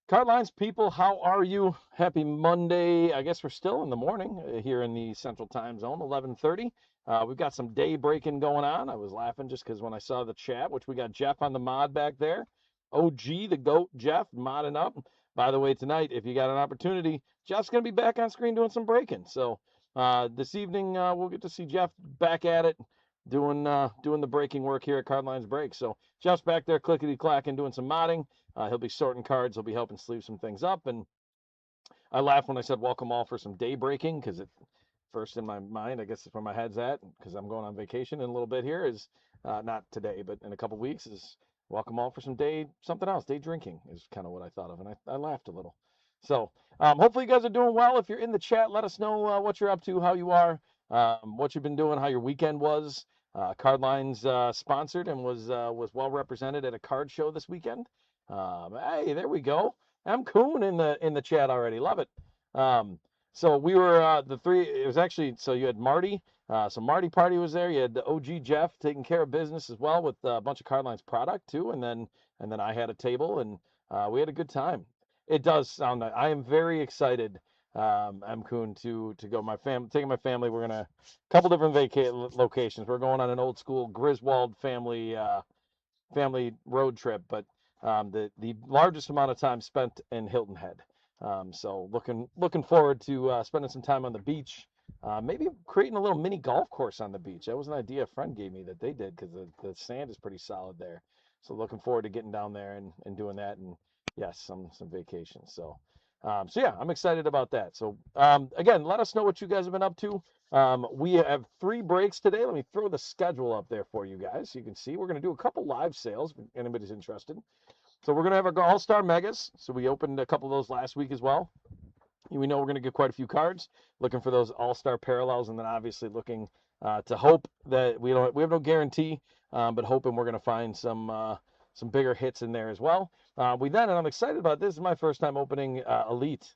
Card Lines people, how are you? Happy Monday. I guess we're still in the morning here in the Central Time Zone, 11:30. We've got some day breaking going on. I was laughing just because when I saw the chat, which we got Jeff on the mod back there, OG, the GOAT, Jeff, modding up. By the way, tonight, if you got an opportunity, Jeff's going to be back on screen doing some breaking. So this evening, we'll get to see Jeff back at it, doing the breaking work here at Card Lines Break. So Jeff's back there clickety-clacking, doing some modding. He'll be sorting cards. He'll be helping sleeve some things up. And I laughed when I said welcome all for some day breaking because it first in my mind, I guess is where my head's at because I'm going on vacation in a little bit here is not today, but in a couple weeks is welcome all for some something else. Day drinking is kind of what I thought of. And I laughed a little. So hopefully you guys are doing well. If you're in the chat, let us know what you're up to, how you are, what you've been doing, how your weekend was. Card Lines sponsored and was well represented at a card show this weekend. Hey, there we go. M. Coon in the chat already. Love it. So we were the three. It was actually so you had Marty. So Marty Party was there. You had the OG Jeff taking care of business as well with a bunch of Card Lines product too, and then I had a table and we had a good time. It does sound nice. I am very excited. M. Coon to go. Taking my family. We're gonna a couple different locations. We're going on an old school Griswold family road trip, but the largest amount of time spent in Hilton Head. So looking forward to spending some time on the beach. Maybe creating a little mini golf course on the beach. That was an idea a friend gave me that they did because the sand is pretty solid there. So looking forward to getting down there and doing that. And yes, some vacation. So yeah, I'm excited about that. So again, let us know what you guys have been up to. We have 3 breaks today. Let me throw the schedule up there for you guys so you can see. We're going to do a couple live sales if anybody's interested. So we're going to have our All-Star Megas. So we opened a couple of those last week as well. We know we're going to get quite a few cards. Looking for those All-Star parallels, and then obviously looking to hope that we have no guarantee, but hoping we're going to find some bigger hits in there as well. And I'm excited about this. This is my first time opening Elite.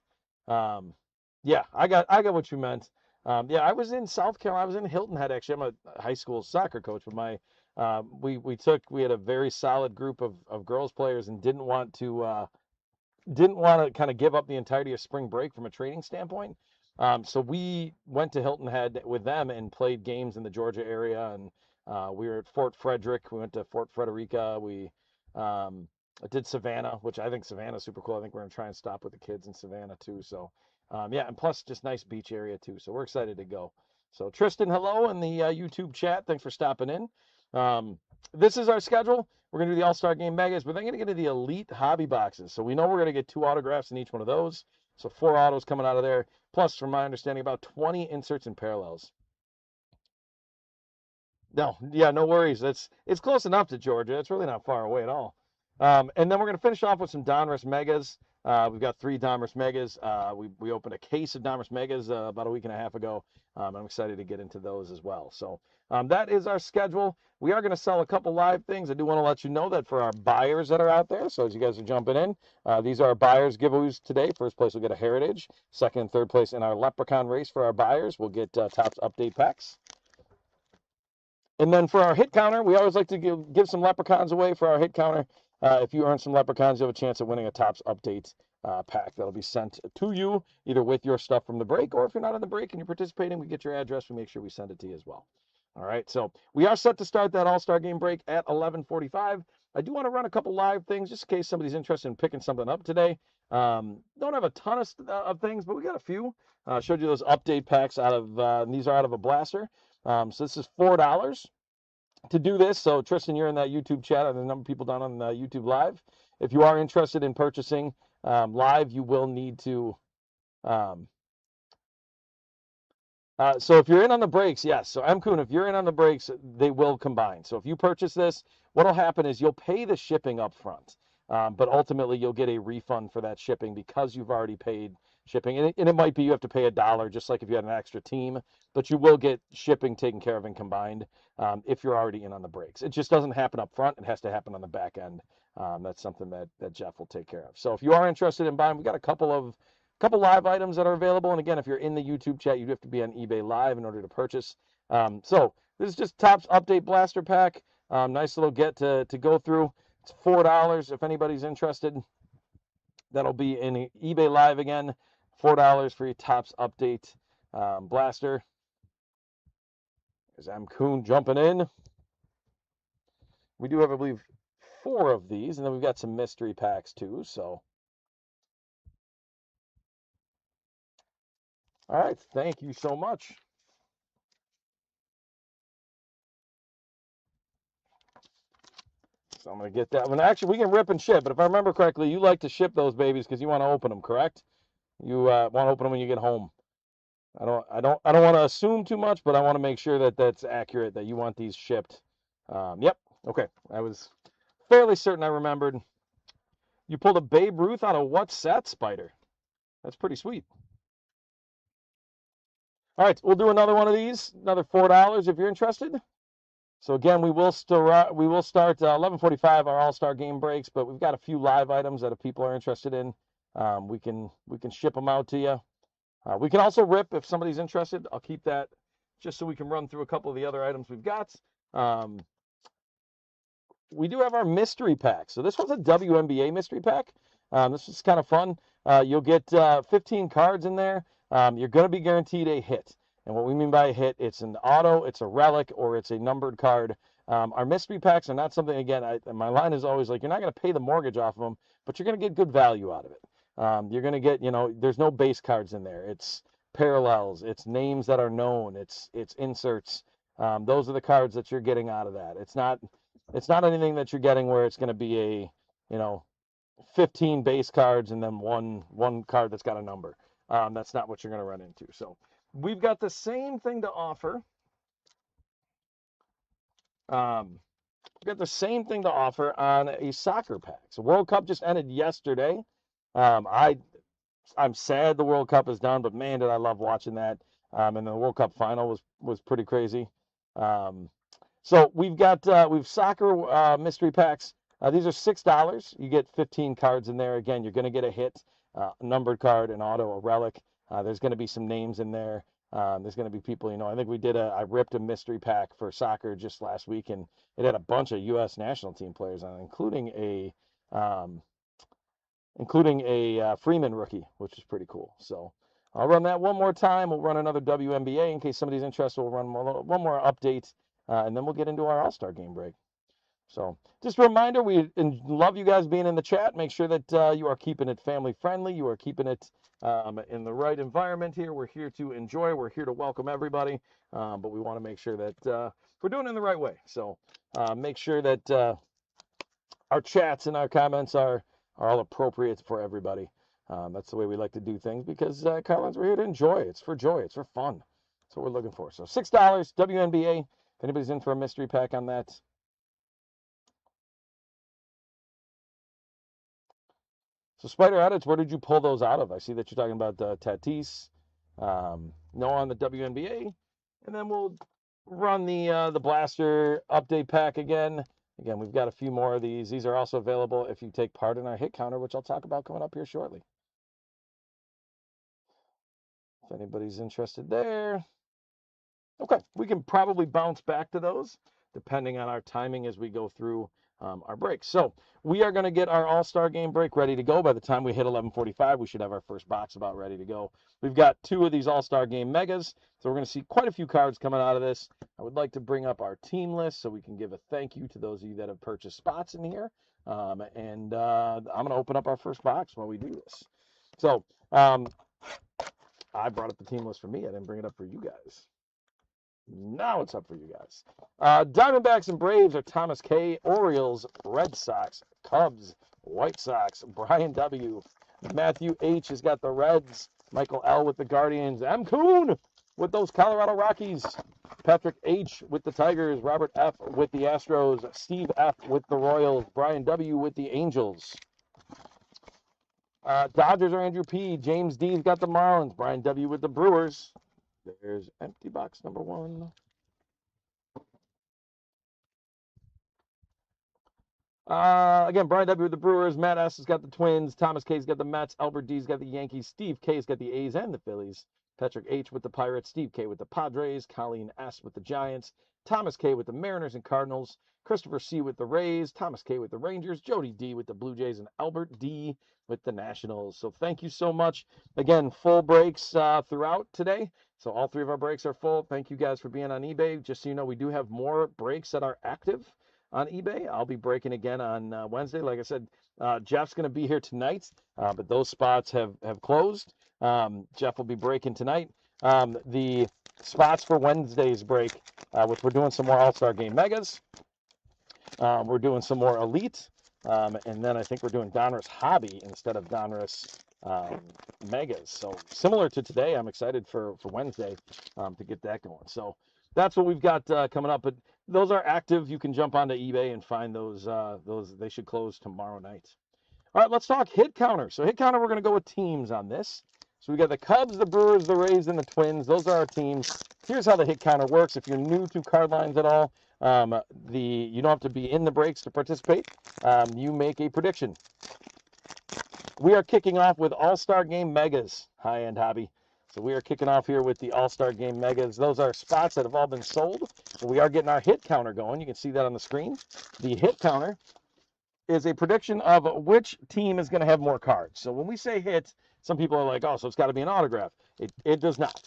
Yeah, I got what you meant. Yeah, I was in South Carolina. I was in Hilton Head actually. I'm a high school soccer coach, but we had a very solid group of girls players and didn't want to kind of give up the entirety of spring break from a training standpoint. So we went to Hilton Head with them and played games in the Georgia area, and we were at Fort Frederick. We went to Fort Frederica. We did Savannah, which I think Savannah's super cool. I think we're gonna try and stop with the kids in Savannah too. So yeah, and plus just nice beach area too. So we're excited to go. So Tristan, hello in the YouTube chat. Thanks for stopping in. This is our schedule. We're going to do the All-Star Game Megas, but then going to get to the Elite Hobby Boxes. So we know we're going to get 2 autographs in each one of those. So 4 autos coming out of there. Plus, from my understanding, about 20 inserts and parallels. No, yeah, no worries. It's close enough to Georgia. It's really not far away at all. And then we're going to finish off with some Donruss Megas. We've got 3 Donruss Megas. We opened a case of Donruss Megas about a week and a half ago. I'm excited to get into those as well. So that is our schedule. We are going to sell a couple live things. I do want to let you know that for our buyers that are out there, so as you guys are jumping in, these are our buyers giveaways today. First place will get a Heritage. Second and third place in our Leprechaun race for our buyers will get Topps Update packs. And then for our hit counter, we always like to give some Leprechauns away for our hit counter. If you earn some Leprechauns, you have a chance of winning a Topps Update pack that'll be sent to you, either with your stuff from the break, or if you're not on the break and you're participating, we get your address. We make sure we send it to you as well. All right, so we are set to start that All-Star Game break at 11:45. I do want to run a couple live things just in case somebody's interested in picking something up today. Don't have a ton of things, but we got a few. Showed you those update packs out of, these are out of a blaster. So this is $4 to do this. So Tristan, you're in that YouTube chat, and the number of people down on YouTube Live. If you are interested in purchasing live, you will need to. So if you're in on the breaks, yes. So M. Coon, if you're in on the breaks, they will combine. So if you purchase this, what'll happen is you'll pay the shipping up front, but ultimately you'll get a refund for that shipping because you've already paid shipping. And it might be you have to pay $1, just like if you had an extra team, but you will get shipping taken care of and combined if you're already in on the breaks. It just doesn't happen up front. It has to happen on the back end. That's something that Jeff will take care of. So if you are interested in buying, we got a couple live items that are available. And again, if you're in the YouTube chat, you have to be on eBay Live in order to purchase. So this is just Topps Update Blaster Pack. Nice little get to go through. It's $4 if anybody's interested. That'll be in eBay Live again. $4 for your Topps update blaster. There's M. Kuhn jumping in. We do have, I believe, 4 of these, and then we've got some mystery packs too. So, all right, thank you so much. So I'm going to get that one. Actually, we can rip and ship, but if I remember correctly, you like to ship those babies because you want to open them, correct? You want to open them when you get home. I don't want to assume too much, but I want to make sure that that's accurate, that you want these shipped. Yep. Okay. I was fairly certain I remembered. You pulled a Babe Ruth out of what set, Spider? That's pretty sweet. All right, we'll do another one of these, another $4 if you're interested. So again, we will start 11:45 our All-Star game breaks, but we've got a few live items that if people are interested in, we can ship them out to you. We can also rip if somebody's interested. I'll keep that just so we can run through a couple of the other items we've got. We do have our mystery pack. So this one's a WNBA mystery pack. This is kind of fun. You'll get 15 cards in there. You're going to be guaranteed a hit. And what we mean by a hit, it's an auto, it's a relic, or it's a numbered card. Our mystery packs are not something, again, my line is always like, you're not going to pay the mortgage off of them, but you're going to get good value out of it. You're going to get, there's no base cards in there. It's parallels, it's names that are known, it's inserts. Those are the cards that you're getting out of that. It's not anything that you're getting where it's going to be a, 15 base cards and then one card that's got a number. That's not what you're going to run into. So we've got the same thing to offer. We've got the same thing to offer on a soccer pack. So World Cup just ended yesterday. I'm sad the World Cup is done, but man, did I love watching that. And the World Cup final was pretty crazy. So we've soccer mystery packs. These are $6. You get 15 cards in there. Again, you're going to get a hit, a numbered card, an auto, a relic. There's going to be some names in there. There's going to be people, I think I ripped a mystery pack for soccer just last week, and it had a bunch of U.S. national team players on it, including a Freeman rookie, which is pretty cool. So I'll run that one more time. We'll run another WNBA in case somebody's interested. We'll run one more update, and then we'll get into our All-Star game break. So just a reminder, we love you guys being in the chat. Make sure that you are keeping it family friendly. You are keeping it in the right environment here. We're here to enjoy. We're here to welcome everybody. But we want to make sure that we're doing it in the right way. So make sure that our chats and our comments are all appropriate for everybody. That's the way we like to do things because, Carlins, we're here to enjoy. It's for joy. It's for fun. That's what we're looking for. So $6, WNBA. If anybody's in for a mystery pack on that. So Spider Edits, where did you pull those out of? I see that you're talking about Tatis, Noah on the WNBA, and then we'll run the Blaster update pack again. Again, we've got a few more of these. These are also available if you take part in our hit counter, which I'll talk about coming up here shortly. If anybody's interested there. Okay, we can probably bounce back to those depending on our timing as we go through our break. So we are going to get our All-Star game break ready to go. By the time we hit 11:45, we should have our first box about ready to go. We've got 2 of these All-Star game megas, so we're going to see quite a few cards coming out of this. I would like to bring up our team list so we can give a thank you to those of you that have purchased spots in here. I'm going to open up our first box while we do this. So I brought up the team list for me. I didn't bring it up for you guys. Now it's up for you guys. Diamondbacks and Braves are Thomas K. Orioles, Red Sox, Cubs, White Sox, Brian W. Matthew H. has got the Reds. Michael L. with the Guardians. M. Kuhn with those Colorado Rockies. Patrick H. with the Tigers. Robert F. with the Astros. Steve F. with the Royals. Brian W. with the Angels. Dodgers are Andrew P. James D.'s got the Marlins. Brian W. with the Brewers. There's empty box number 1. Again, Brian W. with the Brewers. Matt S. has got the Twins. Thomas K.'s got the Mets. Albert D.'s got the Yankees. Steve K.'s got the A's and the Phillies. Patrick H. with the Pirates, Steve K. with the Padres, Colleen S. with the Giants, Thomas K. with the Mariners and Cardinals, Christopher C. with the Rays, Thomas K. with the Rangers, Jody D. with the Blue Jays, and Albert D. with the Nationals. So thank you so much. Again, full breaks throughout today. So all three of our breaks are full. Thank you guys for being on eBay. Just so you know, we do have more breaks that are active on eBay. I'll be breaking again on Wednesday. Like I said, Jeff's going to be here tonight, but those spots have closed. Jeff will be breaking tonight. The spots for Wednesday's break, which we're doing some more All-Star Game Megas. We're doing some more Elite. And then I think we're doing Donruss Hobby instead of Donruss Megas. So similar to today, I'm excited for Wednesday to get that going. So that's what we've got coming up. But those are active. You can jump onto eBay and find those. They should close tomorrow night. All right, let's talk hit counter. So hit counter, we're going to go with teams on this. So we got the Cubs, the Brewers, the Rays, and the Twins. Those are our teams. Here's how the hit counter works. If you're new to card lines at all, you don't have to be in the breaks to participate. You make a prediction. We are kicking off with All-Star Game Megas, high-end hobby. So we are kicking off here with the All-Star Game Megas. Those are spots that have all been sold. So we are getting our hit counter going. You can see that on the screen. The hit counter is a prediction of which team is going to have more cards. So when we say hit, some people are like, oh, so it's got to be an autograph. It does not.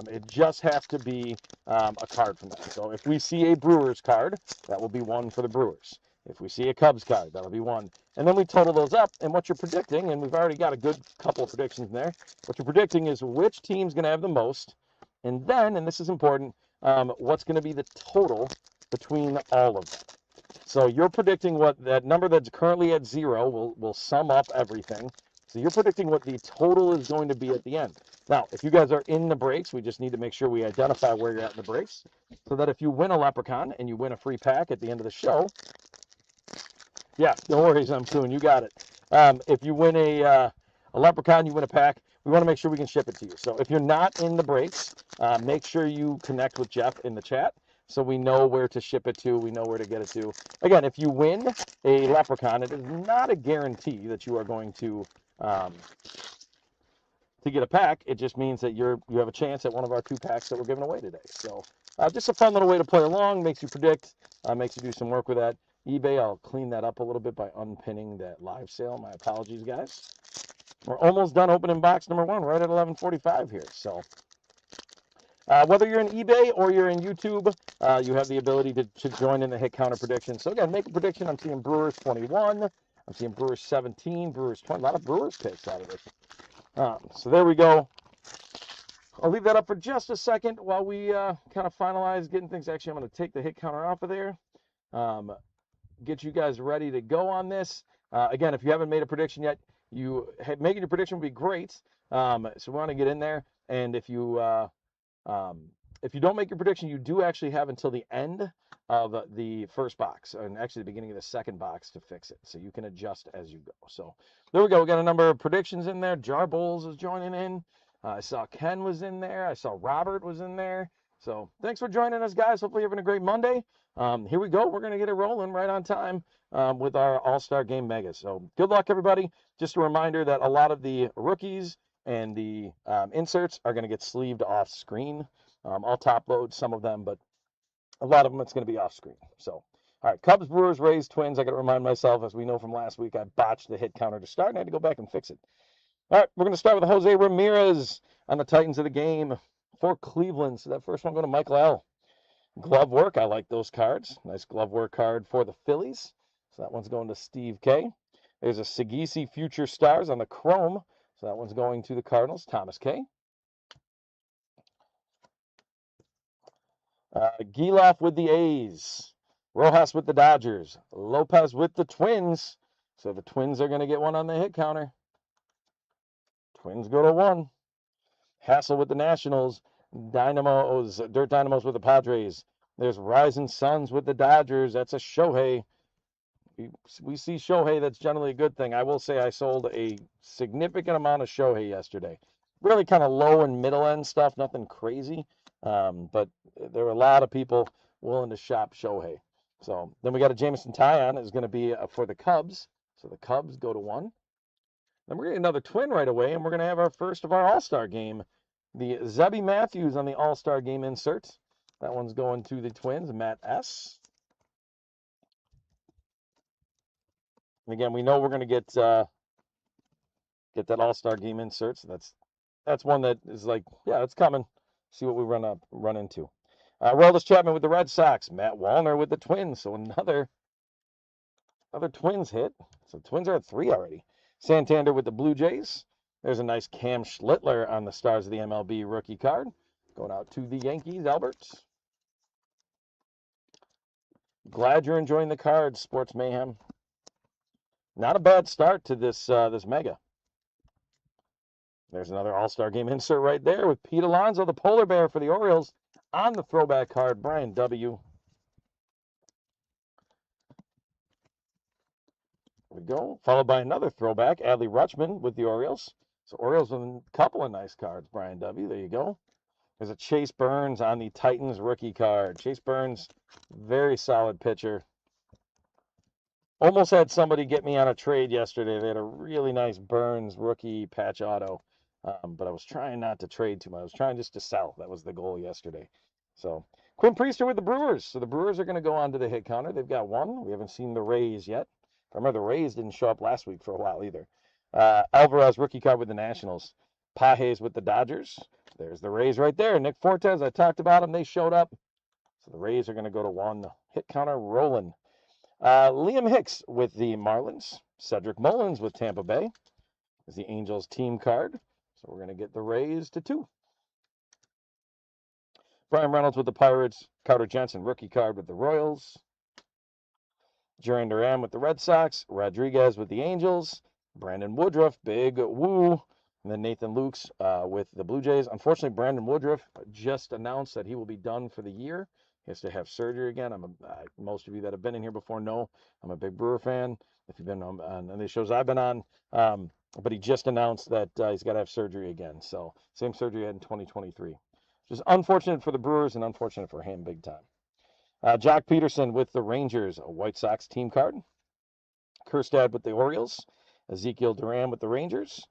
It just has to be a card from them. So if we see a Brewers card, that will be one for the Brewers. If we see a Cubs card, that'll be one. And then we total those up, and what you're predicting, and we've already got a good couple of predictions in there, what you're predicting is which team's going to have the most, and then, and this is important, what's going to be the total between all of them. So you're predicting what that number that's currently at 0 will sum up everything. So you're predicting what the total is going to be at the end. Now, if you guys are in the breaks, we just need to make sure we identify where you're at in the breaks so that if you win a Leprechaun and you win a free pack at the end of the show, yeah, no worries, I'm soon. You got it. If you win a Leprechaun, you win a pack, we want to make sure we can ship it to you. So if you're not in the breaks, make sure you connect with Jeff in the chat so we know where to ship it to, we know where to get it to. Again, if you win a Leprechaun, it is not a guarantee that you are going to get a pack. It just means that you have a chance at one of our 2 packs that we're giving away today. So just a fun little way to play along, makes you predict, makes you do some work with that. eBay, I'll clean that up a little bit by unpinning that live sale. My apologies, guys. We're almost done opening box number 1, right at 11:45 here. So whether you're in eBay or you're in YouTube, you have the ability to join in the hit counter prediction. So again, make a prediction. I'm seeing Brewers 21. I'm seeing Brewers 17, Brewers 20. A lot of Brewers picks out of this. So there we go. I'll leave that up for just a second while we kind of finalize getting things. Actually, I'm going to take the hit counter off of there. Get you guys ready to go on this. Again, if you haven't made a prediction yet, making your prediction would be great. So we want to get in there. And if you don't make your prediction, you do actually have until the end of the first box, and actually the beginning of the second box to fix it. So you can adjust as you go. So there we go. We got a number of predictions in there. Jar Bowls is joining in. I saw Ken was in there. I saw Robert was in there. So thanks for joining us, guys. Hopefully you're having a great Monday. Here we go. We're going to get it rolling right on time with our All-Star Game Mega. So good luck, everybody. Just a reminder that a lot of the rookies and the inserts are going to get sleeved off screen. I'll top load some of them, but a lot of them it's going to be off screen. So, all right, Cubs, Brewers, Rays, Twins. I got to remind myself, as we know from last week, I botched the hit counter to start, and I had to go back and fix it. All right, we're going to start with Jose Ramirez on the Titans of the game for Cleveland. So that first one going to Michael L. Glove work, I like those cards. Nice glove work card for the Phillies. So that one's going to Steve K. There's a Sagisi Future Stars on the Chrome. So that one's going to the Cardinals, Thomas K. Giloff with the A's. Rojas with the Dodgers. Lopez with the Twins. So the Twins are going to get one on the hit counter. Twins go to 1. Hassel with the Nationals. Dirt Dynamos with the Padres. There's Rising Suns with the Dodgers. That's a Shohei. We see Shohei. That's generally a good thing. I will say I sold a significant amount of Shohei yesterday. Really kind of low and middle end stuff. Nothing crazy. But there were a lot of people willing to shop Shohei. So then we got a Jameson Taillon is going to be for the Cubs. So the Cubs go to 1. Then we're getting another twin right away, and we're going to have our first of our All-Star game The Zebby Matthews on the All-Star Game insert. That one's going to the Twins, Matt S. And again, we know we're going to get that All-Star Game insert. So that's one that is like, yeah, it's coming. See what we run into. Aroldis Chapman with the Red Sox. Matt Wallner with the Twins. So another Twins hit. So Twins are at 3 already. Santander with the Blue Jays. There's a nice Cam Schlittler on the Stars of the MLB rookie card. Going out to the Yankees, Albert. Glad you're enjoying the cards, Sports Mayhem. Not a bad start to this mega. There's another All-Star Game insert right there with Pete Alonso, the polar bear for the Orioles, on the throwback card, Brian W. There we go. Followed by another throwback, Adley Rutschman with the Orioles. So Orioles with a couple of nice cards, Brian W. There you go. There's a Chase Burns on the Titans rookie card. Chase Burns, very solid pitcher. Almost had somebody get me on a trade yesterday. They had a really nice Burns rookie patch auto. But I was trying not to trade too much. I was trying just to sell. That was the goal yesterday. So Quinn Priester with the Brewers. So the Brewers are going to go on to the hit counter. They've got one. We haven't seen the Rays yet. Remember, the Rays didn't show up last week for a while either. Alvarez rookie card with the Nationals. Pages with the Dodgers. There's the Rays right there. Nick Fortes, I talked about them. They showed up. So the Rays are going to go to one hit counter rolling. Liam Hicks with the Marlins. Cedric Mullins with Tampa Bay is the Angels team card. So we're going to get the Rays to 2. Brian Reynolds with the Pirates. Carter Jensen, rookie card with the Royals. Duran Duran with the Red Sox. Rodriguez with the Angels. Brandon Woodruff, big woo. And then Nathan Lukes with the Blue Jays. Unfortunately, Brandon Woodruff just announced that he will be done for the year. He has to have surgery again. Most of you that have been in here before know I'm a big Brewer fan. If you've been on any shows I've been on. But he just announced that he's got to have surgery again. So same surgery he had in 2023. Just unfortunate for the Brewers and unfortunate for him big time. Jock Peterson with the Rangers, a White Sox team card. Kjerstad with the Orioles. Ezekiel Duran with the Rangers.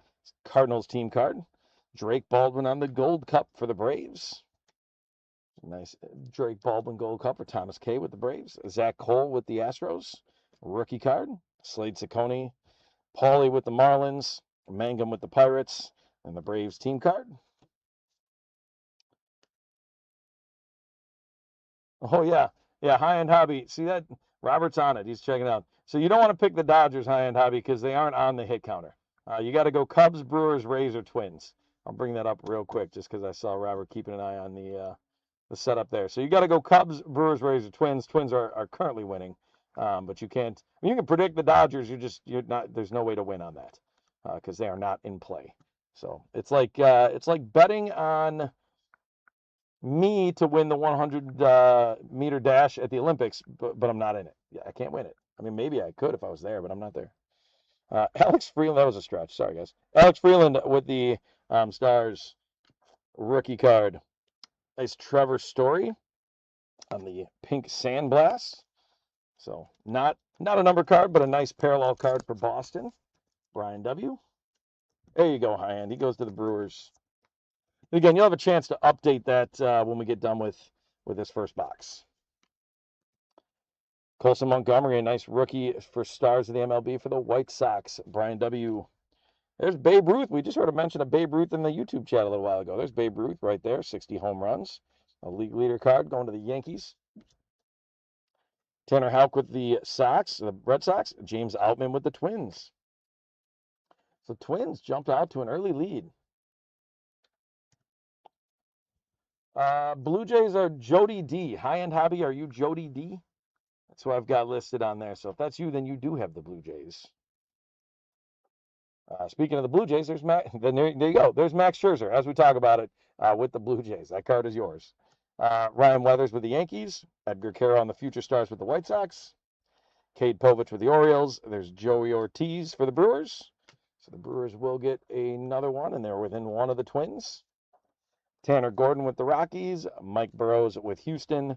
Cardinals team card. Drake Baldwin on the Gold Cup for the Braves. Nice Drake Baldwin Gold Cup for Thomas K with the Braves. Zach Cole with the Astros. Rookie card. Slade Ciccone. Paulie with the Marlins. Mangum with the Pirates. And the Braves team card. Oh, yeah. Yeah, high-end hobby. See that? Robert's on it. He's checking it out. So you don't want to pick the Dodgers high-end hobby because they aren't on the hit counter. You got to go Cubs, Brewers, Rays, or Twins. I'll bring that up real quick just because I saw Robert keeping an eye on the setup there. So you got to go Cubs, Brewers, Rays, or Twins. Twins are currently winning, but you can't. You can predict the Dodgers. You're not. There's no way to win on that because they are not in play. So it's like betting on me to win the 100-meter dash at the Olympics, but I'm not in it. Yeah, I can't win it. I mean, maybe I could if I was there, but I'm not there. Alex Freeland, that was a stretch. Sorry, guys. Alex Freeland with the Stars rookie card. Nice Trevor Story on the pink Sandblast. So not a number card, but a nice parallel card for Boston. Brian W. There you go, high end. He goes to the Brewers. Again, you'll have a chance to update that when we get done with this first box. Colson Montgomery, a nice rookie for Stars of the MLB for the White Sox. Brian W. There's Babe Ruth. We just heard a mention of Babe Ruth in the YouTube chat a little while ago. There's Babe Ruth right there, 60 home runs. A league leader card going to the Yankees. Tanner Houck with the Red Sox. James Outman with the Twins. So Twins jumped out to an early lead. Blue Jays are Jody D. High-end hobby, are you Jody D? That's who I've got listed on there. So if that's you, then you do have the Blue Jays. Speaking of the Blue Jays, there's Max. Then there you go. There's Max Scherzer as we talk about it with the Blue Jays. That card is yours. Ryan Weathers with the Yankees. Edgar Carroll on the Future Stars with the White Sox. Cade Povich with the Orioles. There's Joey Ortiz for the Brewers. So the Brewers will get another one, and they're within one of the Twins. Tanner Gordon with the Rockies. Mike Burrows with Houston.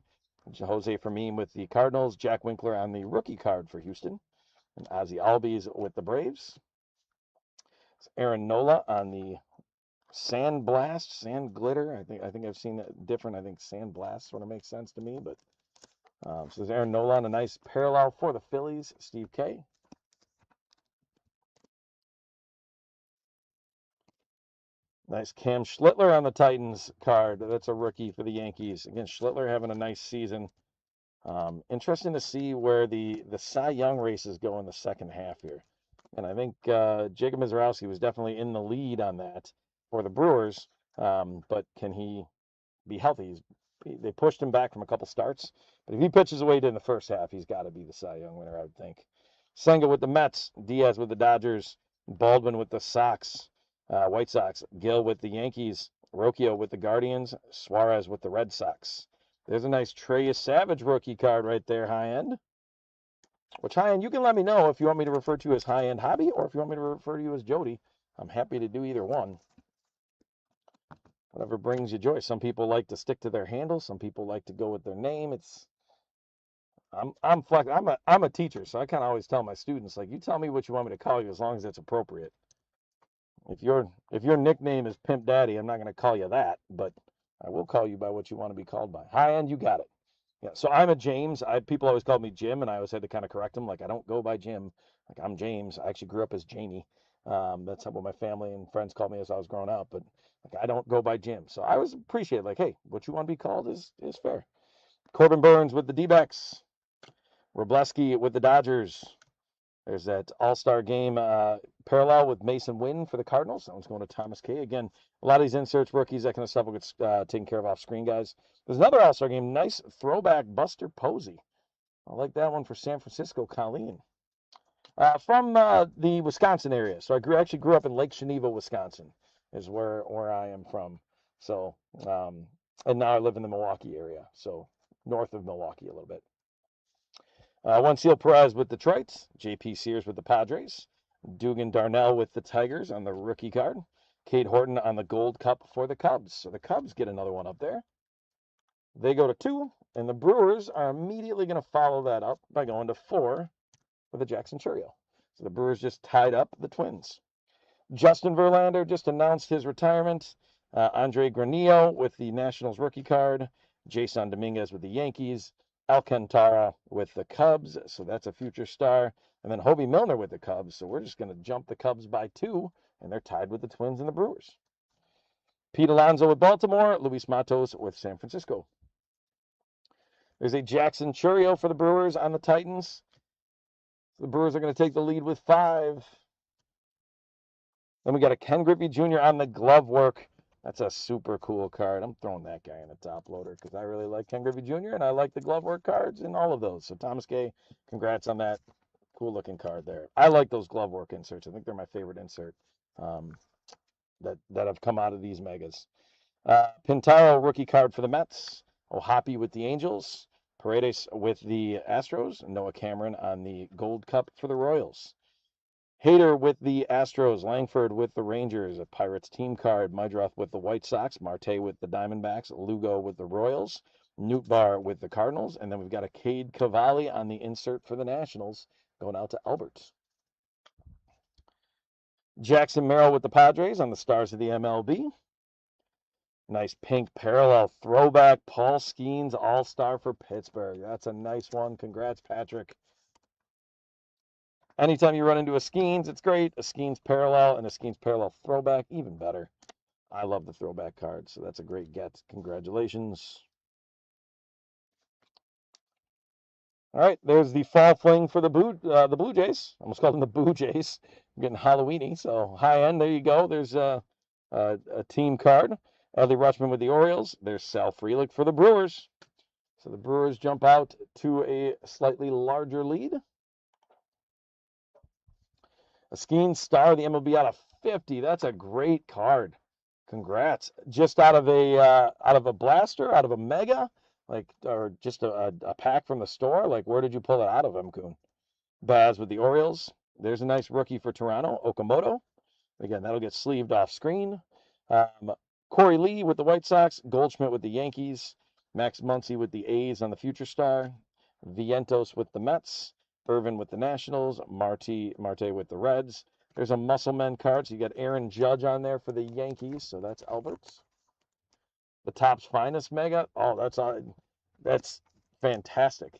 Jose Fermin with the Cardinals. Jack Winkler on the rookie card for Houston. And Ozzie Albies with the Braves. Aaron Nola on the Sand Blast, Sand Glitter. I think I've seen it different. I think Sand Blast sort of makes sense to me, but so there's Aaron Nola, a nice parallel for the Phillies, Steve K. Nice Cam Schlittler on the Titans card. That's a rookie for the Yankees. Again, Schlittler having a nice season. Interesting to see where the Cy Young races go in the second half here. And I think Jacob Mizorowski was definitely in the lead on that for the Brewers. But can he be healthy? They pushed him back from a couple starts. But if he pitches away in the first half, he's got to be the Cy Young winner, I would think. Senga with the Mets, Diaz with the Dodgers, Baldwin with the Sox, White Sox, Gill with the Yankees, Rocchio with the Guardians, Suarez with the Red Sox. There's a nice Trey Savage rookie card right there, high end. Which high end, you can let me know if you want me to refer to you as high end hobby or if you want me to refer to you as Jody. I'm happy to do either one. Whatever brings you joy. Some people like to stick to their handle. Some people like to go with their name. I'm a teacher, so I kind of always tell my students, like, you tell me what you want me to call you as long as it's appropriate. If your nickname is Pimp Daddy, I'm not going to call you that, but I will call you by what you want to be called by. High end, you got it. Yeah, so I'm a James. People always called me Jim, and I always had to kind of correct them. Like, I don't go by Jim. Like, I'm James. I actually grew up as Jamie. That's what my family and friends called me as I was growing up. But like, I don't go by Jim. So I always appreciate, like, hey, what you want to be called is fair. Corbin Burns with the D-backs. Robleski with the Dodgers. There's that all-star game parallel with Mason Wynn for the Cardinals. That one's going to Thomas K. Again, a lot of these inserts, rookies, that kind of stuff will get taken care of off screen, guys. There's another all-star game. Nice throwback Buster Posey. I like that one for San Francisco, Colleen. From the Wisconsin area. So I actually grew up in Lake Geneva, Wisconsin, is where I am from. So, and now I live in the Milwaukee area. So north of Milwaukee a little bit. Juan Perez with Detroit, J.P. Sears with the Padres, Dugan Darnell with the Tigers on the rookie card, Cade Horton on the Gold Cup for the Cubs. So the Cubs get another one up there. They go to 2, and the Brewers are immediately going to follow that up by going to 4 with the Jackson Churio. So the Brewers just tied up the Twins. Justin Verlander just announced his retirement. Andre Granillo with the Nationals rookie card, Jason Dominguez with the Yankees, Alcantara with the Cubs, so that's a future star. And then Hobie Milner with the Cubs, so we're just going to jump the Cubs by 2, and they're tied with the Twins and the Brewers. Pete Alonso with Baltimore, Luis Matos with San Francisco. There's a Jackson Churio for the Brewers on the Titans. The Brewers are going to take the lead with 5. Then we got a Ken Griffey Jr. on the glove work. That's a super cool card. I'm throwing that guy in the top loader because I really like Ken Griffey Jr. and I like the glove work cards in all of those. So Thomas Gay, congrats on that cool looking card there. I like those glove work inserts. I think they're my favorite insert that have come out of these megas. Pintaro rookie card for the Mets. Ohapi with the Angels. Paredes with the Astros. Noah Cameron on the Gold Cup for the Royals. Hader with the Astros, Langford with the Rangers, a Pirates team card, Mydroth with the White Sox, Marte with the Diamondbacks, Lugo with the Royals, Nootbaar with the Cardinals, and then we've got a Cade Cavalli on the insert for the Nationals, going out to Albert. Jackson Merrill with the Padres on the Stars of the MLB. Nice pink parallel throwback, Paul Skeens, all-star for Pittsburgh. That's a nice one. Congrats, Patrick. Anytime you run into a Skeens, it's great. A Skeens parallel and a Skeens parallel throwback, even better. I love the throwback card, so that's a great get. Congratulations. All right, there's the fall fling for the Blue Jays. I almost called them the Boo Jays. I'm getting Halloweeny, so high end. There you go. There's a team card. Adley Rutschman with the Orioles. There's Sal Frelick for the Brewers. So the Brewers jump out to a slightly larger lead. A Skeens star, the MLB out of 50. That's a great card. Congrats. Just out of a blaster, out of a mega, like, or just a pack from the store. Like, where did you pull it out of, M-Kun? Baz with the Orioles. There's a nice rookie for Toronto, Okamoto. Again, that'll get sleeved off screen. Corey Lee with the White Sox. Goldschmidt with the Yankees. Max Muncy with the A's on the future star. Vientos with the Mets. Irvin with the Nationals, Marte with the Reds, There's a Muscleman card, so you got Aaron Judge on there for the Yankees, so that's Albert's. The Topps Finest Mega. Oh, that's fantastic.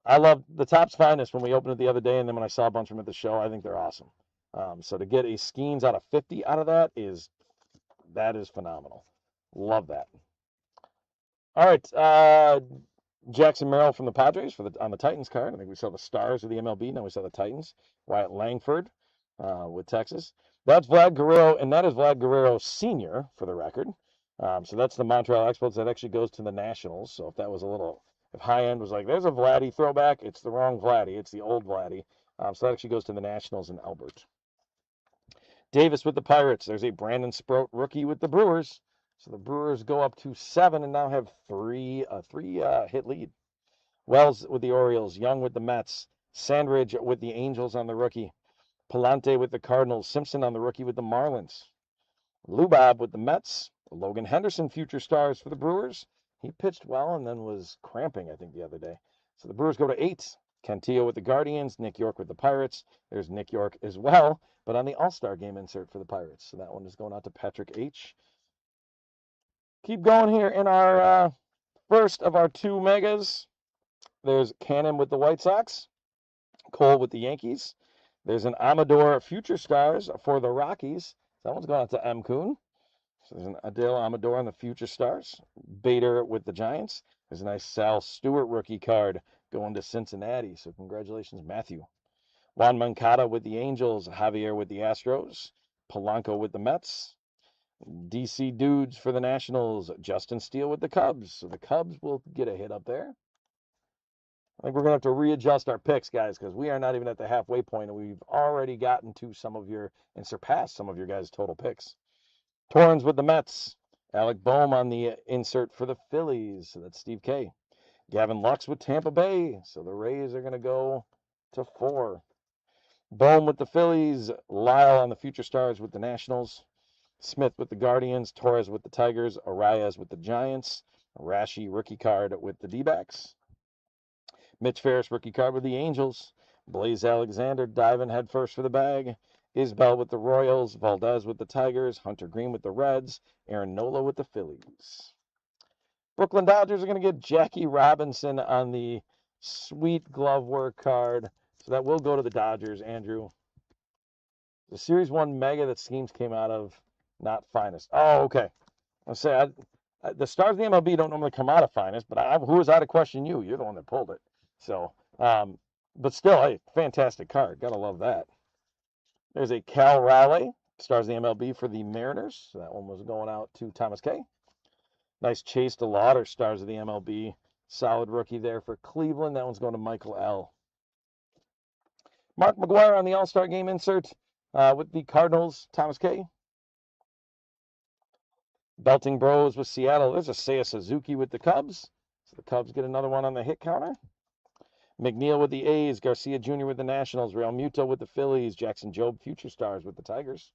I love the Topps Finest when we opened it the other day, and then when I saw a bunch of them at the show, I think they're awesome. So to get a Skeens out of 50 out of that is phenomenal. Love that. All right, Jackson Merrill from the Padres on the Titans card. I think we saw the Stars of the MLB. Now we saw the Titans. Wyatt Langford with Texas. That's Vlad Guerrero, and that is Vlad Guerrero Sr. for the record. So that's the Montreal Expos. That actually goes to the Nationals. So if that was if high end was like, there's a Vladdy throwback, it's the wrong Vladdy. It's the old Vladdy. So that actually goes to the Nationals and Albert. Davis with the Pirates. There's a Brandon Sproat rookie with the Brewers. So the Brewers go up to 7 and now have three hit lead. Wells with the Orioles. Young with the Mets. Sandridge with the Angels on the rookie. Palante with the Cardinals. Simpson on the rookie with the Marlins. Lubob with the Mets. Logan Henderson, future stars for the Brewers. He pitched well and then was cramping, I think, the other day. So the Brewers go to 8. Cantillo with the Guardians. Nick York with the Pirates. There's Nick York as well, but on the All-Star Game insert for the Pirates. So that one is going out to Patrick H. Keep going here in our first of our 2 megas. There's Cannon with the White Sox. Cole with the Yankees. There's an Amador Future Stars for the Rockies. That one's going out to M. Kuhn. So there's an Adele Amador on the Future Stars. Bader with the Giants. There's a nice Sal Stewart rookie card going to Cincinnati. So congratulations, Matthew. Juan Moncada with the Angels. Javier with the Astros. Polanco with the Mets. DC Dudes for the Nationals. Justin Steele with the Cubs. So the Cubs will get a hit up there. I think we're going to have to readjust our picks, guys, because we are not even at the halfway point, and we've already gotten to and surpassed some of your guys' total picks. Torrens with the Mets. Alec Boehm on the insert for the Phillies. So that's Steve K. Gavin Lux with Tampa Bay. So the Rays are going to go to 4. Boehm with the Phillies. Lyle on the Future Stars with the Nationals. Smith with the Guardians. Torres with the Tigers. Arias with the Giants. Rashi rookie card with the D-backs. Mitch Ferris rookie card with the Angels. Blaze Alexander diving headfirst for the bag. Isbell with the Royals. Valdez with the Tigers. Hunter Green with the Reds. Aaron Nola with the Phillies. Brooklyn Dodgers are going to get Jackie Robinson on the sweet glove work card. So that will go to the Dodgers, Andrew. The Series 1 Mega that Schemes came out of, not Finest. Oh, okay. I'll say the stars of the MLB don't normally come out of Finest, but who was I to question you? You're the one that pulled it. So, but still, hey, fantastic card. Gotta love that. There's a Cal Raleigh, stars of the MLB for the Mariners. So that one was going out to Thomas K. Nice Chase DeLauder, stars of the MLB. Solid rookie there for Cleveland. That one's going to Michael L. Mark McGwire on the All-Star Game insert with the Cardinals, Thomas K. Belting Bros with Seattle. There's a Seiya Suzuki with the Cubs. So the Cubs get another one on the hit counter. McNeil with the A's. Garcia Jr. with the Nationals. Real Muto with the Phillies. Jackson Jobe, Future Stars with the Tigers.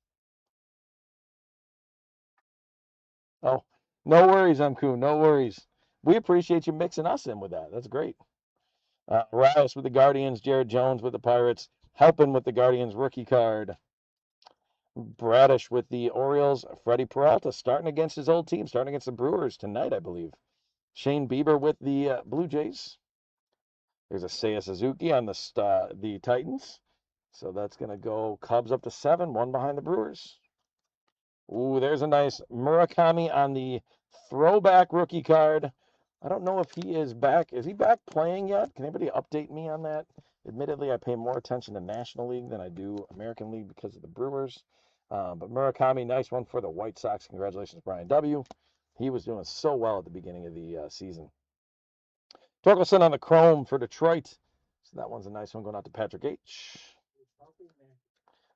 Oh, no worries, Kuhn. No worries. We appreciate you mixing us in with that. That's great. Rios with the Guardians. Jared Jones with the Pirates. Helping with the Guardians rookie card. Bradish with the Orioles. Freddie Peralta starting against his old team. Starting against the Brewers tonight, I believe. Shane Bieber with the Blue Jays. There's a Seiya Suzuki on the Titans. So that's going to go Cubs up to 7, 1 behind the Brewers. Ooh, there's a nice Murakami on the throwback rookie card. I don't know if he is back. Is he back playing yet? Can anybody update me on that? Admittedly, I pay more attention to National League than I do American League because of the Brewers. But Murakami, nice one for the White Sox. Congratulations, Brian W. He was doing so well at the beginning of the season. Torkelson on the Chrome for Detroit. So that one's a nice one going out to Patrick H.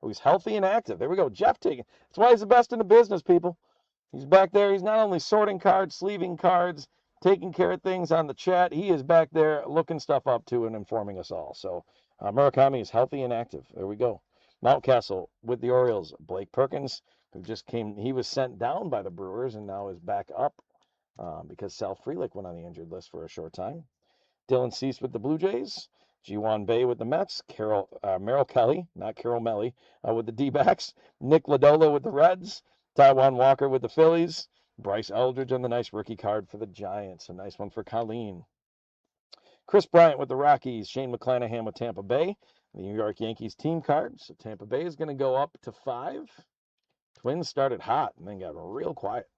Oh, he's healthy and active. There we go. Jeff taking. That's why he's the best in the business, people. He's back there. He's not only sorting cards, sleeving cards, taking care of things on the chat. He is back there looking stuff up too and informing us all. So Murakami is healthy and active. There we go. Mountcastle with the Orioles. Blake Perkins, who just came. He was sent down by the Brewers and now is back up because Sal Frelick went on the injured list for a short time. Dylan Cease with the Blue Jays. Ji-Hwan Bae with the Mets, Merrill Kelly, not Carol Melly, with the D-backs, Nick Lodolo with the Reds, Taijuan Walker with the Phillies, Bryce Eldridge on the nice rookie card for the Giants. A nice one for Colleen. Chris Bryant with the Rockies, Shane McClanahan with Tampa Bay, the New York Yankees team card. So Tampa Bay is going to go up to 5. Twins started hot and then got real quiet.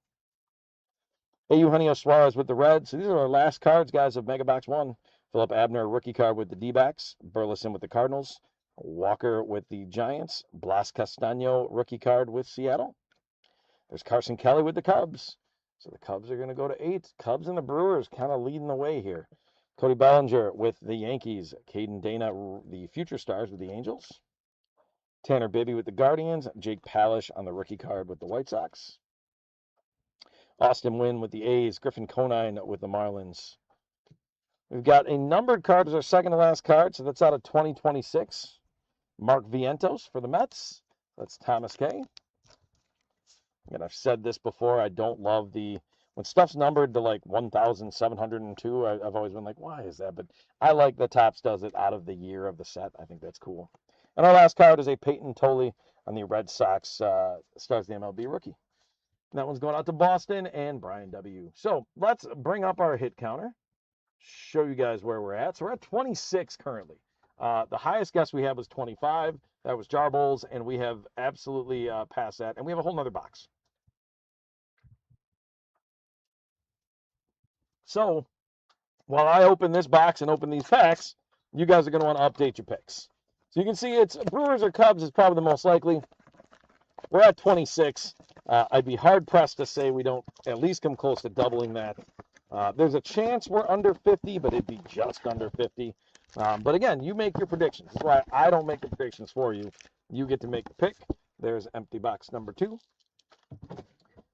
Eugenio Suarez with the Reds. So these are our last cards, guys, of Mega Box 1. Philip Abner, rookie card with the D-backs. Burleson with the Cardinals. Walker with the Giants. Blas Castaño, rookie card with Seattle. There's Carson Kelly with the Cubs. So the Cubs are going to go to 8. Cubs and the Brewers kind of leading the way here. Cody Bellinger with the Yankees. Caden Dana, the future stars with the Angels. Tanner Bibby with the Guardians. Jake Palish on the rookie card with the White Sox. Austin Wynn with the A's. Griffin Conine with the Marlins. We've got a numbered card as our second to last card, so that's out of 2026. Mark Vientos for the Mets. That's Thomas K. And I've said this before, I don't love when stuff's numbered to like 1,702, I've always been like, why is that? But I like that Topps does it out of the year of the set. I think that's cool. And our last card is a Peyton Tolley on the Red Sox Stars the MLB rookie. And that one's going out to Boston and Brian W. So let's bring up our hit counter, show you guys where we're at. So we're at 26 currently. The highest guess we had was 25. That was Jar Bowls, and we have absolutely passed that. And we have a whole nother box. So while I open this box and open these packs, you guys are going to want to update your picks. So you can see it's Brewers or Cubs is probably the most likely. We're at 26. I'd be hard-pressed to say we don't at least come close to doubling that. There's a chance we're under 50, but it'd be just under 50. But again, you make your predictions. That's why I don't make the predictions for you. You get to make the pick. There's empty box number 2.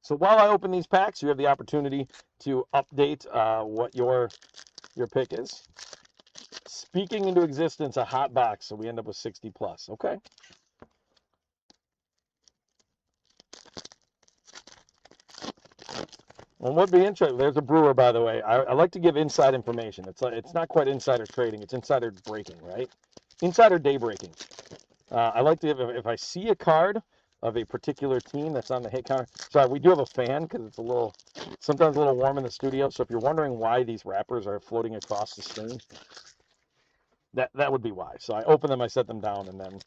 So while I open these packs, you have the opportunity to update what your pick is. Speaking into existence, a hot box, so we end up with 60 plus. Okay. Well, would be interesting. There's a brewer, by the way. I like to give inside information. It's not quite insider trading. It's insider breaking, right? Insider day breaking. I like to give, if I see a card of a particular team that's on the hit counter. Sorry, we do have a fan because it's sometimes a little warm in the studio. So if you're wondering why these wrappers are floating across the screen, that would be why. So I open them, I set them down, and then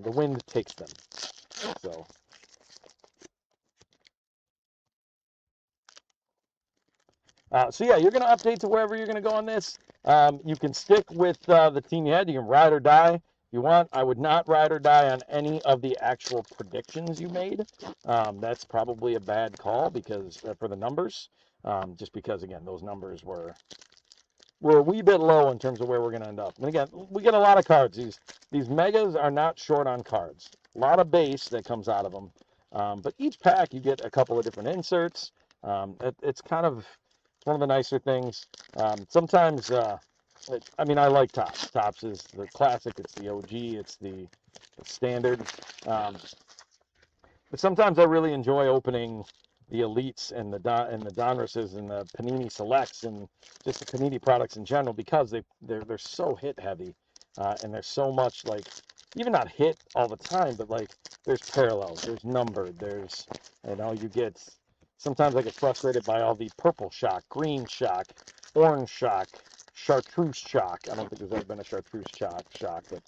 the wind takes them. So yeah, you're going to update to wherever you're going to go on this. You can stick with the team you had. You can ride or die if you want. I would not ride or die on any of the actual predictions you made. That's probably a bad call because for the numbers, just because, again, those numbers were a wee bit low in terms of where we're going to end up. And again, we get a lot of cards. These megas are not short on cards. A lot of base that comes out of them. But each pack, you get a couple of different inserts. It's kind of one of the nicer things. Sometimes, I like Topps. Topps is the classic. It's the OG. It's the standard. But sometimes I really enjoy opening the Elites and the Donrusses and the Panini Selects and just the Panini products in general because they're so hit heavy, and there's so much even not hit all the time, but there's parallels, there's numbered, there's you get. Sometimes I get frustrated by all the purple shock, green shock, orange shock, chartreuse shock. I don't think there's ever been a chartreuse shock, but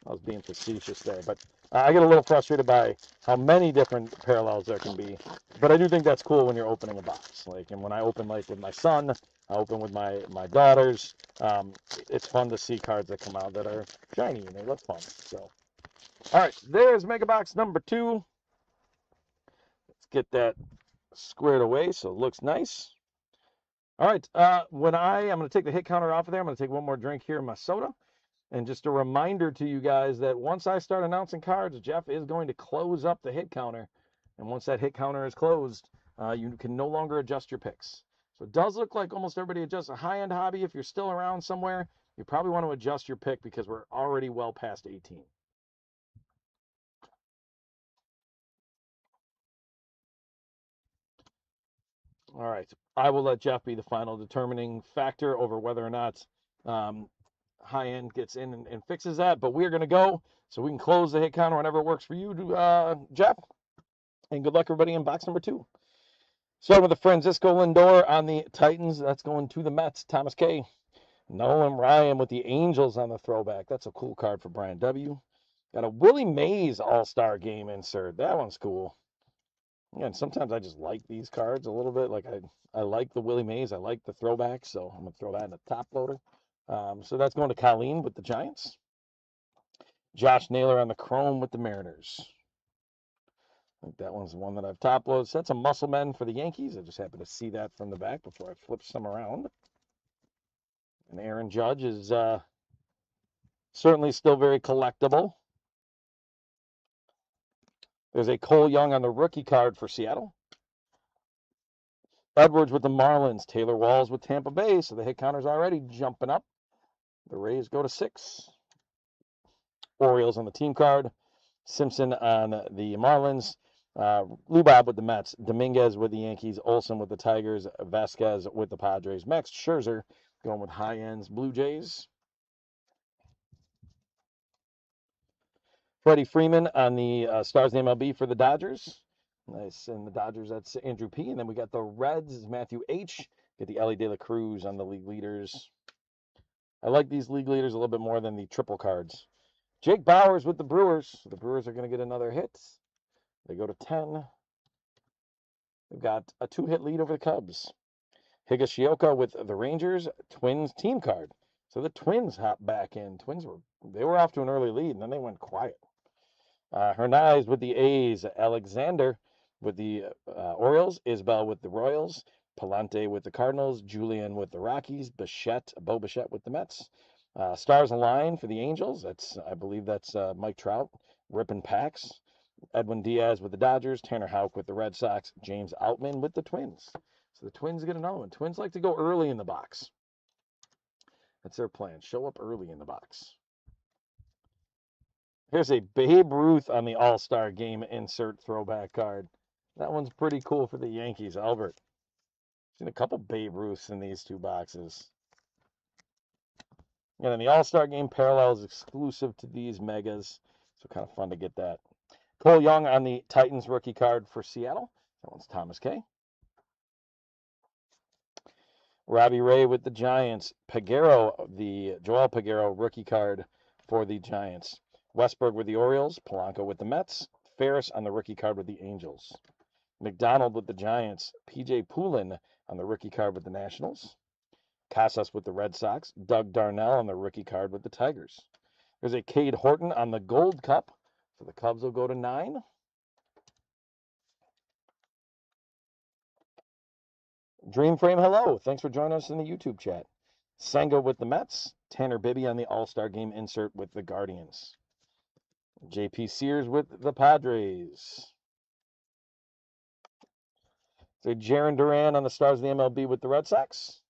I was being facetious there. But I get a little frustrated by how many different parallels there can be. But I do think that's cool when you're opening a box. And when I open with my son, I open with my daughters. It's fun to see cards that come out that are shiny and they look fun. So, all right, there's Mega Box number 2. Let's get that squared away so it looks nice. All right, I'm going to take the hit counter off of there. I'm going to take one more drink here in my soda. And just a reminder to you guys that once I start announcing cards, Jeff is going to close up the hit counter. And once that hit counter is closed, you can no longer adjust your picks. So it does look like almost everybody adjusts. A high-end hobby, if you're still around somewhere, you probably want to adjust your pick because we're already well past 18. All right, I will let Jeff be the final determining factor over whether or not high end gets in and fixes that. But we're going to go so we can close the hit counter whenever it works for you, Jeff. And good luck, everybody, in box number 2. Starting with the Francisco Lindor on the Titans. That's going to the Mets. Thomas K. Nolan Ryan with the Angels on the throwback. That's a cool card for Brian W. Got a Willie Mays All-Star Game insert. That one's cool. Again, sometimes I just like these cards a little bit. Like I like the Willie Mays. I like the throwback, so I'm going to throw that in the top loader. So that's going to Colleen with the Giants. Josh Naylor on the Chrome with the Mariners. I think that one's the one that I've top loaded. So that's a Muscle Men for the Yankees. I just happened to see that from the back before I flip some around. And Aaron Judge is certainly still very collectible. There's a Cole Young on the rookie card for Seattle. Edwards with the Marlins. Taylor Walls with Tampa Bay. So the hit counter's already jumping up. The Rays go to 6. Orioles on the team card. Simpson on the Marlins. Lubob with the Mets. Dominguez with the Yankees. Olsen with the Tigers. Vasquez with the Padres. Max Scherzer going with high ends Blue Jays. Freddie Freeman on the Stars of the MLB for the Dodgers. Nice. And the Dodgers, that's Andrew P. And then we got the Reds, Matthew H. Get the Ellie De La Cruz on the league leaders. I like these league leaders a little bit more than the triple cards. Jake Bowers with the Brewers. The Brewers are going to get another hit. They go to 10. They've got a 2-hit lead over the Cubs. Higashioka with the Rangers. Twins team card. So the Twins hop back in. They were off to an early lead, and then they went quiet. Hernandez with the A's. Alexander with the Orioles. Isbell with the Royals. Palante with the Cardinals. Julian with the Rockies. Bo Bichette with the Mets. Stars Align for the Angels. I believe that's Mike Trout. Ripping packs. Edwin Diaz with the Dodgers. Tanner Houck with the Red Sox. James Outman with the Twins. So the Twins get another one. Twins like to go early in the box. That's their plan. Show up early in the box. Here's a Babe Ruth on the All-Star Game insert throwback card. That one's pretty cool for the Yankees. Albert. Seen a couple Babe Ruths in these 2 boxes. And then the All-Star Game parallel is exclusive to these megas. So kind of fun to get that. Cole Young on the Titans rookie card for Seattle. That one's Thomas K. Robbie Ray with the Giants. The Joel Peguero rookie card for the Giants. Westberg with the Orioles. Polanco with the Mets. Ferris on the rookie card with the Angels. McDonald with the Giants. P.J. Poulin on the rookie card with the Nationals. Casas with the Red Sox. Doug Darnell on the rookie card with the Tigers. There's a Cade Horton on the Gold Cup. So the Cubs will go to 9. Dreamframe, hello. Thanks for joining us in the YouTube chat. Senga with the Mets. Tanner Bibby on the All-Star Game insert with the Guardians. J.P. Sears with the Padres. So Jaron Duran on the Stars of the MLB with the Red Sox.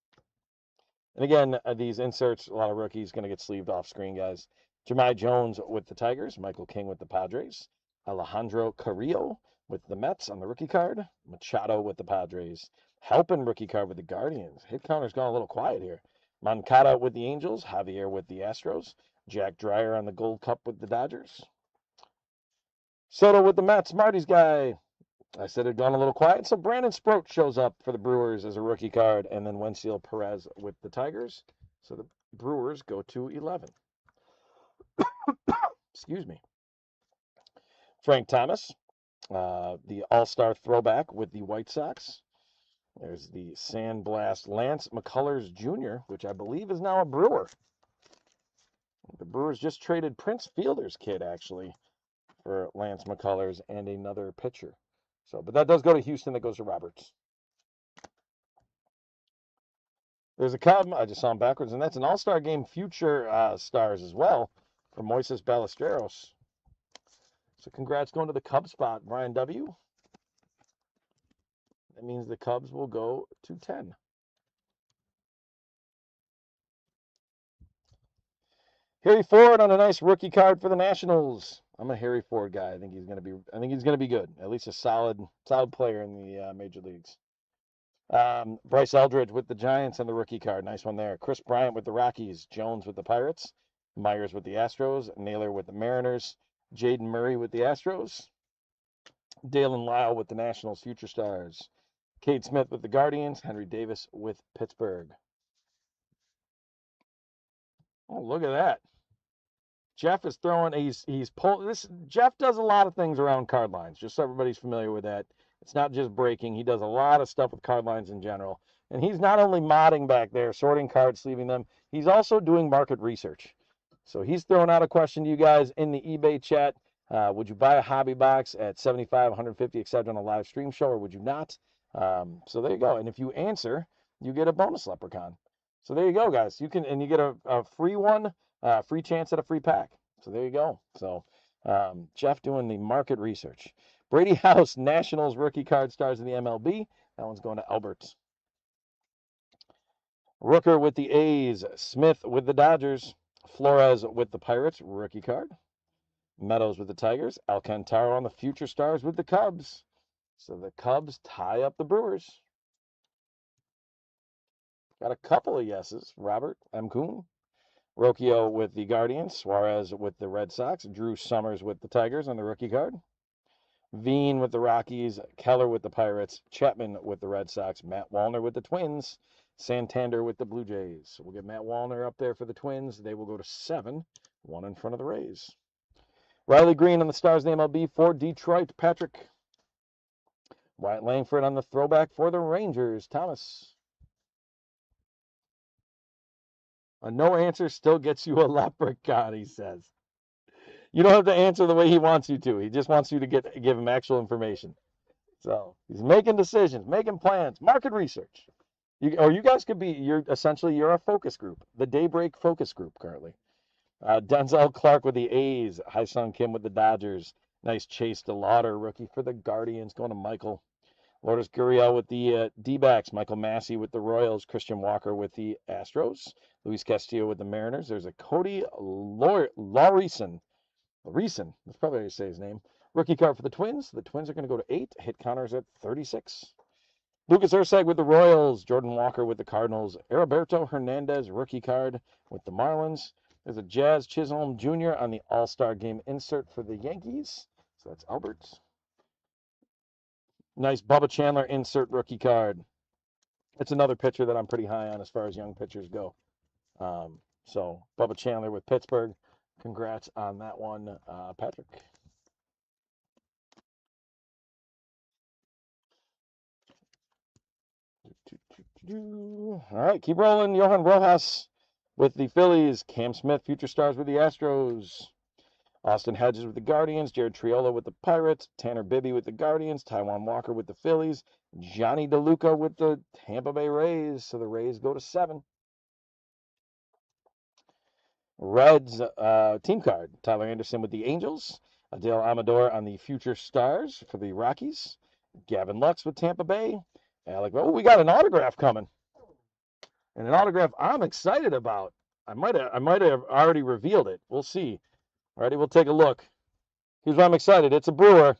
And again, these inserts, a lot of rookies going to get sleeved off screen, guys. Jahmai Jones with the Tigers. Michael King with the Padres. Alejandro Carrillo with the Mets on the rookie card. Machado with the Padres. Halpin rookie card with the Guardians. Hit counter's gone a little quiet here. Moncada with the Angels. Javier with the Astros. Jack Dreyer on the Gold Cup with the Dodgers. Soto with the Mets. Marty's guy. I said it'd gone a little quiet. So Brandon Sproat shows up for the Brewers as a rookie card. And then Wensiel Perez with the Tigers. So the Brewers go to 11. Excuse me. Frank Thomas. The All-Star throwback with the White Sox. There's the Sandblast Lance McCullers Jr., which I believe is now a Brewer. The Brewers just traded Prince Fielder's kid, actually, for Lance McCullers and another pitcher. So, but that does go to Houston. That goes to Roberts. There's a Cub. I just saw him backwards, and that's an All-Star Game future stars as well for Moises Ballesteros. So congrats going to the Cub spot, Brian W. That means the Cubs will go to 10. Harry Ford on a nice rookie card for the Nationals. I'm a Harry Ford guy. I think he's going to be good. At least a solid player in the major leagues. Bryce Eldridge with the Giants and the rookie card. Nice one there. Chris Bryant with the Rockies. Jones with the Pirates. Myers with the Astros. Naylor with the Mariners. Jaden Murray with the Astros. Dalen Lyle with the Nationals Future Stars. Cade Smith with the Guardians. Henry Davis with Pittsburgh. Oh, look at that. Jeff is throwing, he's pulling this. Jeff does a lot of things around card lines, just so everybody's familiar with that. It's not just breaking. He does a lot of stuff with card lines in general. And he's not only modding back there, sorting cards, sleeving them, he's also doing market research. So he's throwing out a question to you guys in the eBay chat. Would you buy a hobby box at 75, 150, etc. on a live stream show, or would you not? So there you go. And if you answer, you get a bonus leprechaun. So there you go, guys. You get a free one. Free chance at a free pack. So there you go. So Jeff doing the market research. Brady House, Nationals rookie card stars in the MLB. That one's going to Albert. Rooker with the A's. Smith with the Dodgers. Flores with the Pirates, rookie card. Meadows with the Tigers. Alcantara on the Future Stars with the Cubs. So the Cubs tie up the Brewers. Got a couple of yeses. Robert M. Kuhn. Rocchio with the Guardians, Suarez with the Red Sox, Drew Summers with the Tigers on the rookie card, Veen with the Rockies, Keller with the Pirates, Chapman with the Red Sox, Matt Wallner with the Twins, Santander with the Blue Jays. So we'll get Matt Wallner up there for the Twins. They will go to 7, 1 in front of the Rays. Riley Green on the Stars in the MLB for Detroit, Patrick. Wyatt Langford on the throwback for the Rangers, Thomas. A no answer still gets you a leprechaun, he says. You don't have to answer the way he wants you to. He just wants you to give him actual information. So he's making decisions, making plans, market research. You guys could be, you're a focus group, the Daybreak focus group currently. Denzel Clark with the A's, Hyesung Kim with the Dodgers. Nice Chase DeLauder, rookie for the Guardians, going to Michael. Lourdes Gurriel with the D-backs, Michael Massey with the Royals, Christian Walker with the Astros, Luis Castillo with the Mariners. There's a Cody Laureason. That's probably how you say his name. Rookie card for the Twins. The Twins are going to go to 8. Hit counters at 36. Lucas Erceg with the Royals, Jordan Walker with the Cardinals, Heriberto Hernandez, rookie card with the Marlins. There's a Jazz Chisholm Jr. on the All-Star Game insert for the Yankees. So that's Albert's. Nice Bubba Chandler insert rookie card. It's another pitcher that I'm pretty high on as far as young pitchers go. So Bubba Chandler with Pittsburgh. Congrats on that one, Patrick. All right, keep rolling. Johan Rojas with the Phillies. Cam Smith, Future Stars with the Astros. Austin Hedges with the Guardians, Jared Triolo with the Pirates, Tanner Bibby with the Guardians, Taijuan Walker with the Phillies, Johnny DeLuca with the Tampa Bay Rays. So the Rays go to 7. Reds team card, Tyler Anderson with the Angels, Adele Amador on the Future Stars for the Rockies, Gavin Lux with Tampa Bay, we got an autograph coming. And an autograph I'm excited about. I might have already revealed it. We'll see. Ready? We'll take a look. Here's why I'm excited. It's a Brewer.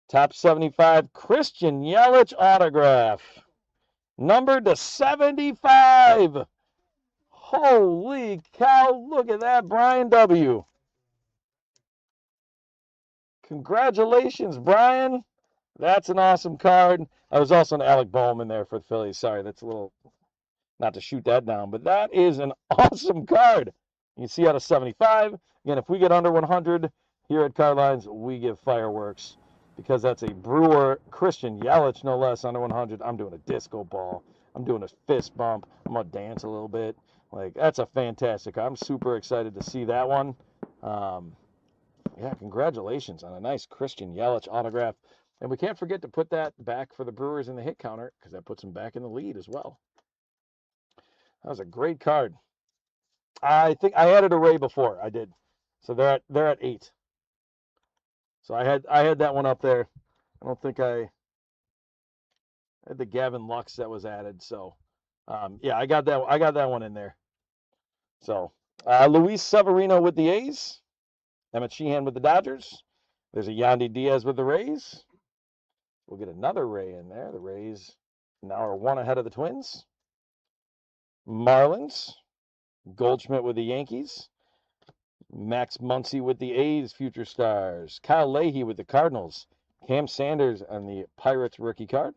Top 75 Christian Yelich autograph. Numbered to 75. Holy cow. Look at that, Brian W. Congratulations, Brian. That's an awesome card. I was also an Alec Boehm in there for the Phillies. Sorry, that's a little, not to shoot that down, but that is an awesome card. You can see out of 75. Again, if we get under 100 here at Cardlines, we give fireworks because that's a Brewer Christian Yelich, no less, under 100. I'm doing a disco ball. I'm doing a fist bump. I'm going to dance a little bit. Like, that's a fantastic. I'm super excited to see that one. Yeah, congratulations on a nice Christian Yelich autograph. And we can't forget to put that back for the Brewers in the hit counter because that puts them back in the lead as well. That was a great card. I think I added a Ray before. I did. So they're at 8. So I had that one up there. I don't think I had the Gavin Lux that was added. So yeah, I got that one in there. So Luis Severino with the A's, Emmett Sheehan with the Dodgers. There's a Yandy Diaz with the Rays. We'll get another Ray in there. The Rays now are 1 ahead of the Twins. Marlins. Goldschmidt with the Yankees. Max Muncy with the A's, future stars. Kyle Leahy with the Cardinals. Cam Sanders on the Pirates rookie card.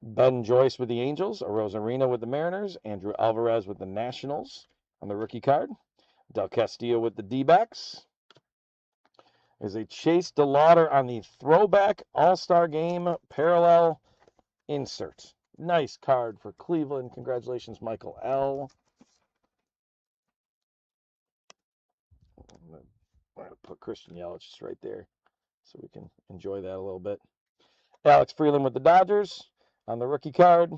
Ben Joyce with the Angels. Arozarena with the Mariners. Andrew Alvarez with the Nationals on the rookie card. Del Castillo with the D-backs. There's a Chase DeLauder on the throwback All-Star Game parallel insert. Nice card for Cleveland. Congratulations, Michael L. I'm going to put Christian Yelich just right there so we can enjoy that a little bit. Alex Freeland with the Dodgers on the rookie card.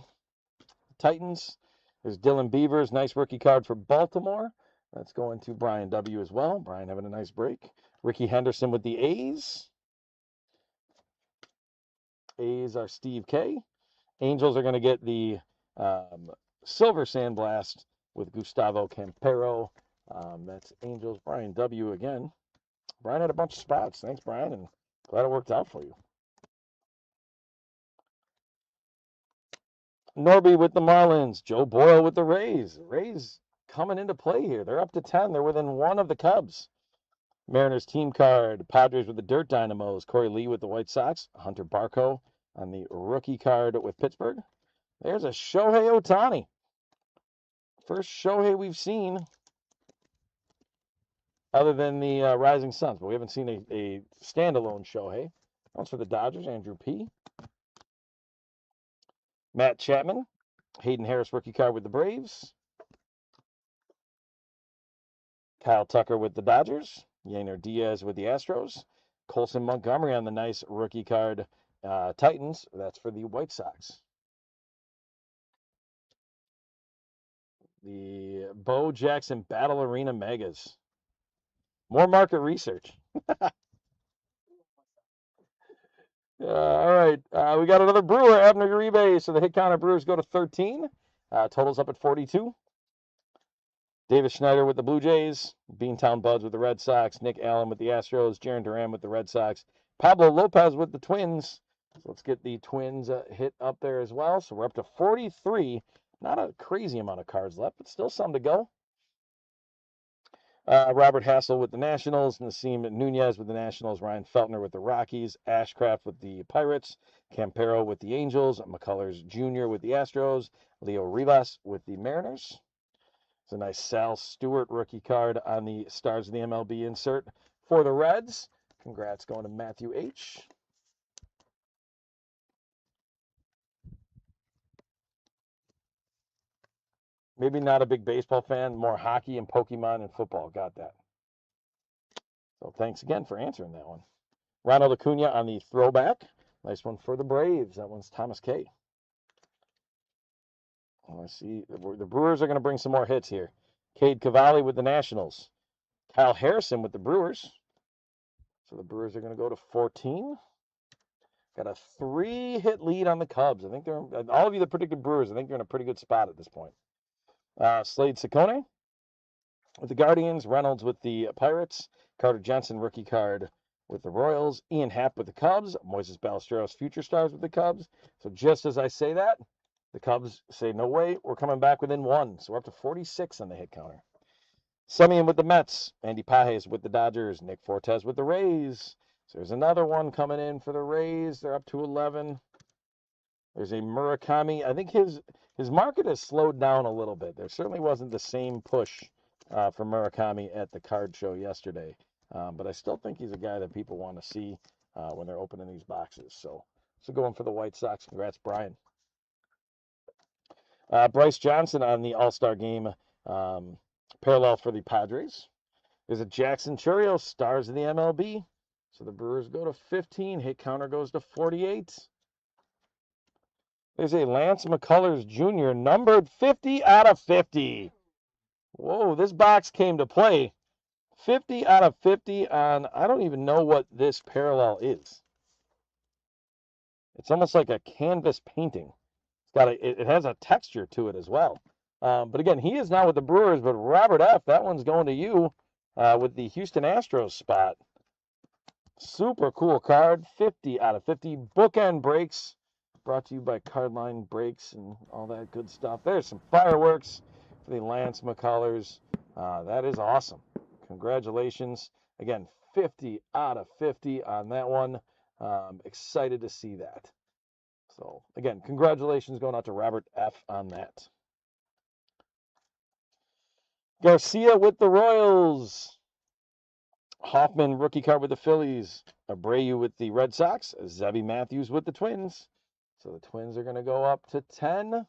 Titans. There's Dylan Beavers. Nice rookie card for Baltimore. That's going to Brian W. as well. Brian having a nice break. Ricky Henderson with the A's. A's are Steve K. Angels are going to get the Silver Sandblast with Gustavo Campero. That's Angels. Brian W. again. Brian had a bunch of spots. Thanks, Brian, and glad it worked out for you. Norby with the Marlins. Joe Boyle with the Rays. Rays coming into play here. They're up to 10. They're within 1 of the Cubs. Mariners team card. Padres with the Dirt Dynamos. Corey Lee with the White Sox. Hunter Barco on the rookie card with Pittsburgh. There's a Shohei Ohtani. First Shohei we've seen other than the Rising Suns, but we haven't seen a standalone Shohei. That's for the Dodgers, Andrew P. Matt Chapman. Hayden Harris rookie card with the Braves. Kyle Tucker with the Dodgers. Yainer Diaz with the Astros. Colson Montgomery on the nice rookie card Titans. That's for the White Sox. The Bo Jackson Battle Arena Megas. More market research. All right. We got another Brewer, Abner Uribe. So the hit counter Brewers go to 13. Totals up at 42. Davis Schneider with the Blue Jays. Beantown Buds with the Red Sox. Nick Allen with the Astros. Jaron Duran with the Red Sox. Pablo Lopez with the Twins. So let's get the Twins hit up there as well. So we're up to 43. Not a crazy amount of cards left, but still some to go. Robert Hassel with the Nationals. Nasim Nunez with the Nationals. Ryan Feltner with the Rockies. Ashcraft with the Pirates. Campero with the Angels. McCullers Jr. with the Astros. Leo Rivas with the Mariners. It's a nice Sal Stewart rookie card on the Stars of the MLB insert for the Reds. Congrats going to Matthew H. Maybe not a big baseball fan, more hockey and Pokemon and football. Got that. So thanks again for answering that one. Ronald Acuna on the throwback. Nice one for the Braves. That one's Thomas K. Let's see. The Brewers are going to bring some more hits here. Cade Cavalli with the Nationals. Kyle Harrison with the Brewers. So the Brewers are going to go to 14. Got a 3-hit lead on the Cubs. I think they're, all of you that predicted Brewers, I think they're in a pretty good spot at this point. Slade Ciccone with the Guardians. Reynolds with the Pirates. Carter Jensen, rookie card with the Royals. Ian Happ with the Cubs. Moises Ballesteros, future stars with the Cubs. So just as I say that, the Cubs say, no way, we're coming back within 1. So we're up to 46 on the hit counter. Semien with the Mets. Andy Pages with the Dodgers. Nick Fortes with the Rays. So there's another one coming in for the Rays. They're up to 11. There's a Murakami. I think his market has slowed down a little bit. There certainly wasn't the same push for Murakami at the card show yesterday. But I still think he's a guy that people want to see when they're opening these boxes. So going for the White Sox. Congrats, Brian. Bryce Johnson on the All-Star Game parallel for the Padres. There's a Jackson Chourio, Stars of the MLB. So the Brewers go to 15. Hit counter goes to 48. There's a Lance McCullers Jr. numbered 50 out of 50. Whoa, this box came to play. 50 out of 50 on, I don't even know what this parallel is. It's almost like a canvas painting. It has a texture to it as well. But again, he is now with the Brewers, but Robert F., that one's going to you with the Houston Astros spot. Super cool card. 50 out of 50. Bookend breaks. Brought to you by Cardline Breaks and all that good stuff. There's some fireworks for the Lance McCullers. That is awesome. Congratulations. Again, 50 out of 50 on that one. Excited to see that. So, again, congratulations going out to Robert F. on that. Garcia with the Royals. Hoffman, rookie card with the Phillies. Abreu with the Red Sox. Zebby Matthews with the Twins. So the Twins are going to go up to 10.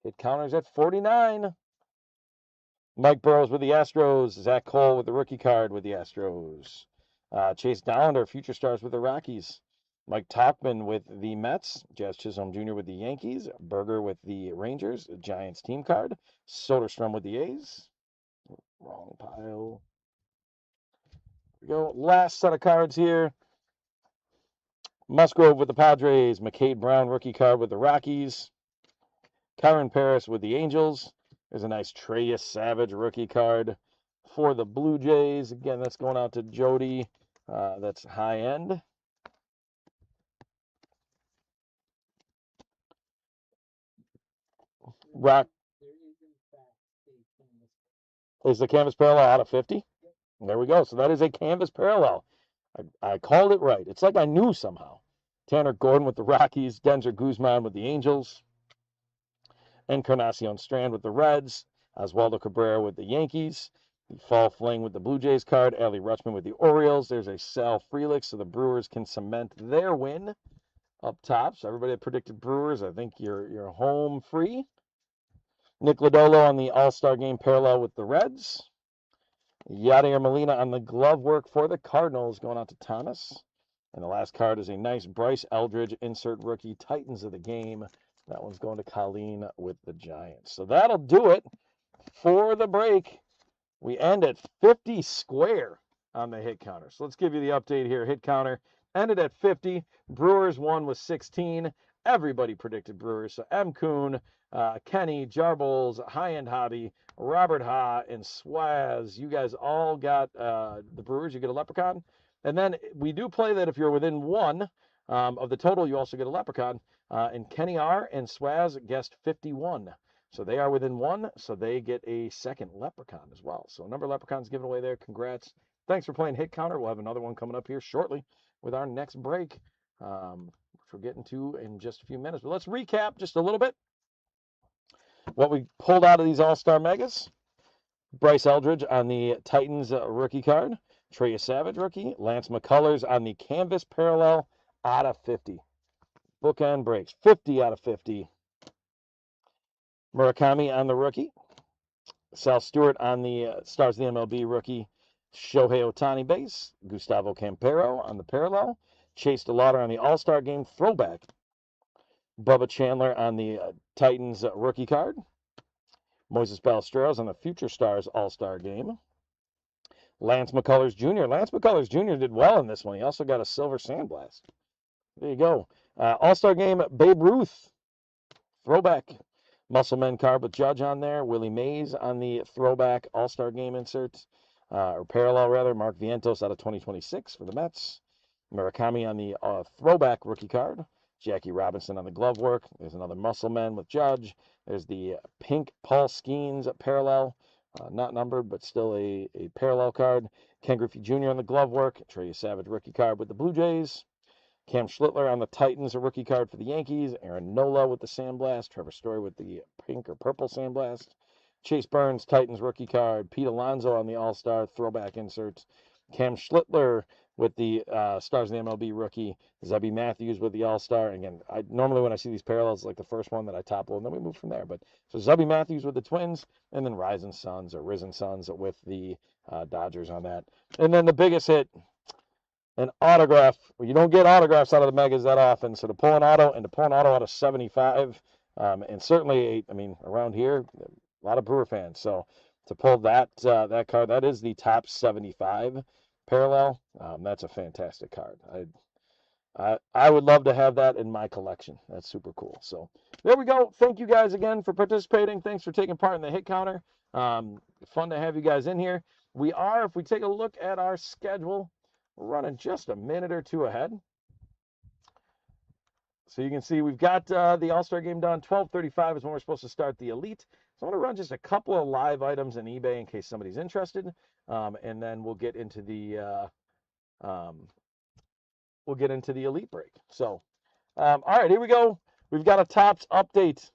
Hit counters at 49. Mike Burrows with the Astros. Zach Cole with the rookie card with the Astros. Chase Dollander, future stars with the Rockies. Mike Tauchman with the Mets. Jazz Chisholm Jr. with the Yankees. Berger with the Rangers. Giants team card. Soderstrom with the A's. Wrong pile. Here we go. Last set of cards here. Musgrove with the Padres. McCade Brown rookie card with the Rockies. Kyron Paris with the Angels. There's a nice Treyus Savage rookie card for the Blue Jays. Again, that's going out to Jody. That's high end. Rock is the canvas parallel out of 50. There we go. So that is a canvas parallel. I called it right. It's like I knew somehow. Tanner Gordon with the Rockies. Denzer Guzman with the Angels. Encarnacion Strand with the Reds. Oswaldo Cabrera with the Yankees. The Fall Fling with the Blue Jays card. Adley Rutschman with the Orioles. There's a Sal Frelick, so the Brewers can cement their win up top. So everybody that predicted Brewers, I think you're home free. Nick Lodolo on the All-Star Game parallel with the Reds. Yadier Molina on the glove work for the Cardinals, going out to Thomas. And the last card is a nice Bryce Eldridge insert rookie, Titans of the Game. That one's going to Colleen with the Giants. So that'll do it for the break. We end at 50 square on the hit counter. So let's give you the update here. Hit counter ended at 50. Brewers won with 16. Everybody predicted Brewers. So M. Kuhn, Kenny, Jarbles, High End Hobby, Robert Ha, and Swaz. You guys all got the Brewers. You get a Leprechaun. And then we do play that if you're within one of the total, you also get a Leprechaun. And Kenny R. and Swaz guessed 51. So they are within one, so they get a second Leprechaun as well. So a number of Leprechauns given away there. Congrats. Thanks for playing Hit Counter. We'll have another one coming up here shortly with our next break, which we're getting to in just a few minutes. But let's recap just a little bit what we pulled out of these All-Star Megas. Bryce Eldridge on the Titans rookie card. Treyus Savage rookie. Lance McCullers on the canvas parallel out of 50. Bookend breaks. 50 out of 50. Murakami on the rookie. Sal Stewart on the Stars of the MLB rookie. Shohei Ohtani base. Gustavo Campero on the parallel. Chase DeLauder on the All-Star Game throwback. Bubba Chandler on the Titans rookie card. Moises Ballesteros on the Future Stars All-Star Game. Lance McCullers Jr. Lance McCullers Jr. did well in this one. He also got a silver sandblast. There you go. All-Star Game Babe Ruth throwback. Muscle Men card with Judge on there. Willie Mays on the throwback All-Star Game inserts, or parallel rather. Mark Vientos out of 2026 for the Mets. Murakami on the throwback rookie card. Jackie Robinson on the glove work. There's another Muscle Men with Judge. There's the pink Paul Skeens parallel, not numbered, but still a parallel card. Ken Griffey Jr. on the glove work. Treyus Savage rookie card with the Blue Jays. Cam Schlittler on the Titans, a rookie card for the Yankees. Aaron Nola with the sandblast. Trevor Story with the pink or purple sandblast. Chase Burns, Titans rookie card. Pete Alonso on the All-Star throwback inserts. Cam Schlittler with the Stars of the MLB rookie. Zebby Matthews with the All-Star. Again, normally when I see these parallels, it's like the first one that I topple, and then we move from there. But so Zebby Matthews with the Twins, and then Risen Suns with the Dodgers on that. And then the biggest hit, an autograph. Well, you don't get autographs out of the Megas that often. So to pull an auto out of 75, and certainly, around here, a lot of Brewer fans. So to pull that card, that is the top 75 parallel. That's a fantastic card. I would love to have that in my collection. That's super cool. So there we go. Thank you guys again for participating. Thanks for taking part in the Hit Counter. Fun to have you guys in here. We are, if we take a look at our schedule, We're running just a minute or two ahead. So you can see we've got the All-Star game done. 12:35 is when we're supposed to start the Elite. So I'm going to run just a couple of live items in eBay in case somebody's interested, and then we'll get into the Elite break. So, all right, here we go. We've got a Topps update.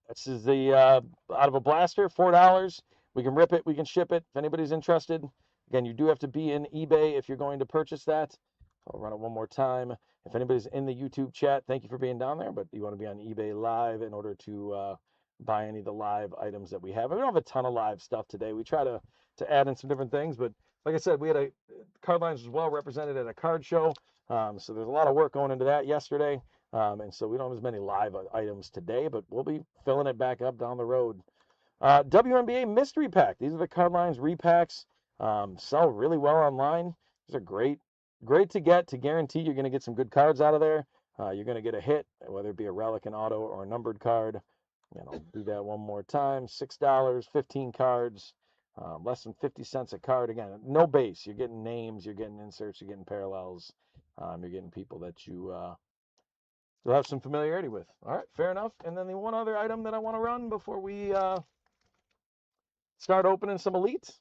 This is the out of a blaster, $4. We can rip it, we can ship it if anybody's interested. Again, you do have to be in eBay if you're going to purchase that. I'll run it one more time. If anybody's in the YouTube chat, thank you for being down there, but you want to be on eBay Live in order to buy any of the live items that we have. We don't have a ton of live stuff today. We try to add in some different things, but like I said, we had card lines was well represented at a card show, so there's a lot of work going into that yesterday, and so we don't have as many live items today, but we'll be filling it back up down the road. WNBA Mystery Pack. These are the card lines repacks. Sell really well online. These are great to get, to guarantee you're going to get some good cards out of there. You're going to get a hit, whether it be a relic, an auto, or a numbered card. And I'll do that one more time. $6, 15 cards, less than 50 cents a card. Again, no base. You're getting names, you're getting inserts, you're getting parallels. You're getting people that you'll have some familiarity with. All right, fair enough. And then the one other item that I want to run before we start opening some elites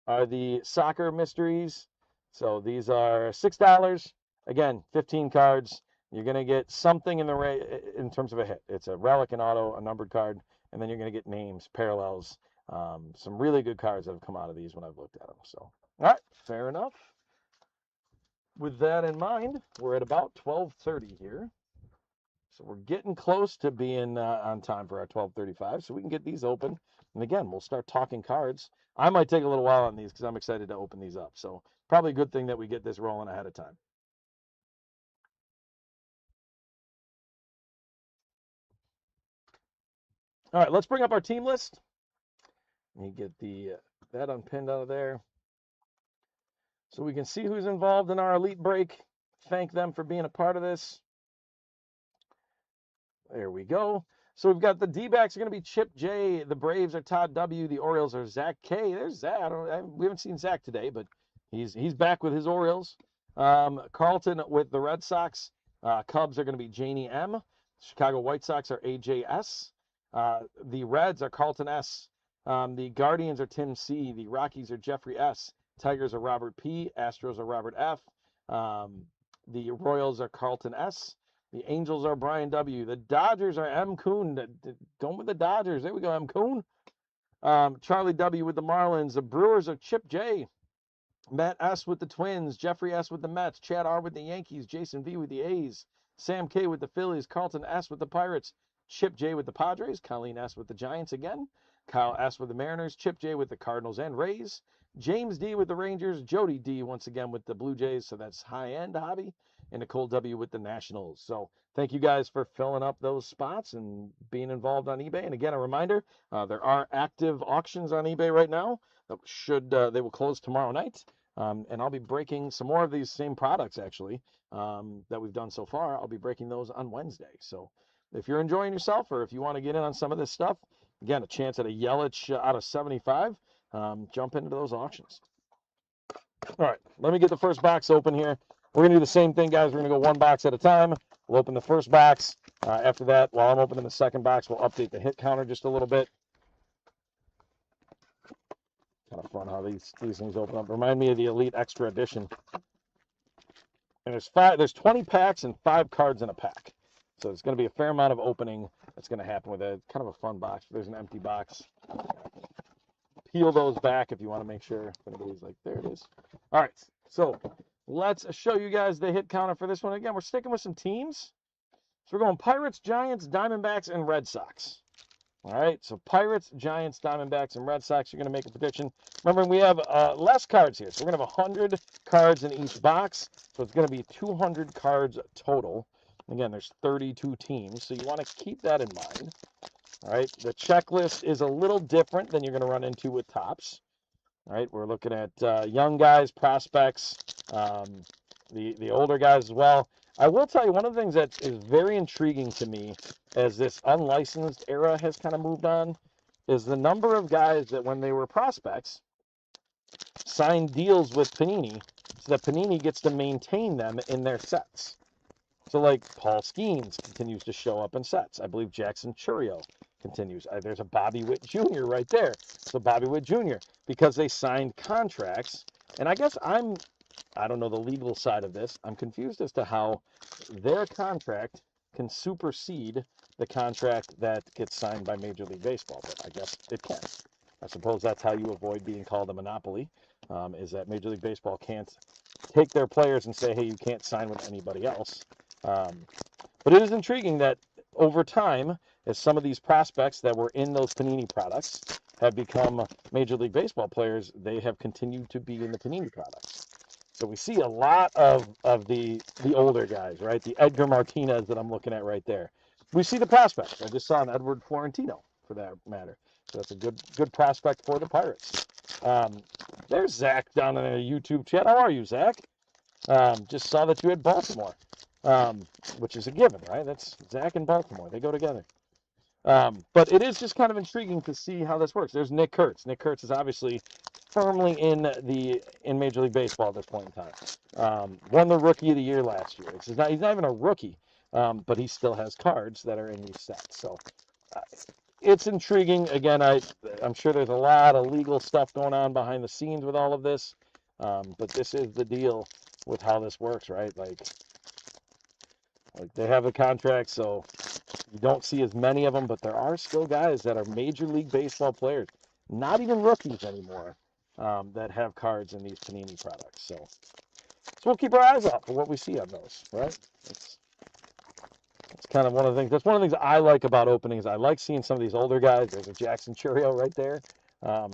are the soccer mysteries. So these are $6. Again, 15 cards. You're going to get something in terms of a hit. It's a relic, an auto, a numbered card, and then you're going to get names, parallels, some really good cards that have come out of these when I've looked at them. So, all right, fair enough. With that in mind, we're at about 12:30 here. So we're getting close to being on time for our 12:35, so we can get these open. And again, we'll start talking cards. I might take a little while on these because I'm excited to open these up. So probably a good thing that we get this rolling ahead of time. All right, let's bring up our team list. Let me get that unpinned out of there so we can see who's involved in our elite break. Thank them for being a part of this. There we go. So we've got the D-backs are going to be Chip J. The Braves are Todd W. The Orioles are Zach K. There's Zach. We haven't seen Zach today, but he's back with his Orioles. Carlton with the Red Sox. Cubs are going to be Janie M. Chicago White Sox are AJS. The Reds are Carlton S. The Guardians are Tim C. The Rockies are Jeffrey S. Tigers are Robert P. Astros are Robert F. The Royals are Carlton S. The Angels are Brian W. The Dodgers are M. Coon. Going with the Dodgers. There we go, M. Coon. Charlie W. with the Marlins. The Brewers are Chip J. Matt S. with the Twins. Jeffrey S. with the Mets. Chad R. with the Yankees. Jason V. with the A's. Sam K. with the Phillies. Carlton S. with the Pirates. Chip J. with the Padres. Colleen S. with the Giants again. Kyle S. with the Mariners. Chip J. with the Cardinals and Rays. James D. with the Rangers. Jody D. once again with the Blue Jays. So that's high-end hobby. And Nicole W. with the Nationals. So thank you guys for filling up those spots and being involved on eBay. And again, a reminder, there are active auctions on eBay right now. They will close tomorrow night. And I'll be breaking some more of these same products, actually, that we've done so far. I'll be breaking those on Wednesday. So if you're enjoying yourself or if you want to get in on some of this stuff, again, a chance at a Yelich out of 75, jump into those auctions. All right, let me get the first box open here. We're going to do the same thing, guys. We're going to go one box at a time. We'll open the first box. After that, while I'm opening the second box, we'll update the hit counter just a little bit. Kind of fun how these things open up. Remind me of the Elite Extra Edition. And there's 20 packs and 5 cards in a pack. So it's going to be a fair amount of opening that's going to happen with it. Kind of a fun box. There's an empty box. Peel those back if you want to make sure. If anybody's like, there it is. All right, so let's show you guys the hit counter for this one. Again, we're sticking with some teams. So we're going Pirates, Giants, Diamondbacks, and Red Sox. All right, so Pirates, Giants, Diamondbacks, and Red Sox. You're going to make a prediction. Remember, we have less cards here. So we're going to have 100 cards in each box. So it's going to be 200 cards total. Again, there's 32 teams, so you want to keep that in mind. All right, the checklist is a little different than you're going to run into with Topps. All right, we're looking at young guys, prospects, the older guys as well. I will tell you, one of the things that is very intriguing to me as this unlicensed era has kind of moved on is the number of guys that when they were prospects signed deals with Panini so that Panini gets to maintain them in their sets. So like Paul Skeens continues to show up in sets. I believe Jackson Churio continues. There's a Bobby Witt Jr. right there. So Bobby Witt Jr. because they signed contracts. And I guess I don't know the legal side of this. I'm confused as to how their contract can supersede the contract that gets signed by Major League Baseball, but I guess it can. I suppose that's how you avoid being called a monopoly, is that Major League Baseball can't take their players and say, hey, you can't sign with anybody else. But it is intriguing that over time, as some of these prospects that were in those Panini products have become Major League Baseball players, they have continued to be in the Panini products. So we see a lot of the older guys, right? The Edgar Martinez that I'm looking at right there. We see the prospects. I just saw an Edward Florentino, for that matter. So that's a good prospect for the Pirates. There's Zach down in the YouTube chat. How are you, Zach? Just saw that you had Baltimore, which is a given, right? That's Zach and Baltimore. They go together. But it is just kind of intriguing to see how this works. There's Nick Kurtz. Nick Kurtz is obviously firmly in Major League Baseball at this point in time. Won the Rookie of the Year last year. He's not even a rookie, but he still has cards that are in these sets. So it's intriguing. Again, I'm sure there's a lot of legal stuff going on behind the scenes with all of this, but this is the deal with how this works, right? Like they have a contract, so you don't see as many of them, but there are still guys that are Major League Baseball players, not even rookies anymore, that have cards in these Panini products. So we'll keep our eyes out for what we see on those, right? It's kind of one of the things. That's one of the things I like about openings. I like seeing some of these older guys. There's a Jackson Churio right there. I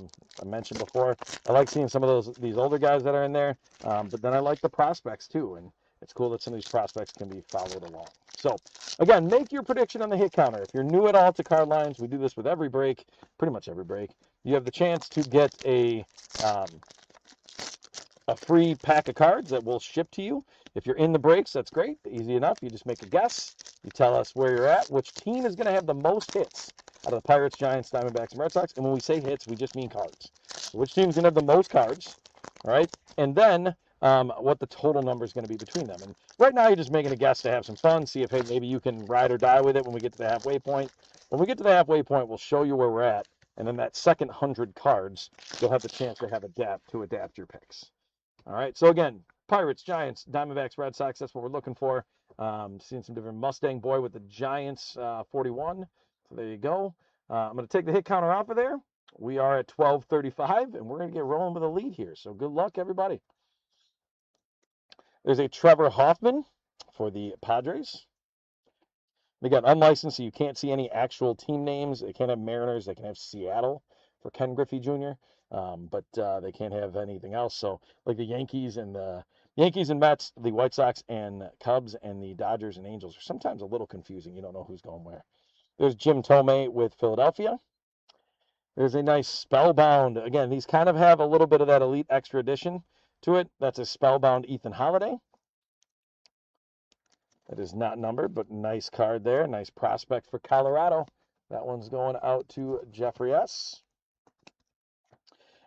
mentioned before. I like seeing some of these older guys that are in there. But then I like the prospects too, and it's cool that some of these prospects can be followed along. So again, make your prediction on the hit counter. If you're new at all to card lines, we do this with every break, pretty much every break. You have the chance to get a free pack of cards that we'll ship to you. If you're in the breaks, that's great. Easy enough. You just make a guess. You tell us where you're at, which team is going to have the most hits out of the Pirates, Giants, Diamondbacks, and Red Sox. And when we say hits, we just mean cards. So which team's going to have the most cards, all right? And then what the total number is going to be between them. And right now, you're just making a guess to have some fun, see if, hey, maybe you can ride or die with it when we get to the halfway point. When we get to the halfway point, we'll show you where we're at. And then that second 100 cards, you'll have the chance to adapt your picks. All right, so again, Pirates, Giants, Diamondbacks, Red Sox, that's what we're looking for. Seeing some different Mustang boy with the Giants 41. So there you go. I'm going to take the hit counter off of there. We are at 12:35, and we're going to get rolling with a lead here. So good luck, everybody. There's a Trevor Hoffman for the Padres. They got unlicensed, so you can't see any actual team names. They can't have Mariners. They can have Seattle for Ken Griffey Jr., but they can't have anything else. So like the Yankees and Mets, the White Sox and Cubs, and the Dodgers and Angels are sometimes a little confusing. You don't know who's going where. There's Jim Thome with Philadelphia. There's a nice Spellbound. Again, these kind of have a little bit of that Elite Extra Edition to it. That's a Spellbound Ethan Holiday. That is not numbered, but nice card there. Nice prospect for Colorado. That one's going out to Jeffrey S.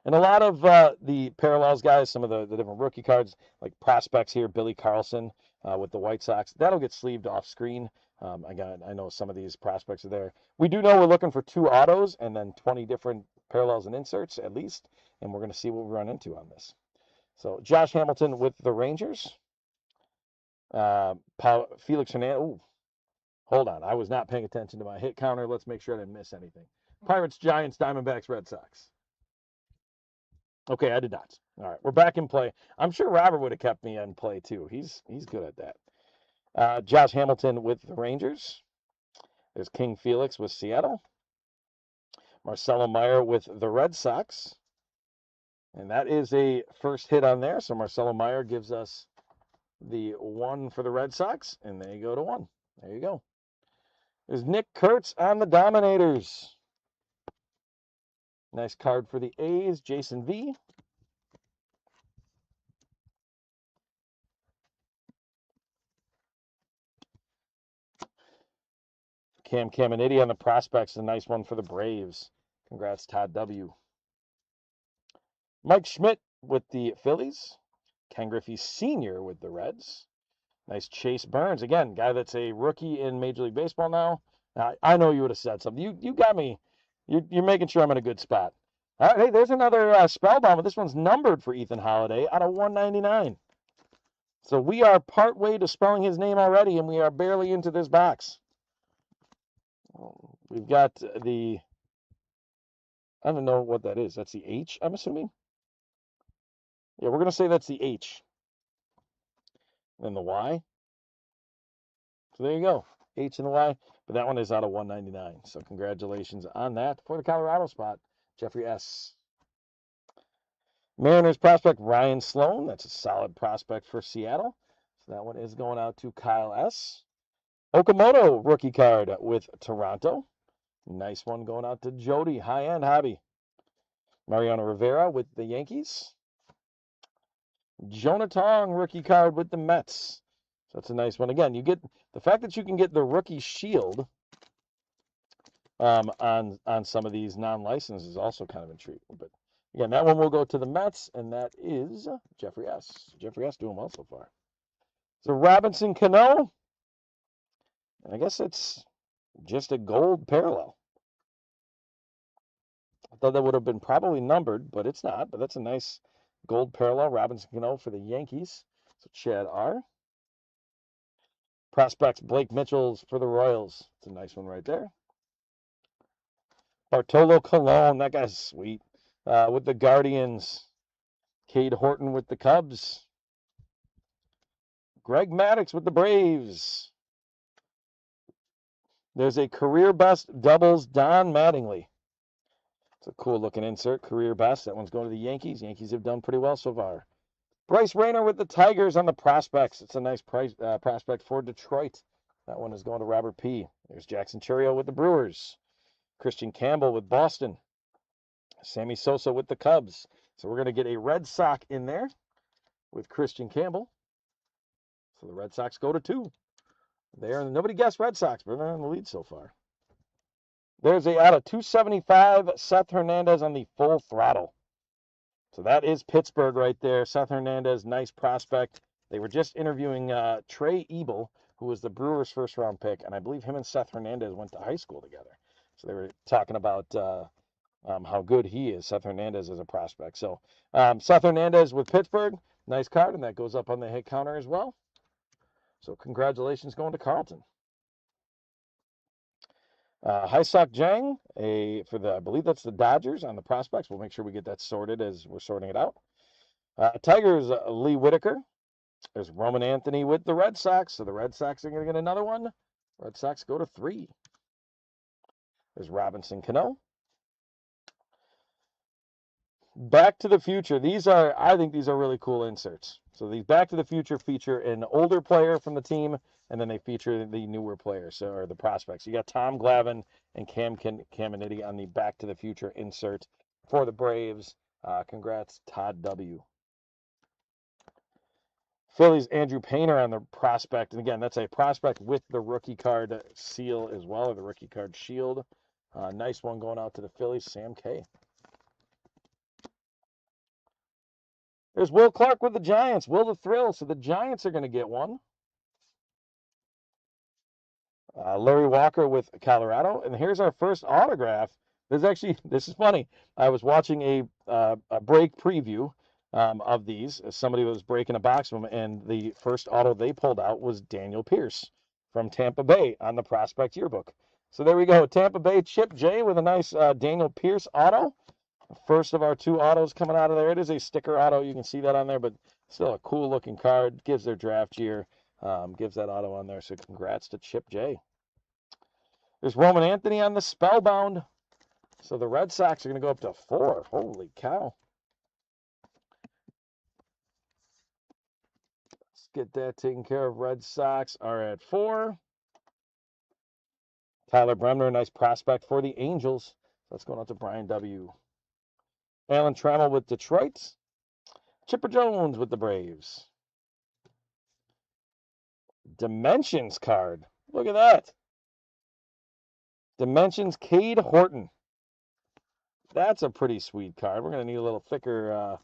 And a lot of the parallels guys, some of the different rookie cards, like prospects here, Billy Carlson with the White Sox. That'll get sleeved off screen. I know some of these prospects are there. We do know we're looking for 2 autos and then 20 different parallels and inserts at least. And we're going to see what we run into on this. So Josh Hamilton with the Rangers. Felix Hernandez. Ooh, hold on. I was not paying attention to my hit counter. Let's make sure I didn't miss anything. Pirates, Giants, Diamondbacks, Red Sox. Okay, I did not. All right, we're back in play. I'm sure Robert would have kept me in play too. He's good at that. Josh Hamilton with the Rangers. There's King Felix with Seattle. Marcelo Meyer with the Red Sox. And that is a first hit on there. So Marcelo Meyer gives us the 1 for the Red Sox, and they go to 1. There you go. There's Nick Kurtz on the Dominators. Nice card for the A's, Jason V. Cam Caminiti on the prospects, a nice one for the Braves. Congrats, Todd W. Mike Schmidt with the Phillies. Ken Griffey Sr. with the Reds. Nice Chase Burns. Again, guy that's a rookie in Major League Baseball now. I know you would have said something. You got me. You're making sure I'm in a good spot. All right, hey, there's another Spellbound, but this one's numbered for Ethan Holiday out of 199. So we are part way to spelling his name already, and we are barely into this box. We've got the, I don't know what that is. That's the H, I'm assuming. Yeah, we're going to say that's the H. And the Y. So there you go. H and the Y. But that one is out of 199. So congratulations on that for the Colorado spot, Jeffrey S. Mariners prospect Ryan Sloan. That's a solid prospect for Seattle. So that one is going out to Kyle S. Okamoto rookie card with Toronto. Nice one going out to Jody. High-end hobby. Mariano Rivera with the Yankees. Jonah Tong rookie card with the Mets. So that's a nice one. Again, you get the fact that you can get the rookie shield on some of these non-licensed is also kind of intriguing. But again, that one will go to the Mets, and that is Jeffrey S. Jeffrey S. doing well so far. So Robinson Cano, and I guess it's just a gold parallel. I thought that would have been probably numbered, but it's not. But that's a nice gold parallel. Robinson Cano for the Yankees. So Chad R. Prospects Blake Mitchell's for the Royals. It's a nice one right there. Bartolo Colon, that guy's sweet. With the Guardians. Cade Horton with the Cubs. Greg Maddux with the Braves. There's a career best doubles Don Mattingly. It's a cool looking insert. Career best. That one's going to the Yankees. Yankees have done pretty well so far. Bryce Rayner with the Tigers on the prospects. It's a nice prospect for Detroit. That one is going to Robert P. There's Jackson Chourio with the Brewers. Christian Campbell with Boston. Sammy Sosa with the Cubs. So we're going to get a Red Sox in there with Christian Campbell. So the Red Sox go to 2. There, nobody guessed Red Sox, but they're in the lead so far. There's a out of 275 Seth Hernandez on the full throttle. So that is Pittsburgh right there. Seth Hernandez, nice prospect. They were just interviewing Trey Ebel, who was the Brewers' first-round pick, and I believe him and Seth Hernandez went to high school together. So they were talking about how good he is, Seth Hernandez, as a prospect. So Seth Hernandez with Pittsburgh, nice card, and that goes up on the hit counter as well. So congratulations going to Carlton. Hyosok Jang, I believe that's the Dodgers on the prospects. We'll make sure we get that sorted as we're sorting it out. Tigers, Lee Whitaker. There's Roman Anthony with the Red Sox. So the Red Sox are going to get another one. Red Sox go to 3. There's Robinson Cano. Back to the Future. I think these are really cool inserts. So these Back to the Future feature an older player from the team, and then they feature the newer players, or the prospects. You got Tom Glavine and Cam Caminiti on the Back to the Future insert for the Braves. Congrats, Todd W. Phillies, Andrew Painter on the prospect. And again, that's a prospect with the rookie card seal as well, or the rookie card shield. Nice one going out to the Phillies, Sam K. There's Will Clark with the Giants. Will the Thrill. So the Giants are going to get one. Larry Walker with Colorado. And here's our first autograph. This is funny. I was watching a break preview of these. Somebody was breaking a box of them, and the first auto they pulled out was Daniel Pierce from Tampa Bay on the Prospect Yearbook. So there we go. Tampa Bay Chip J with a nice Daniel Pierce auto. First of our 2 autos coming out of there. It is a sticker auto. You can see that on there, but still a cool looking card. Gives their draft year. Gives that auto on there. So congrats to Chip J. There's Roman Anthony on the Spellbound. So the Red Sox are going to go up to 4. Holy cow. Let's get that taken care of. Red Sox are at 4. Tyler Bremner, nice prospect for the Angels. So that's going out to Brian W. Alan Trammell with Detroit. Chipper Jones with the Braves. Dimensions card. Look at that. Dimensions Cade Horton. That's a pretty sweet card. We're going to need a little thicker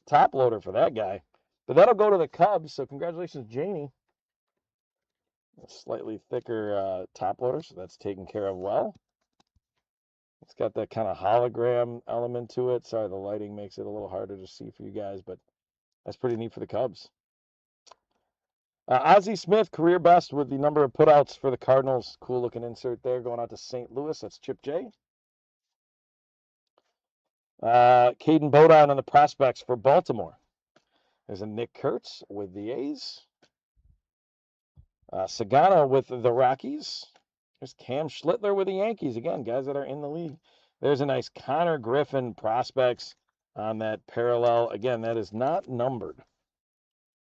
top loader for that guy. But that'll go to the Cubs, so congratulations, Janie. A slightly thicker top loader, so that's taken care of well. It's got that kind of hologram element to it. Sorry, the lighting makes it a little harder to see for you guys, but that's pretty neat for the Cubs. Ozzie Smith, career best with the number of putouts for the Cardinals. Cool looking insert there going out to St. Louis. That's Chip J. Caden Bodine on the prospects for Baltimore. There's a Nick Kurtz with the A's. Sagano with the Rockies. There's Cam Schlittler with the Yankees. Again, guys that are in the league. There's a nice Connor Griffin prospects on that parallel. Again, that is not numbered.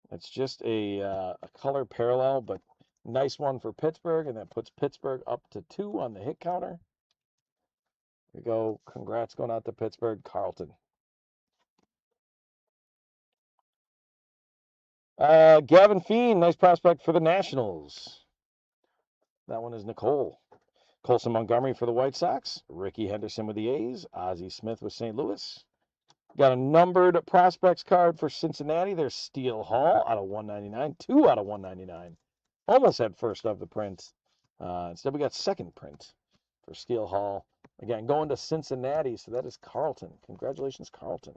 It's just a color parallel, but nice one for Pittsburgh, and that puts Pittsburgh up to 2 on the hit counter. There you go. Congrats going out to Pittsburgh. Carlton. Gavin Feen, nice prospect for the Nationals. That one is Nicole. Colson Montgomery for the White Sox. Ricky Henderson with the A's. Ozzie Smith with St. Louis. Got a numbered prospects card for Cincinnati. There's Steele Hall out of 199. 2 out of 199. Almost had first of the print. Instead, we got second print for Steele Hall. Again, going to Cincinnati, so that is Carlton. Congratulations, Carlton.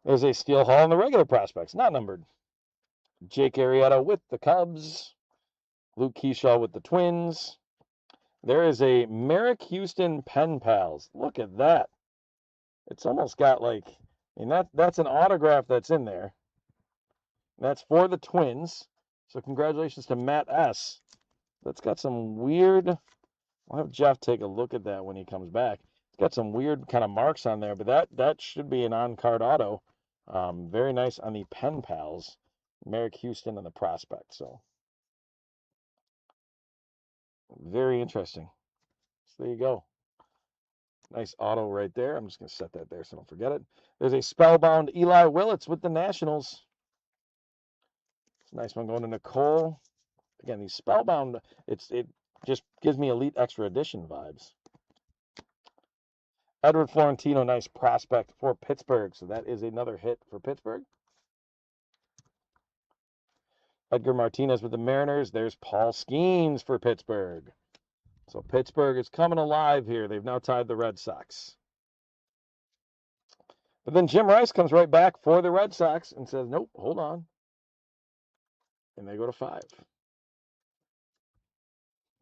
There's a Steele Hall in the regular prospects, not numbered. Jake Arrieta with the Cubs. Luke Keyshaw with the Twins. There is a Merrick Houston Pen Pals. Look at that. It's almost got like, I mean, that's an autograph that's in there. That's for the Twins. So congratulations to Matt S. That's got some weird, I'll have Jeff take a look at that when he comes back. It's got some weird kind of marks on there, but that should be an on-card auto. Very nice on the Pen Pals. Merrick Houston and the prospect. So very interesting. So there you go. Nice auto right there. I'm just going to set that there so I don't forget it. There's a spellbound Eli Willits with the Nationals. It's a nice one going to Nicole. Again, these spellbound, it just gives me Elite Extra Edition vibes. Edward Florentino, nice prospect for Pittsburgh. So that is another hit for Pittsburgh. Edgar Martinez with the Mariners. There's Paul Skeens for Pittsburgh. So Pittsburgh is coming alive here. They've now tied the Red Sox. But then Jim Rice comes right back for the Red Sox and says, nope, hold on. And they go to 5.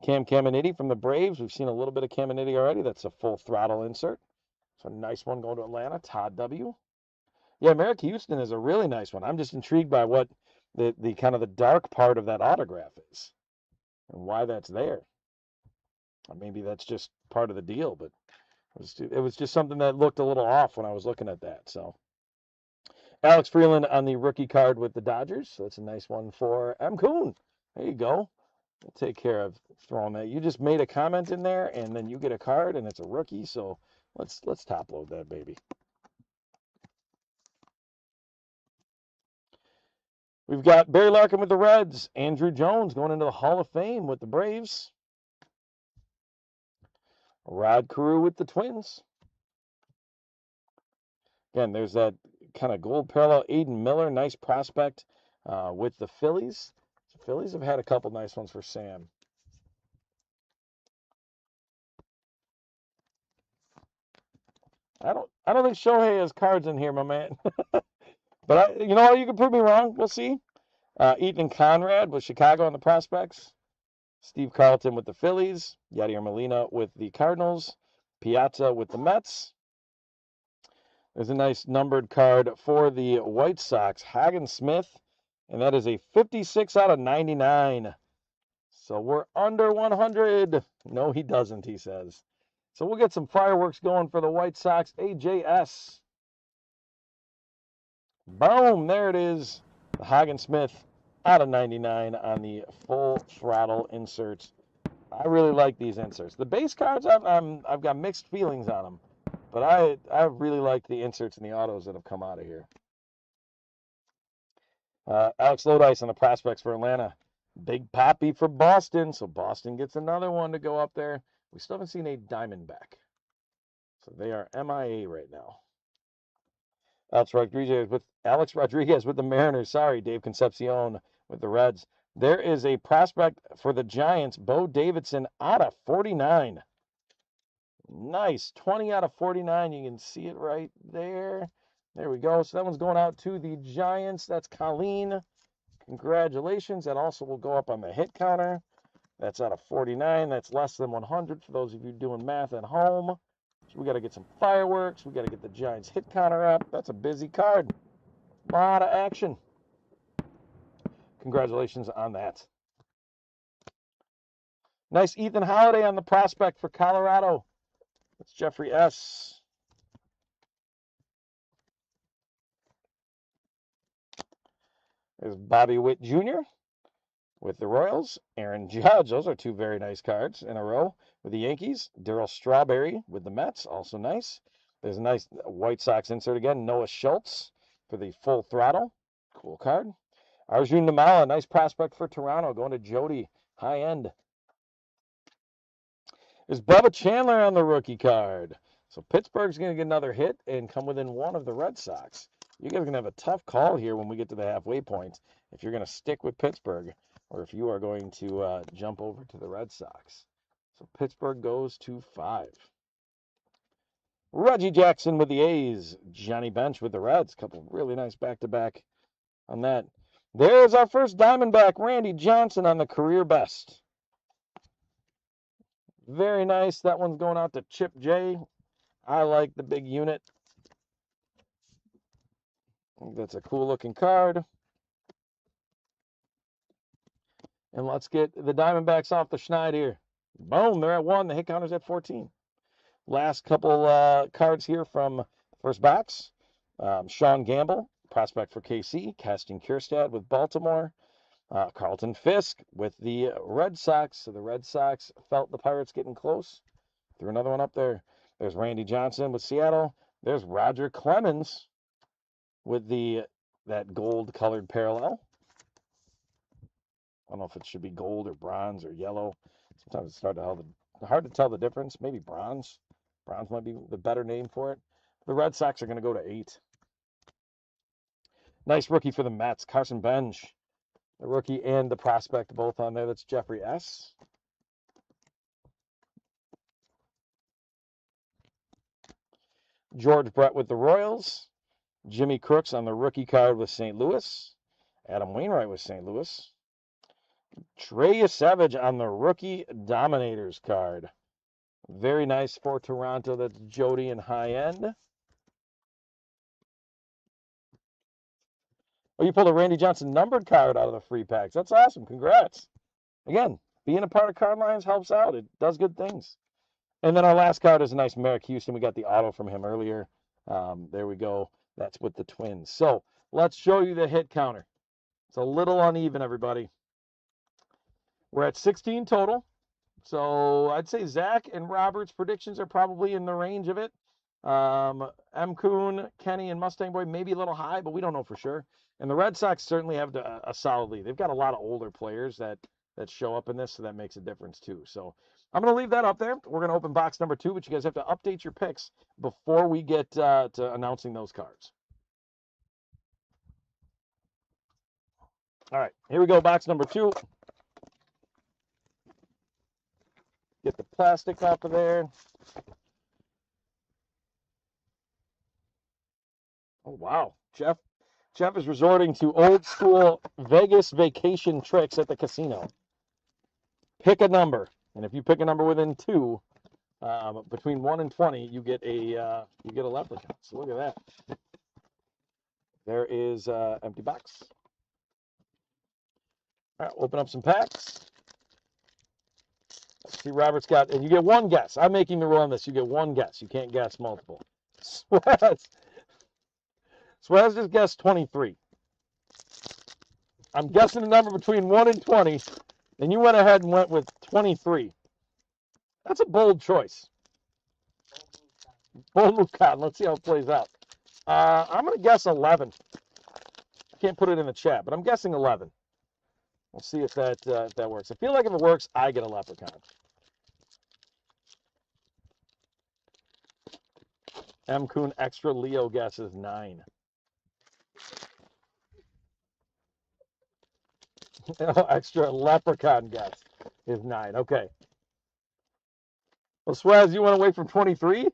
Cam Caminiti from the Braves. We've seen a little bit of Caminiti already. That's a full throttle insert. So a nice one going to Atlanta. Todd W. Yeah, Merrick Houston is a really nice one. I'm just intrigued by what the kind of the dark part of that autograph is and why that's there. Or maybe that's just part of the deal, but it was just something that looked a little off when I was looking at that. So Alex Freeland on the rookie card with the Dodgers. So that's a nice one for M. Kuhn. There you go. We'll take care of throwing that. You just made a comment in there, and then you get a card, and it's a rookie. So let's top load that baby. We've got Barry Larkin with the Reds. Andrew Jones going into the Hall of Fame with the Braves. Rod Carew with the Twins. Again, there's that kind of gold parallel. Aiden Miller, nice prospect with the Phillies. The Phillies have had a couple nice ones for Sam. I don't think Shohei has cards in here, my man. But you know what? You can prove me wrong. We'll see. Eaton Conrad with Chicago on the prospects. Steve Carlton with the Phillies. Yadier Molina with the Cardinals. Piazza with the Mets. There's a nice numbered card for the White Sox. Hagen Smith. And that is a 56 out of 99. So we're under 100. No, he doesn't, he says. So we'll get some fireworks going for the White Sox. AJS. Boom, there it is. The Hagen Smith out of 99 on the full throttle inserts. I really like these inserts. The base cards, I've got mixed feelings on them, but I really like the inserts and the autos that have come out of here. Alex Lodice on the prospects for Atlanta. Big Papi for Boston, so Boston gets another one to go up there. We still haven't seen a Diamondback. So they are MIA right now. Alex Rodriguez with the Mariners. Sorry, Dave Concepcion with the Reds. There is a prospect for the Giants, Bo Davidson, out of 49. Nice. 20 out of 49. You can see it right there. There we go. So that one's going out to the Giants. That's Colleen. Congratulations. That also will go up on the hit counter. That's out of 49. That's less than 100 for those of you doing math at home. So we got to get some fireworks. We got to get the Giants hit counter up. That's a busy card. A lot of action. Congratulations on that. Nice Ethan Holiday on the prospect for Colorado. That's Jeffrey S. There's Bobby Witt Jr. with the Royals. Aaron Judge. Those are two very nice cards in a row with the Yankees. Darryl Strawberry with the Mets. Also nice. There's a nice White Sox insert again. Noah Schultz for the Full Throttle. Cool card. Arjun Namala. Nice prospect for Toronto. Going to Jody. High end. There's Bubba Chandler on the rookie card. So Pittsburgh's going to get another hit and come within one of the Red Sox. You guys are going to have a tough call here when we get to the halfway point if you're going to stick with Pittsburgh or if you are going to jump over to the Red Sox. So Pittsburgh goes to 5. Reggie Jackson with the A's. Johnny Bench with the Reds. Couple really nice back-to-back on that. There's our first Diamondback, Randy Johnson on the career best. Very nice. That one's going out to Chip J. I like the big unit. I think that's a cool looking card. And let's get the Diamondbacks off the schneid here. Boom, they're at 1. The hit counter's at 14. Last couple cards here from the first box. Sean Gamble, prospect for KC. Casting Kierstad with Baltimore. Carlton Fisk with the Red Sox. So the Red Sox felt the Pirates getting close. Threw another one up there. There's Randy Johnson with Seattle. There's Roger Clemens with that gold-colored parallel. I don't know if it should be gold or bronze or yellow. Sometimes it's hard to tell the difference. Maybe bronze. Bronze might be the better name for it. The Red Sox are going to go to 8. Nice rookie for the Mets. Carson Bench. The rookie and the prospect both on there. That's Jeffrey S. George Brett with the Royals. Jimmy Crooks on the rookie card with St. Louis. Adam Wainwright with St. Louis. Trey Savage on the rookie Dominators card. Very nice for Toronto. That's Jody and high end. Oh, you pulled a Randy Johnson numbered card out of the free packs. That's awesome. Congrats. Again, being a part of Card Lines helps out. It does good things. And then our last card is a nice Merrick Houston. We got the auto from him earlier. There we go. That's with the Twins. So let's show you the hit counter. It's a little uneven, everybody. We're at 16 total. So I'd say Zach and Robert's predictions are probably in the range of it. M. Kuhn, Kenny, and Mustang Boy maybe a little high, but we don't know for sure. And the Red Sox certainly have a solid lead. They've got a lot of older players that show up in this, so that makes a difference too. So I'm going to leave that up there. We're going to open box number 2, but you guys have to update your picks before we get to announcing those cards. All right, here we go, box number 2. Get the plastic off of there. Oh, wow. Jeff is resorting to old school Vegas vacation tricks at the casino. Pick a number. And if you pick a number within 2, between 1 and 20, you get a leprechaun. So look at that. There is empty box. All right, open up some packs. Let's see, Robert's got, and you get 1 guess. I'm making the rule on this. You get 1 guess. You can't guess multiple. Suarez just guessed 23. I'm guessing a number between 1 and 20, and you went ahead and went with 23. That's a bold choice. Bold move, Cotton. Let's see how it plays out. I'm going to guess 11. I can't put it in the chat, but I'm guessing 11. We'll see if that works. I feel like if it works, I get a leprechaun. M. Kuhn extra Leo guess is 9. Extra leprechaun guess is 9. Okay. Well, Swaz, you went away from 23?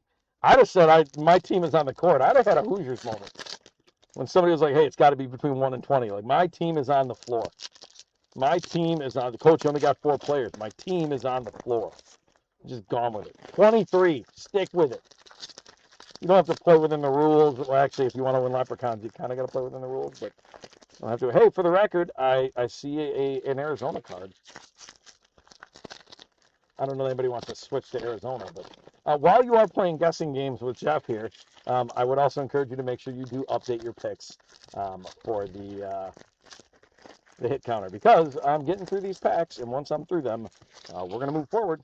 I'd have said my team is on the court. I'd have had a Hoosiers moment. When somebody was like, hey, it's got to be between 1 and 20. Like, my team is on the floor. My team is on the coach. You only got 4 players. My team is on the floor. Just gone with it. 23. Stick with it. You don't have to play within the rules. Well, actually, if you want to win leprechauns, you kind of got to play within the rules. But you don't have to. Hey, for the record, I see an Arizona card. I don't know if anybody wants to switch to Arizona, but while you are playing guessing games with Jeff here, I would also encourage you to make sure you do update your picks for the hit counter, because I'm getting through these packs, and once I'm through them, we're going to move forward.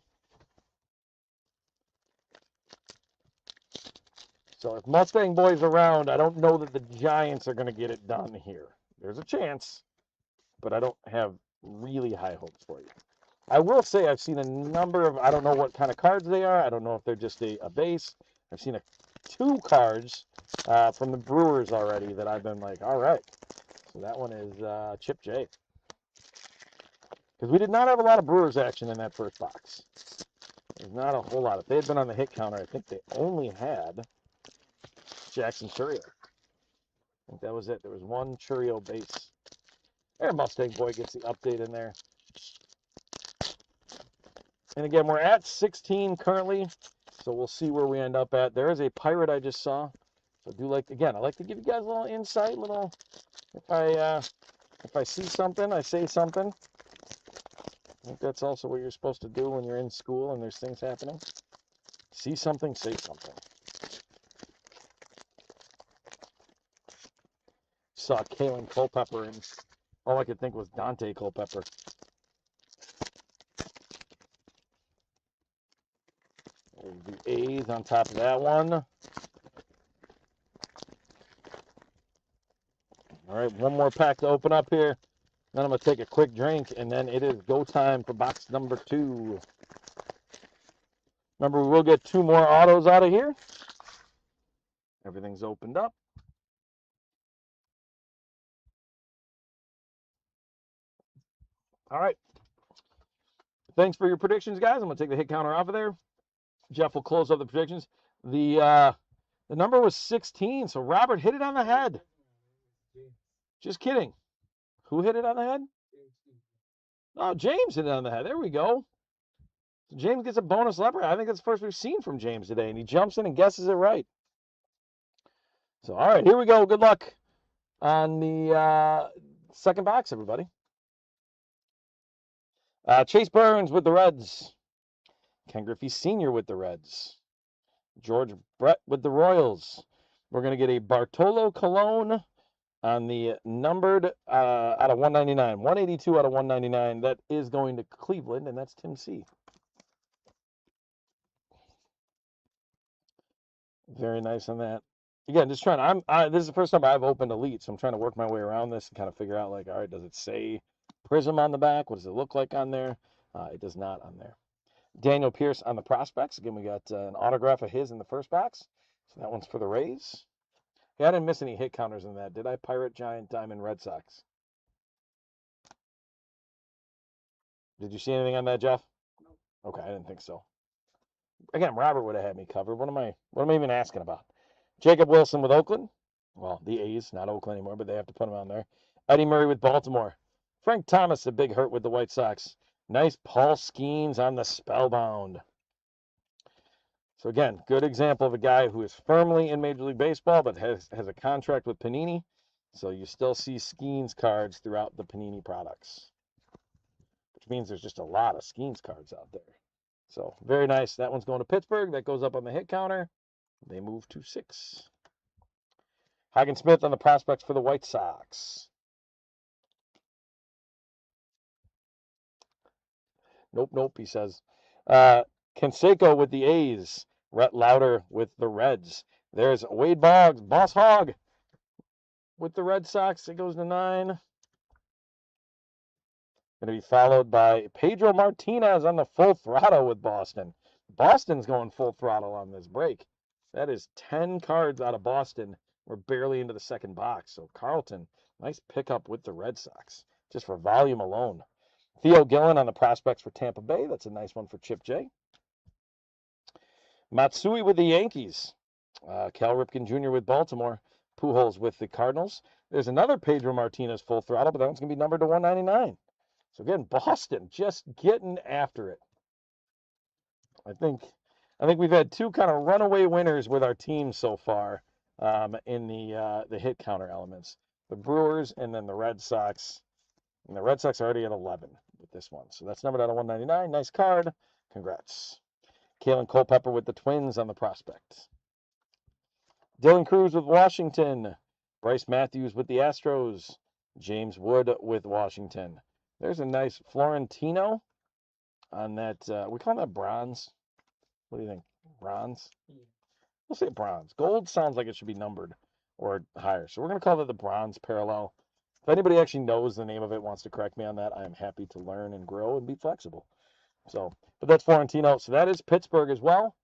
So if Mustang Boy's around, I don't know that the Giants are going to get it done here. There's a chance, but I don't have really high hopes for you. I will say I've seen a number of, I don't know what kind of cards they are. I don't know if they're just a base. I've seen 2 cards from the Brewers already that I've been like, all right. So that one is Chip J. Because we did not have a lot of Brewers action in that first box. There's not a whole lot. If they had been on the hit counter, I think they only had Jackson Chourio. I think that was it. There was 1 Chourio base. There, Mustang Boy gets the update in there. And again, we're at 16 currently, so we'll see where we end up at. There is a pirate I just saw. So do like, again, I like to give you guys a little insight, if I see something, I say something. I think that's also what you're supposed to do when you're in school and there's things happening. See something, say something. Saw Kalen Culpepper, and all I could think was Dante Culpepper. There's the A's on top of that one. All right, one more pack to open up here. Then I'm going to take a quick drink, and then it is go time for box number 2. Remember, we will get 2 more autos out of here. Everything's opened up. All right. Thanks for your predictions, guys. I'm going to take the hit counter off of there. Jeff will close up the predictions. The number was 16, so Robert hit it on the head. Just kidding. Who hit it on the head? Oh, James hit it on the head. There we go. So James gets a bonus leopard. I think that's the first we've seen from James today, and he jumps in and guesses it right. So, all right, here we go. Good luck on the second box, everybody. Chase Burns with the Reds. Ken Griffey Sr. with the Reds. George Brett with the Royals. We're going to get a Bartolo Colon on the numbered out of 199. 182 out of 199. That is going to Cleveland, and that's Tim C. Very nice on that. Again, just trying. This is the first time I've opened Elite, so I'm trying to work my way around this and kind of figure out, like, all right, does it say Prism on the back? What does it look like on there? It does not on there. Daniel Pierce on the prospects. Again, we got an autograph of his in the first box. So that one's for the Rays. Yeah, I didn't miss any hit counters in that, did I? Pirate, Giant, Diamond, Red Sox. Did you see anything on that, Jeff? No. Okay, I didn't think so. Again, Robert would have had me covered. What am I even asking about? Jacob Wilson with Oakland. Well, the A's, not Oakland anymore, but they have to put him on there. Eddie Murray with Baltimore. Frank Thomas, a big hurt with the White Sox. Nice Paul Skeens on the Spellbound. So again, good example of a guy who is firmly in Major League Baseball, but has a contract with Panini. So you still see Skeens cards throughout the Panini products, which means there's just a lot of Skeens cards out there. So very nice. That one's going to Pittsburgh. That goes up on the hit counter. They move to 6. Hagen Smith on the prospects for the White Sox. Nope, he says. Canseco with the A's. Rhett Lauder with the Reds. There's Wade Boggs, Boss Hog, with the Red Sox. It goes to 9. Going to be followed by Pedro Martinez on the full throttle with Boston. Boston's going full throttle on this break. That is 10 cards out of Boston. We're barely into the second box. So Carlton, nice pickup with the Red Sox, just for volume alone. Theo Gillen on the prospects for Tampa Bay. That's a nice one for Chip J. Matsui with the Yankees. Cal Ripken Jr. with Baltimore. Pujols with the Cardinals. There's another Pedro Martinez full throttle, but that one's going to be numbered to 199. So again, Boston just getting after it. I think we've had two kind of runaway winners with our team so far in the hit counter elements. The Brewers and then the Red Sox. And the Red Sox are already at 11 with this one. So that's numbered out of 199. Nice card. Congrats. Kalen Culpepper with the Twins on the prospect. Dylan Cruz with Washington. Bryce Matthews with the Astros. James Wood with Washington. There's a nice Florentino on that. We call that bronze. What do you think? Bronze? We'll say bronze. Gold sounds like it should be numbered or higher. So we're going to call it the bronze parallel. If anybody actually knows the name of it, wants to correct me on that, I am happy to learn and grow and be flexible. So, but that's Florentino. So that is Pittsburgh as well.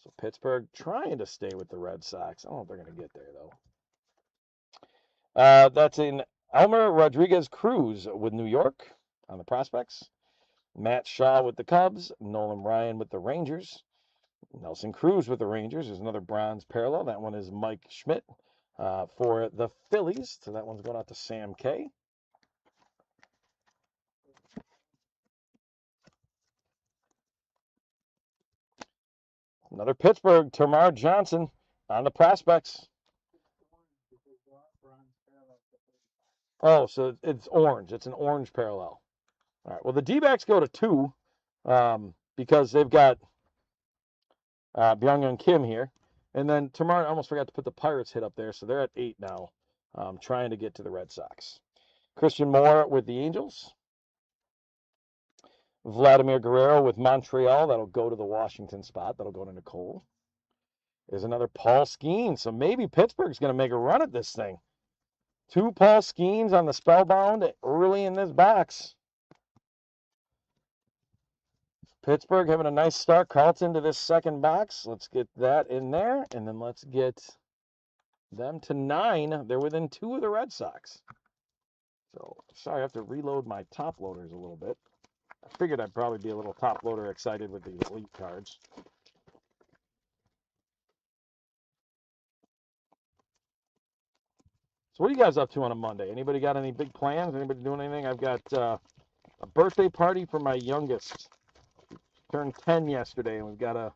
So Pittsburgh trying to stay with the Red Sox. I don't know if they're going to get there, though. That's in Elmer Rodriguez Cruz with New York on the prospects. Matt Shaw with the Cubs. Nolan Ryan with the Rangers. Nelson Cruz with the Rangers. There's another bronze parallel. That one is Mike Schmidt for the Phillies. So that one's going out to Sam K. Another Pittsburgh, Termarr Johnson on the prospects. Oh, so it's orange. It's an orange parallel. All right. Well, the D-backs go to 2 because they've got Byung-Hyun Kim here. And then Termarr, I almost forgot to put the Pirates hit up there, so they're at 8 now, trying to get to the Red Sox. Christian Moore with the Angels. Vladimir Guerrero with Montreal. That'll go to the Washington spot. That'll go to Nicole. There's another Paul Skeens. So maybe Pittsburgh's going to make a run at this thing. 2 Paul Skeens on the Spellbound early in this box. Pittsburgh having a nice start. Carlton to this second box. Let's get that in there. And then let's get them to 9. They're within 2 of the Red Sox. So, sorry, I have to reload my top loaders a little bit. I figured I'd probably be a little top loader excited with the elite cards. So what are you guys up to on a Monday? Anybody got any big plans? Anybody doing anything? I've got a birthday party for my youngest. She turned 10 yesterday, and we've got a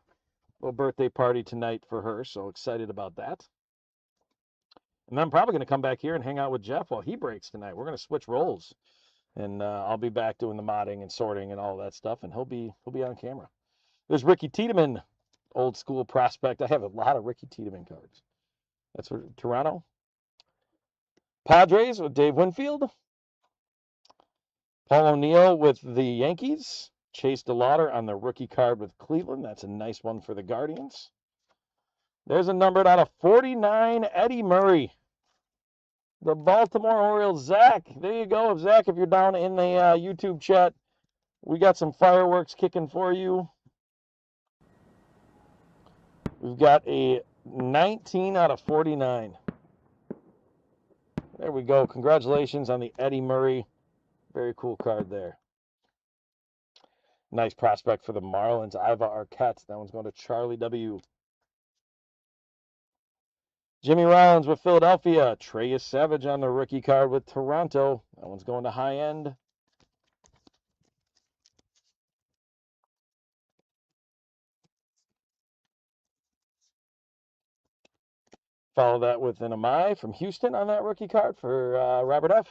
little birthday party tonight for her, so excited about that. And I'm probably going to come back here and hang out with Jeff while he breaks tonight. We're going to switch roles. And I'll be back doing the modding and sorting and all that stuff, and he'll be on camera. There's Ricky Tiedemann, old school prospect. I have a lot of Ricky Tiedemann cards. That's for Toronto. Padres with Dave Winfield. Paul O'Neill with the Yankees. Chase DeLauder on the rookie card with Cleveland. That's a nice one for the Guardians. There's a numbered out of 49, Eddie Murray. The Baltimore Orioles, Zach. There you go. Zach, if you're down in the YouTube chat, we got some fireworks kicking for you. We've got a 19 out of 49. There we go. Congratulations on the Eddie Murray. Very cool card there. Nice prospect for the Marlins, Iva Arquette. That one's going to Charlie W. Jimmy Rollins with Philadelphia. Treyus Savage on the rookie card with Toronto. That one's going to high end. Follow that with an Amai from Houston on that rookie card for Robert F.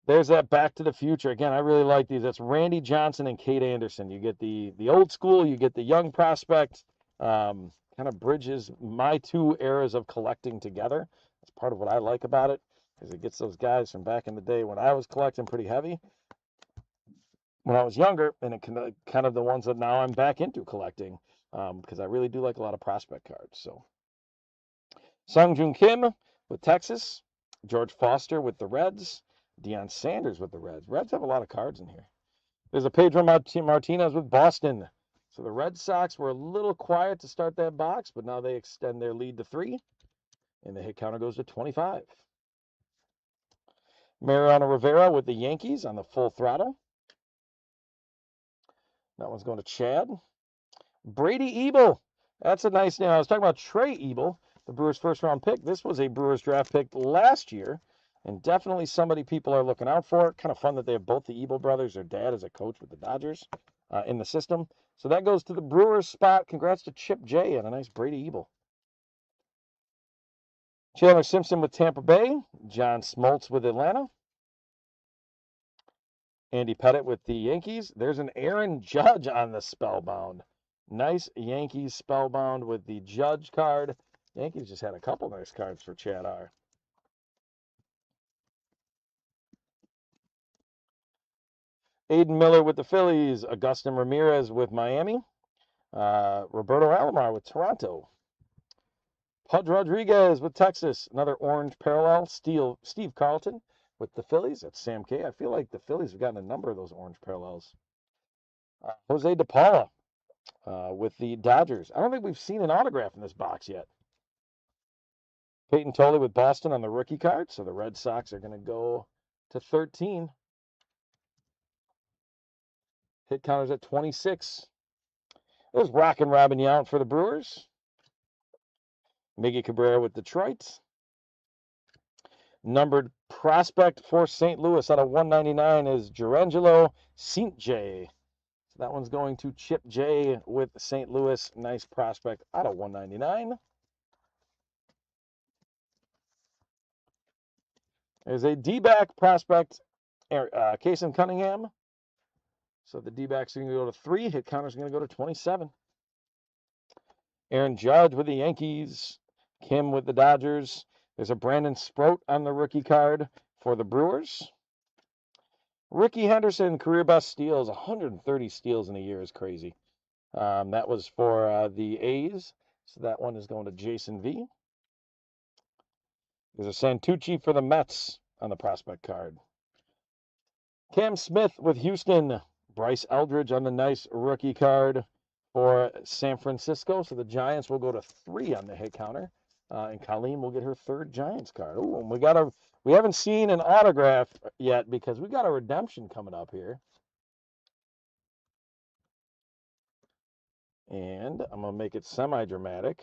There's that Back to the Future. Again, I really like these. That's Randy Johnson and Kate Anderson. You get the old school, you get the young prospect. Kind of bridges my 2 eras of collecting together. That's part of what I like about it, because it gets those guys from back in the day when I was collecting pretty heavy, when I was younger, and it kind of the ones that now I'm back into collecting, because I really do like a lot of prospect cards. So, Sung-Joon Kim with Texas, George Foster with the Reds, Deion Sanders with the Reds. Reds have a lot of cards in here. There's a Pedro Martinez with Boston. So the Red Sox were a little quiet to start that box, but now they extend their lead to 3, and the hit counter goes to 25. Mariano Rivera with the Yankees on the Full Throttle. That one's going to Chad. Brady Ebel. That's a nice name. I was talking about Trey Ebel, the Brewers' first-round pick. This was a Brewers draft pick last year, and definitely somebody people are looking out for. Kind of fun that they have both the Ebel brothers. Their dad is a coach with the Dodgers in the system. So that goes to the Brewers spot. Congrats to Chip J and a nice Brady Ebel. Chandler Simpson with Tampa Bay. John Smoltz with Atlanta. Andy Pettit with the Yankees. There's an Aaron Judge on the Spellbound. Nice Yankees Spellbound with the Judge card. Yankees just had a couple nice cards for Chad R. Aiden Miller with the Phillies. Agustin Ramirez with Miami. Roberto Alomar with Toronto. Pudge Rodriguez with Texas. Another orange parallel. Steve Carlton with the Phillies. That's Sam K. I feel like the Phillies have gotten a number of those orange parallels. Jose DePaula with the Dodgers. I don't think we've seen an autograph in this box yet. Peyton Tolley with Boston on the rookie card. So the Red Sox are going to go to 13. Hit counters at 26. There's Rockin' Robin Yount for the Brewers. Miggy Cabrera with Detroit. Numbered prospect for St. Louis out of 199 is Gerangelo St. J. So that one's going to Chip J with St. Louis. Nice prospect out of 199. There's a D-back prospect, Kason Cunningham. So the D-backs are going to go to 3. Hit counters are going to go to 27. Aaron Judge with the Yankees. Kim with the Dodgers. There's a Brandon Sproat on the rookie card for the Brewers. Ricky Henderson, career best steals. 130 steals in a year is crazy. That was for the A's. So that one is going to Jason V. There's a Santucci for the Mets on the prospect card. Cam Smith with Houston. Bryce Eldridge on the nice rookie card for San Francisco. So the Giants will go to 3 on the hit counter. And Colleen will get her 3rd Giants card. Ooh, and we haven't seen an autograph yet because we got a redemption coming up here. And I'm going to make it semi-dramatic.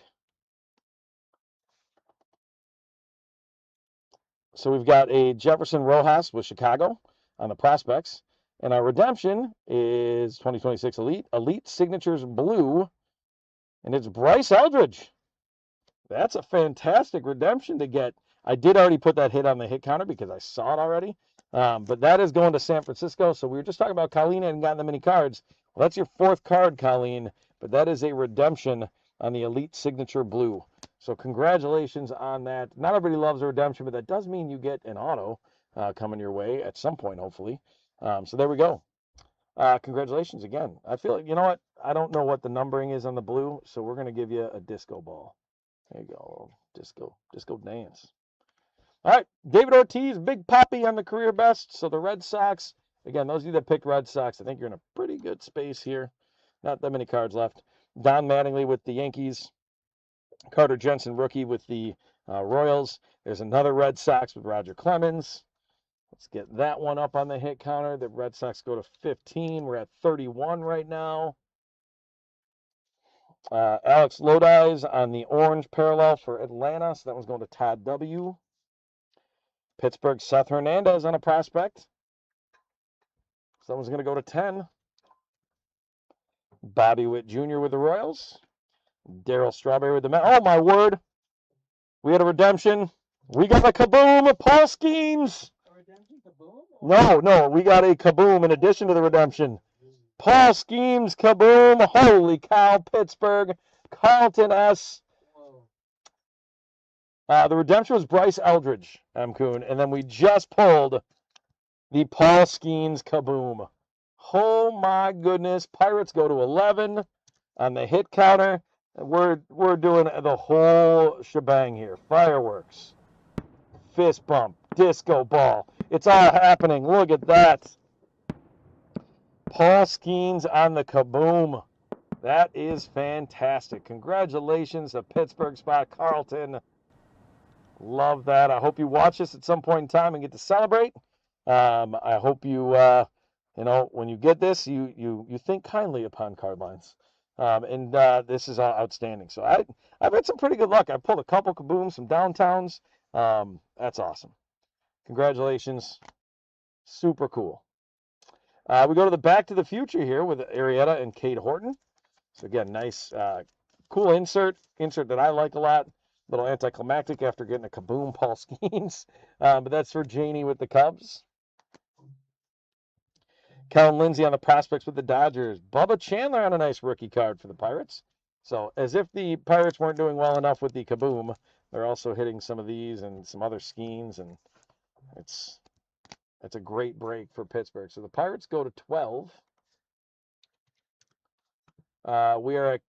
So we've got a Jefferson Rojas with Chicago on the prospects. And our redemption is 2026 Elite Signatures Blue. And it's Bryce Eldridge. That's a fantastic redemption to get. I did already put that hit on the hit counter because I saw it already. But that is going to San Francisco. So we were just talking about Colleen hadn't gotten that many cards. Well, that's your 4th card, Colleen. But that is a redemption on the Elite Signature Blue. So congratulations on that. Not everybody loves a redemption, but that does mean you get an auto coming your way at some point, hopefully. So there we go. Congratulations again. I feel like, you know what? I don't know what the numbering is on the blue, so we're going to give you a disco ball. There you go, disco dance. All right, David Ortiz, Big Poppy on the career best. So the Red Sox, again, those of you that picked Red Sox, I think you're in a pretty good space here. Not that many cards left. Don Mattingly with the Yankees. Carter Jensen, rookie with the Royals. There's another Red Sox with Roger Clemens. Let's get that one up on the hit counter. The Red Sox go to 15. We're at 31 right now. Alex Lodi's on the orange parallel for Atlanta. So that one's going to Todd W. Pittsburgh, Seth Hernandez on a prospect. So that one's going to go to 10. Bobby Witt Jr. with the Royals. Darryl Strawberry with the Mets. Oh, my word. We had a redemption. We got a kaboom of Paul Skeens. A redemption kaboom? No, we got a kaboom in addition to the redemption. Paul Skeens, kaboom. Holy cow, Pittsburgh. Carlton S. The redemption was Bryce Eldridge, M. Kuhn. And then we just pulled the Paul Skeens kaboom. Oh, my goodness. Pirates go to 11 on the hit counter. We're doing the whole shebang here. Fireworks, fist bump, disco ball. It's all happening. Look at that. Paul Skeens on the kaboom. That is fantastic. Congratulations, a Pittsburgh spot, Carlton. Love that. I hope you watch this at some point in time and get to celebrate. I hope you, when you get this, you think kindly upon card lines. This is outstanding. So I've had some pretty good luck. I pulled a couple kabooms, some downtowns. That's awesome. Congratulations. Super cool. We go to the Back to the Future here with Arrieta and Cade Horton. So again, nice, cool insert that I like a lot. Little anticlimactic after getting a kaboom, Paul Skeens. But that's for Janie with the Cubs. Kellen Lindsay on the Prospects with the Dodgers. Bubba Chandler on a nice rookie card for the Pirates. So as if the Pirates weren't doing well enough with the kaboom, they're also hitting some of these and some other Skeens, and it's a great break for Pittsburgh. So the Pirates go to 12. We are at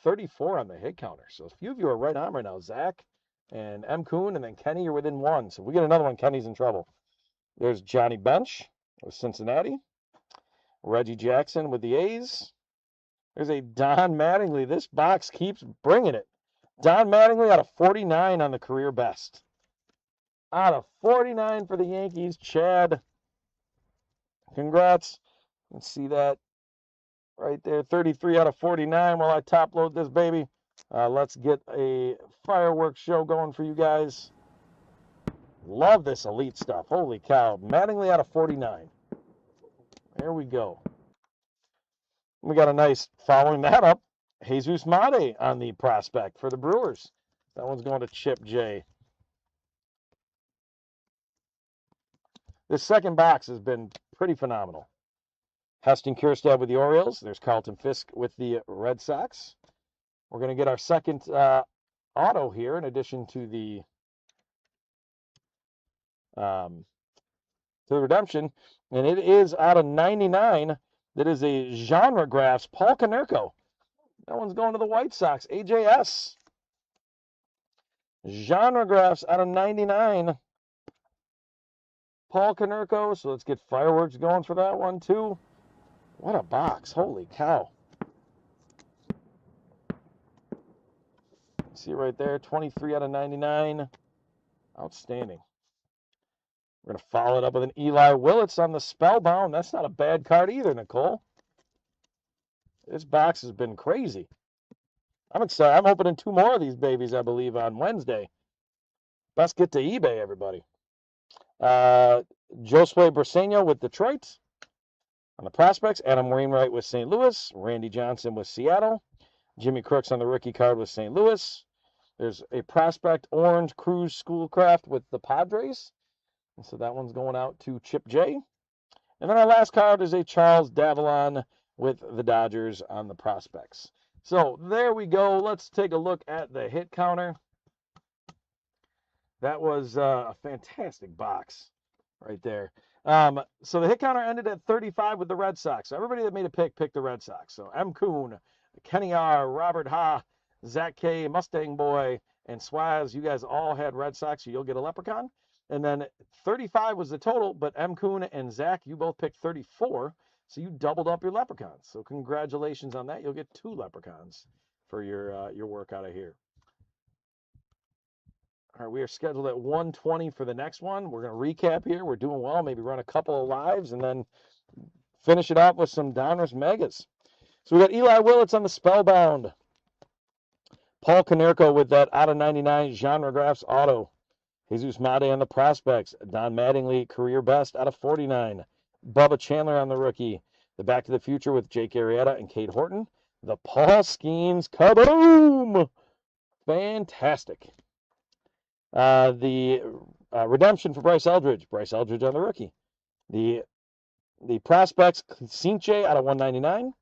34 on the hit counter. So a few of you are right on right now. Zach and M. Kuhn, and then Kenny are within one. So if we get another one, Kenny's in trouble. There's Johnny Bench with Cincinnati. Reggie Jackson with the A's. There's a Don Mattingly. This box keeps bringing it. Don Mattingly out of 49 on the career best. Out of 49 for the Yankees. Chad, congrats. Let's see that right there. 33 out of 49 while I top load this baby. Let's get a fireworks show going for you guys. Love this elite stuff. Holy cow. Mattingly out of 49. There we go. We got a nice, following that up, Jesus Mate on the prospect for the Brewers. That one's going to Chip J. This second box has been pretty phenomenal. Heston Kjerstad with the Orioles. There's Carlton Fisk with the Red Sox. We're going to get our second auto here in addition to the redemption. And it is out of 99. That is a Genre Graphs, Paul Konerko. That one's going to the White Sox, AJS. Genre Graphs out of 99. Paul Konerko. So let's get fireworks going for that one too. What a box. Holy cow. See right there, 23 out of 99. Outstanding. We're going to follow it up with an Eli Willits on the Spellbound. That's not a bad card either, Nicole. This box has been crazy. I'm excited. I'm opening 2 more of these babies, I believe, on Wednesday. Best get to eBay, everybody. Josue Briseño with Detroit on the prospects. Adam Wainwright with St. Louis. Randy Johnson with Seattle. Jimmy Crooks on the rookie card with St. Louis. There's a prospect orange Cruz Schoolcraft with the Padres. And so that one's going out to Chip J. And then our last card is a Charles Davalon with the Dodgers on the prospects. So there we go. Let's take a look at the hit counter. That was a fantastic box right there. So the hit counter ended at 35 with the Red Sox. So everybody that made a picked the Red Sox. So M. Kuhn, Kenny R., Robert Ha, Zach K., Mustang Boy, and Swaz, you guys all had Red Sox, so you'll get a Leprechaun. And then 35 was the total, but M. Kuhn and Zach, you both picked 34, so you doubled up your Leprechauns. So congratulations on that. You'll get 2 Leprechauns for your work out of here. All right, we are scheduled at 1:20 for the next one. We're going to recap here. We're doing well, maybe run a couple of lives, and then finish it off with some Donruss Megas. So we got Eli Willits on the Spellbound. Paul Konerko with that out of 99 Genre Graphs auto. Jesus Mate on the prospects. Don Mattingly, career best out of 49. Bubba Chandler on the rookie. The Back to the Future with Jake Arrieta and Cade Horton. The Paul Skeens kaboom! Fantastic. The redemption for Bryce Eldridge. Bryce Eldridge on the rookie. The prospects, Cinche out of 199.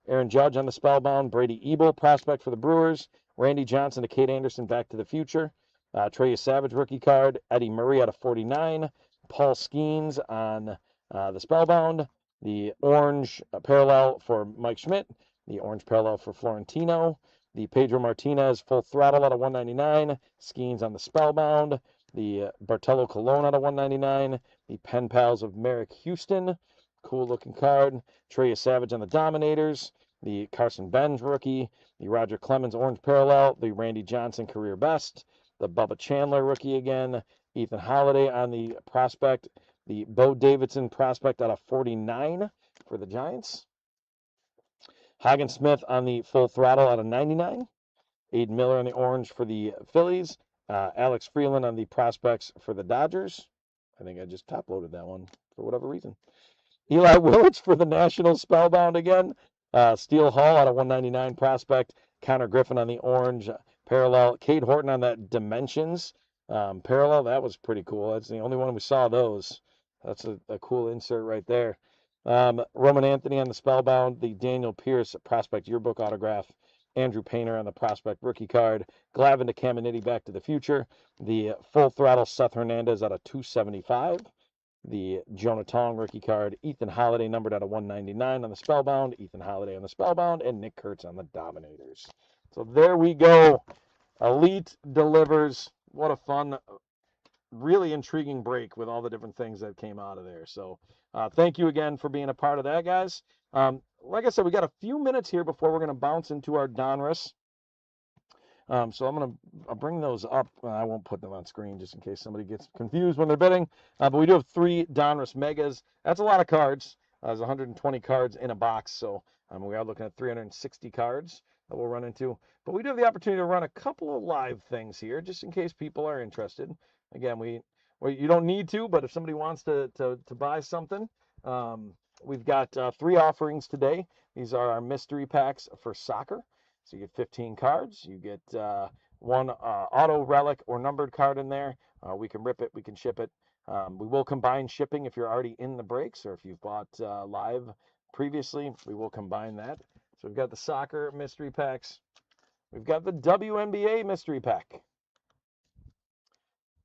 Aaron Judge on the Spellbound. Brady Ebel, prospect for the Brewers. Randy Johnson to Kate Anderson, Back to the Future. Trey Savage rookie card. Eddie Murray out of 49. Paul Skeens on the Spellbound. The orange parallel for Mike Schmidt. The orange parallel for Florentino. The Pedro Martinez full throttle out of 199. Skeens on the Spellbound. The Bartolo Colon out of 199. The Pen Pals of Merrick Houston. Cool looking card. Trey Savage on the Dominators. the Carson Benz rookie, the Roger Clemens orange parallel, the Randy Johnson career best, the Bubba Chandler rookie again, Ethan Holiday on the prospect, the Bo Davidson prospect out of 49 for the Giants, Hagen Smith on the full throttle out of 99, Aiden Miller on the orange for the Phillies, Alex Freeland on the prospects for the Dodgers. I think I just top loaded that one for whatever reason. Eli Willits for the Nationals, spellbound again. Steele Hall out of 199 prospect. Connor Griffin on the orange parallel. Cade Horton on that Dimensions parallel. That was pretty cool. That's the only one we saw those. That's a cool insert right there. Roman Anthony on the spellbound. The Daniel Pierce prospect yearbook autograph. Andrew Painter on the prospect rookie card. Glavin to Caminiti Back to the Future. The full throttle Seth Hernandez out of 275. The Jonah Tong rookie card, Ethan Holiday numbered out of 199 on the spellbound, Ethan Holiday on the spellbound, and Nick Kurtz on the Dominators. So there we go. Elite delivers. What a fun, really intriguing break with all the different things that came out of there. So thank you again for being a part of that, guys. Like I said, we got a few minutes here before we're going to bounce into our Donruss. So I'll bring those up. I won't put them on screen just in case somebody gets confused when they're bidding. But we do have 3 Donruss Megas. That's a lot of cards. There's 120 cards in a box, so we are looking at 360 cards that we'll run into. But we do have the opportunity to run a couple of live things here, just in case people are interested. Again, you don't need to, but if somebody wants to buy something, we've got 3 offerings today. These are our mystery packs for soccer. So you get 15 cards. You get 1 auto relic or numbered card in there. We can rip it. We can ship it. We will combine shipping if you're already in the breaks or if you've bought live previously. We will combine that. So we've got the soccer mystery packs. We've got the WNBA mystery pack.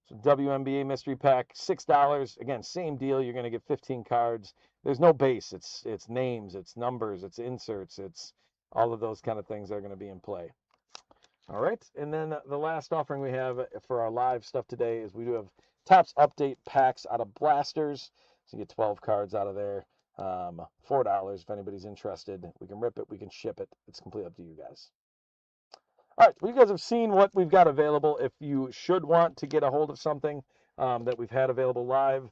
So WNBA mystery pack, $6. Again, same deal. You're going to get 15 cards. There's no base. It's names, it's numbers, it's inserts, it's all of those kind of things that are going to be in play. All right, and then the last offering we have for our live stuff today is we do have Topps Update packs out of blasters. So you get 12 cards out of there, $4 if anybody's interested. We can rip it, we can ship it. It's completely up to you guys. All right, well, you guys have seen what we've got available. If you should want to get a hold of something that we've had available live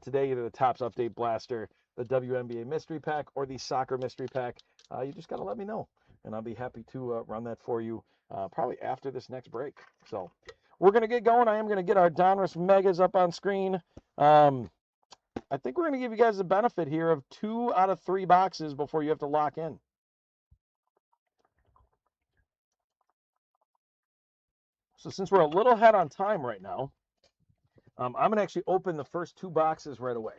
today, either the Topps Update Blaster, the WNBA Mystery Pack, or the Soccer Mystery Pack, you just got to let me know, and I'll be happy to run that for you probably after this next break. So we're going to get going. I am going to get our Donruss Megas up on screen. I think we're going to give you guys the benefit here of 2 out of 3 boxes before you have to lock in. So since we're a little ahead on time right now, I'm going to actually open the first 2 boxes right away.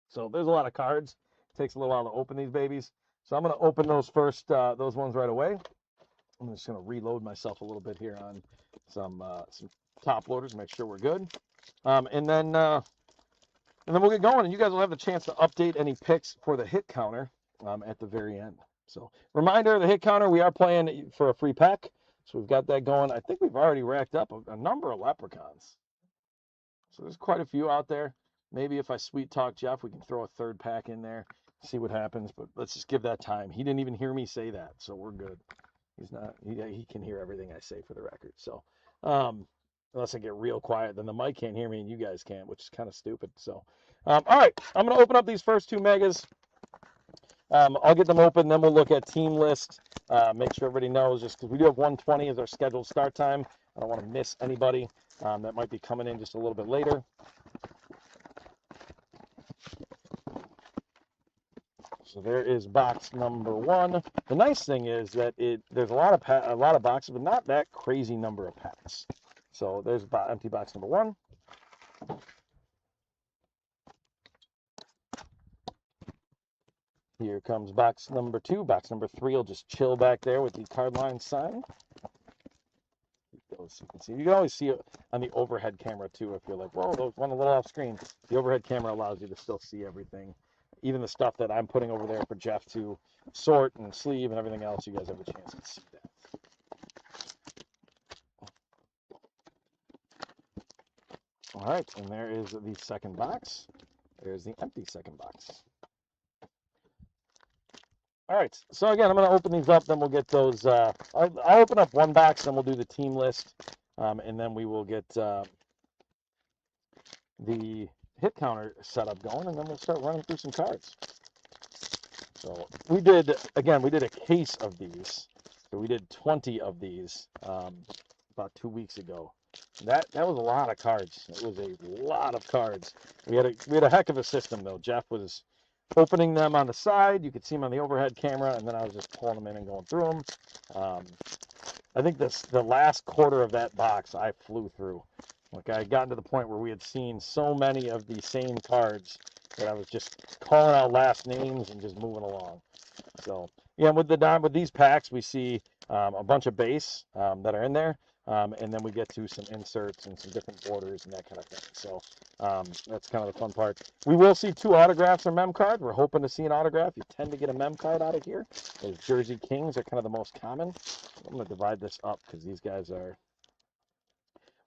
So there's a lot of cards. It takes a little while to open these babies. So I'm going to open those first, those ones right away. I'm just going to reload myself a little bit here on some top loaders, make sure we're good. And then we'll get going, and you guys will have the chance to update any picks for the hit counter at the very end. So reminder, the hit counter, we are playing for a free pack. So we've got that going. I think we've already racked up a number of leprechauns. So there's quite a few out there. Maybe if I sweet talk Jeff, we can throw a 3rd pack in there, see what happens. But let's just give that time. He didn't even hear me say that, so we're good. He's not. He can hear everything I say for the record. So unless I get real quiet, then the mic can't hear me and you guys can't, which is kind of stupid. So all right, I'm going to open up these first 2 megas. I'll get them open, then we'll look at team list. Make sure everybody knows, just because we do have 1:20 as our scheduled start time. I don't want to miss anybody that might be coming in just a little bit later. So there is box number 1. The nice thing is that there's a lot of boxes, but not that crazy number of packs. So there's empty box number 1. Here comes box number 2. Box number 3 will just chill back there with the card line sign. You can always see it on the overhead camera too if you're like, whoa, those went a little off screen. The overhead camera allows you to still see everything. Even the stuff that I'm putting over there for Jeff to sort and sleeve and everything else, you guys have a chance to see that. All right, and there is the second box. There's the empty second box. All right, so again, I'm going to open these up, then we'll get those. I'll open up one box, then we'll do the team list, and then we will get the hit counter setup going, and then we'll start running through some cards. So we did a case of these. So we did 20 of these about 2 weeks ago. That was a lot of cards. It was a lot of cards. We had a heck of a system though. Jeff was opening them on the side. You could see them on the overhead camera, and then I was just pulling them in and going through them. I think the last quarter of that box I flew through. Like I had gotten to the point where we had seen so many of the same cards that I was just calling out last names and just moving along. So yeah, with these packs, we see a bunch of base that are in there, and then we get to some inserts and some different borders and that kind of thing. So that's kind of the fun part. We will see 2 autographs or mem cards. We're hoping to see an autograph. You tend to get a mem card out of here. Those Jersey Kings are kind of the most common. I'm going to divide this up because these guys are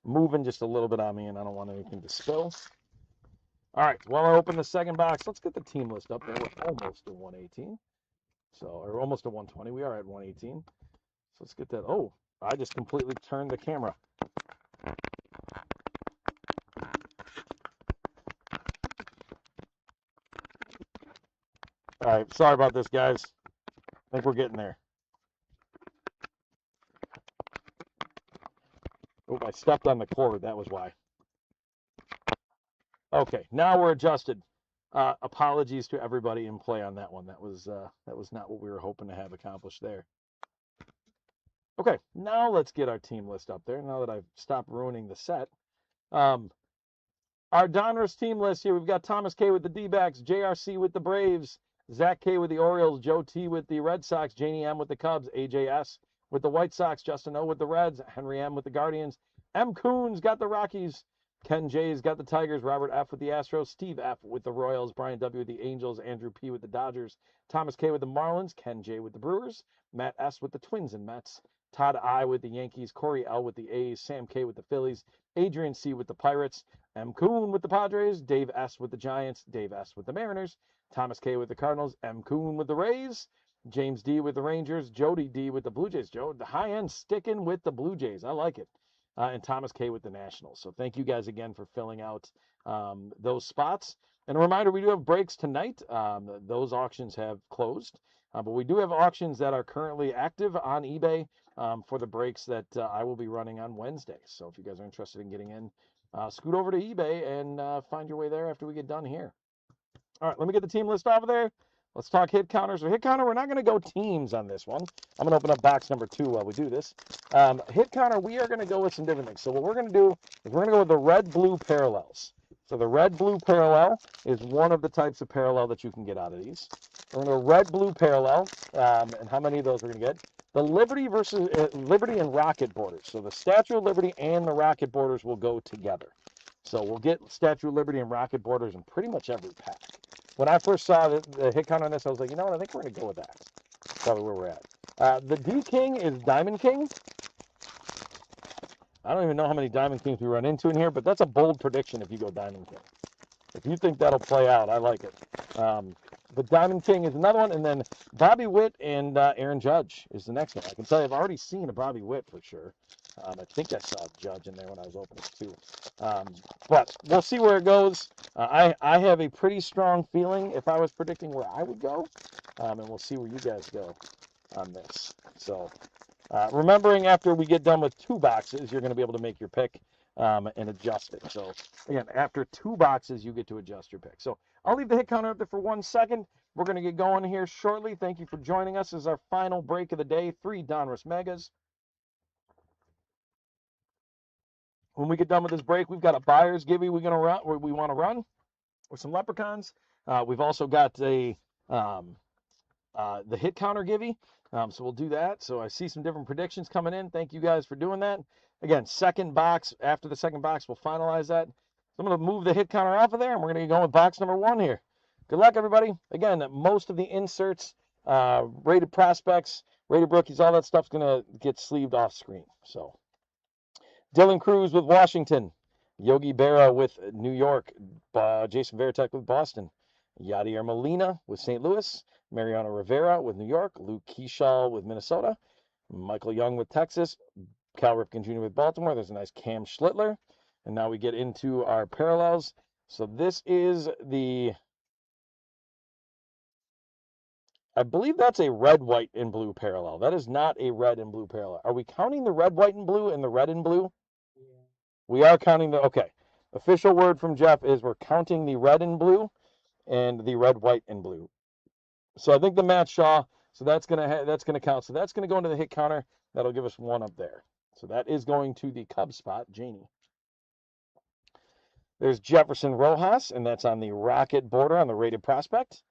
moving just a little bit on me, and I don't want anything to spill. All right, while I open the second box, let's get the team list up there. We're almost to 118. Or almost to 120. We are at 118. So let's get that. Oh, I just completely turned the camera. All right, sorry about this, guys. I think we're getting there. Oh, I stepped on the cord. That was why. Okay, now we're adjusted. Apologies to everybody in play on that one. That was not what we were hoping to have accomplished there. Okay, now let's get our team list up there. Now that I've stopped ruining the set, our Donruss team list here. We've got Thomas K with the D-backs, JRC with the Braves, Zach K with the Orioles, Joe T with the Red Sox, Janie M with the Cubs, AJS with the White Sox, Justin O with the Reds, Henry M with the Guardians, M Coons got the Rockies, Ken J's got the Tigers, Robert F with the Astros, Steve F with the Royals, Brian W with the Angels, Andrew P with the Dodgers, Thomas K with the Marlins, Ken J with the Brewers, Matt S with the Twins and Mets, Todd I with the Yankees, Corey L with the A's, Sam K with the Phillies, Adrian C with the Pirates, M Coon with the Padres, Dave S with the Giants, Dave S with the Mariners, Thomas K with the Cardinals, M Coon with the Rays, James D with the Rangers, Jody D with the Blue Jays. Joe, the high end sticking with the Blue Jays. I like it. And Thomas K with the Nationals. So thank you guys again for filling out those spots. And a reminder, we do have breaks tonight. Those auctions have closed, but we do have auctions that are currently active on eBay for the breaks that I will be running on Wednesday. So if you guys are interested in getting in, scoot over to eBay and find your way there after we get done here. All right, let me get the team list off of there. Let's talk hit counters. Or hit counter, we're not going to go teams on this one. I'm going to open up box number 2 while we do this. Hit counter, we are going to go with some different things. So what we're going to do is we're going to go with the red-blue parallels. So the red-blue parallel is one of the types of parallel that you can get out of these. We're going to go red-blue parallel, and how many of those we're going to get? The Liberty versus Liberty and Rocket borders. So the Statue of Liberty and the Rocket borders will go together. So we'll get Statue of Liberty and Rocket borders in pretty much every pack. When I first saw the hit count on this, I was like, you know what? I think we're going to go with that. That's probably where we're at. The D King is Diamond King. I don't even know how many Diamond Kings we run into in here, but that's a bold prediction if you go Diamond King. If you think that'll play out, I like it. But Diamond King is another one, and then Bobby Witt and Aaron Judge is the next one. I can tell you I've already seen a Bobby Witt for sure. I think I saw Judge in there when I was opening too. But we'll see where it goes. I have a pretty strong feeling if I was predicting where I would go, and we'll see where you guys go on this. So remembering after we get done with 2 boxes, you're going to be able to make your pick and adjust it. So again, after 2 boxes, you get to adjust your pick. So I'll leave the hit counter up there for 1 second. We're going to get going here shortly. Thank you for joining us. This is our final break of the day, 3 Donruss Megas. When we get done with this break, we've got a buyer's givey we want to run with some leprechauns. We've also got the hit counter givey, so we'll do that. So I see some different predictions coming in. Thank you guys for doing that. Again, second box. After the second box, we'll finalize that. So I'm going to move the hit counter off of there, and we're going to get going with box number 1 here. Good luck, everybody. Again, most of the inserts, rated prospects, rated rookies, all that stuff's going to get sleeved off screen. So Dylan Cruz with Washington, Yogi Berra with New York, Jason Varitek with Boston, Yadier Molina with St. Louis, Mariano Rivera with New York, Luke Keeschall with Minnesota, Michael Young with Texas, Cal Ripken Jr. with Baltimore. There's a nice Cam Schlittler. And now we get into our parallels. So this is I believe that's a red, white, and blue parallel. That is not a red and blue parallel. Are we counting the red, white, and blue and the red and blue? Yeah. We are counting okay. Official word from Jeff is we're counting the red and blue and the red, white, and blue. So I think the Matt Shaw, so that's gonna count. So that's gonna go into the hit counter. That'll give us 1 up there. So that is going to the Cubs spot, Janie. There's Jefferson Rojas, and that's on the Rocket border on the rated prospect.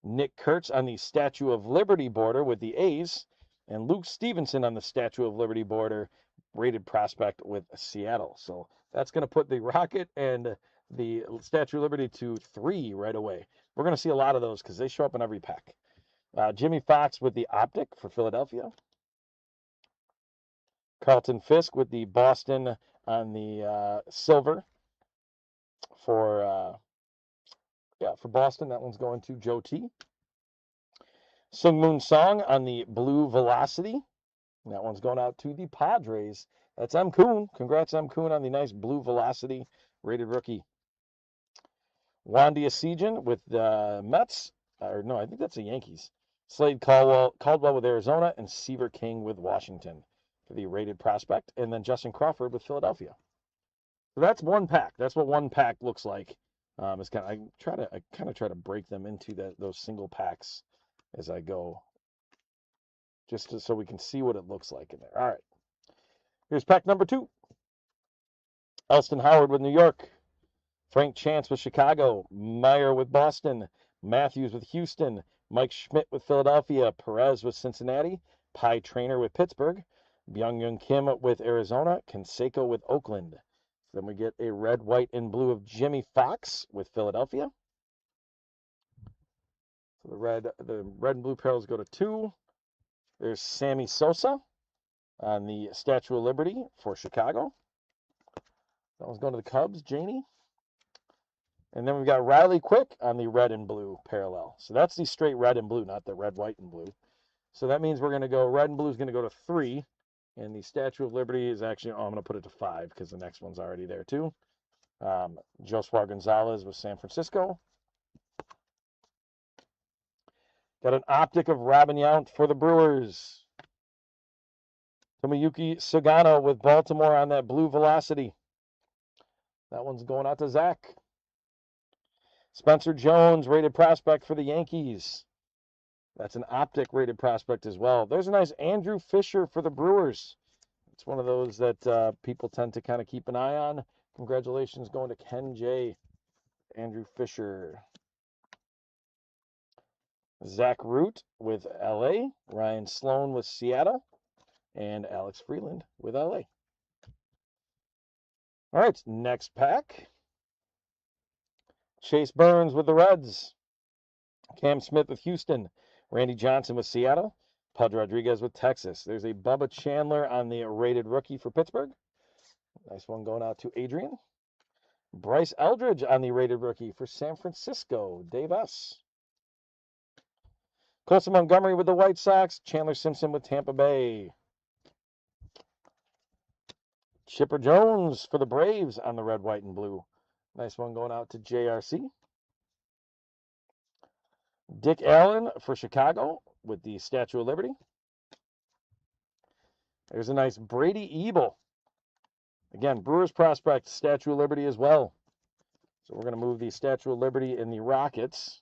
Nick Kurtz on the Statue of Liberty border with the A's, and Luke Stevenson on the Statue of Liberty border, rated prospect with Seattle. So that's going to put the Rocket and the Statue of Liberty to 3 right away. We're going to see a lot of those because they show up in every pack. Jimmy Fox with the Optic for Philadelphia. Carlton Fisk with the Boston on the silver for Boston. That one's going to Joe T. Sung Moon Song on the Blue Velocity. That one's going out to the Padres. That's M. Kuhn. Congrats, M. Kuhn, on the nice Blue Velocity rated rookie. Wandy Asijan with the Mets. Or no, I think that's the Yankees. Slade Caldwell with Arizona, and Seaver King with Washington for the rated prospect. And then Justin Crawford with Philadelphia. So that's one pack. That's what one pack looks like. I kind of try to break them into those single packs as I go, just so we can see what it looks like in there. All right, here's pack number 2. Elston Howard with New York, Frank Chance with Chicago, Meyer with Boston, Matthews with Houston, Mike Schmidt with Philadelphia, Perez with Cincinnati, Pie Trainer with Pittsburgh, Byung-Hyun Kim with Arizona, Canseco with Oakland. Then we get a red, white, and blue of Jimmy Fox with Philadelphia. So the red and blue parallels go to 2. There's Sammy Sosa on the Statue of Liberty for Chicago. That one's going to the Cubs, Janie. And then we've got Riley Quick on the red and blue parallel. So that's the straight red and blue, not the red, white, and blue. So that means we're going to go, red and blue is going to go to 3. And the Statue of Liberty is actually, I'm going to put it to 5 because the next one's already there too. Joshua Gonzalez with San Francisco. Got an optic of Robin Yount for the Brewers. Tomoyuki Sugano with Baltimore on that Blue Velocity. That one's going out to Zach. Spencer Jones, rated prospect for the Yankees. That's an optic rated prospect as well. There's a nice Andrew Fisher for the Brewers. It's one of those that people tend to kind of keep an eye on. Congratulations going to Ken J. Andrew Fisher. Zach Root with LA. Ryan Sloan with Seattle. And Alex Freeland with LA. All right, next pack. Chase Burns with the Reds. Cam Smith with Houston. Randy Johnson with Seattle. Pudge Rodriguez with Texas. There's a Bubba Chandler on the rated rookie for Pittsburgh. Nice one going out to Adrian. Bryce Eldridge on the rated rookie for San Francisco. Dave S. Colson Montgomery with the White Sox. Chandler Simpson with Tampa Bay. Chipper Jones for the Braves on the red, white, and blue. Nice one going out to JRC. Dick Allen for Chicago with the Statue of Liberty. There's a nice Brady Ebel. Again, Brewers prospect, Statue of Liberty as well. So we're going to move the Statue of Liberty in the Rockets.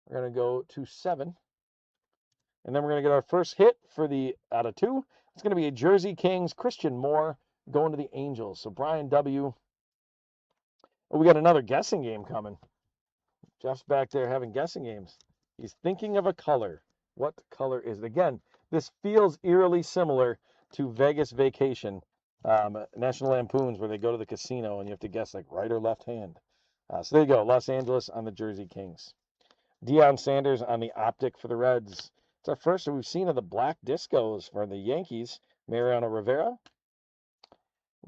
We're going to go to 7. And then we're going to get our first hit for the out of 2. It's going to be a Jersey Kings, Christian Moore, going to the Angels. So Brian W. Oh, we got another guessing game coming. Jeff's back there having guessing games. He's thinking of a color. What color is it? Again, this feels eerily similar to Vegas Vacation, National Lampoons, where they go to the casino and you have to guess like right or left hand. So there you go, Los Angeles on the Jersey Kings. Deion Sanders on the optic for the Reds. It's our first that we've seen of the black discos for the Yankees. Mariano Rivera.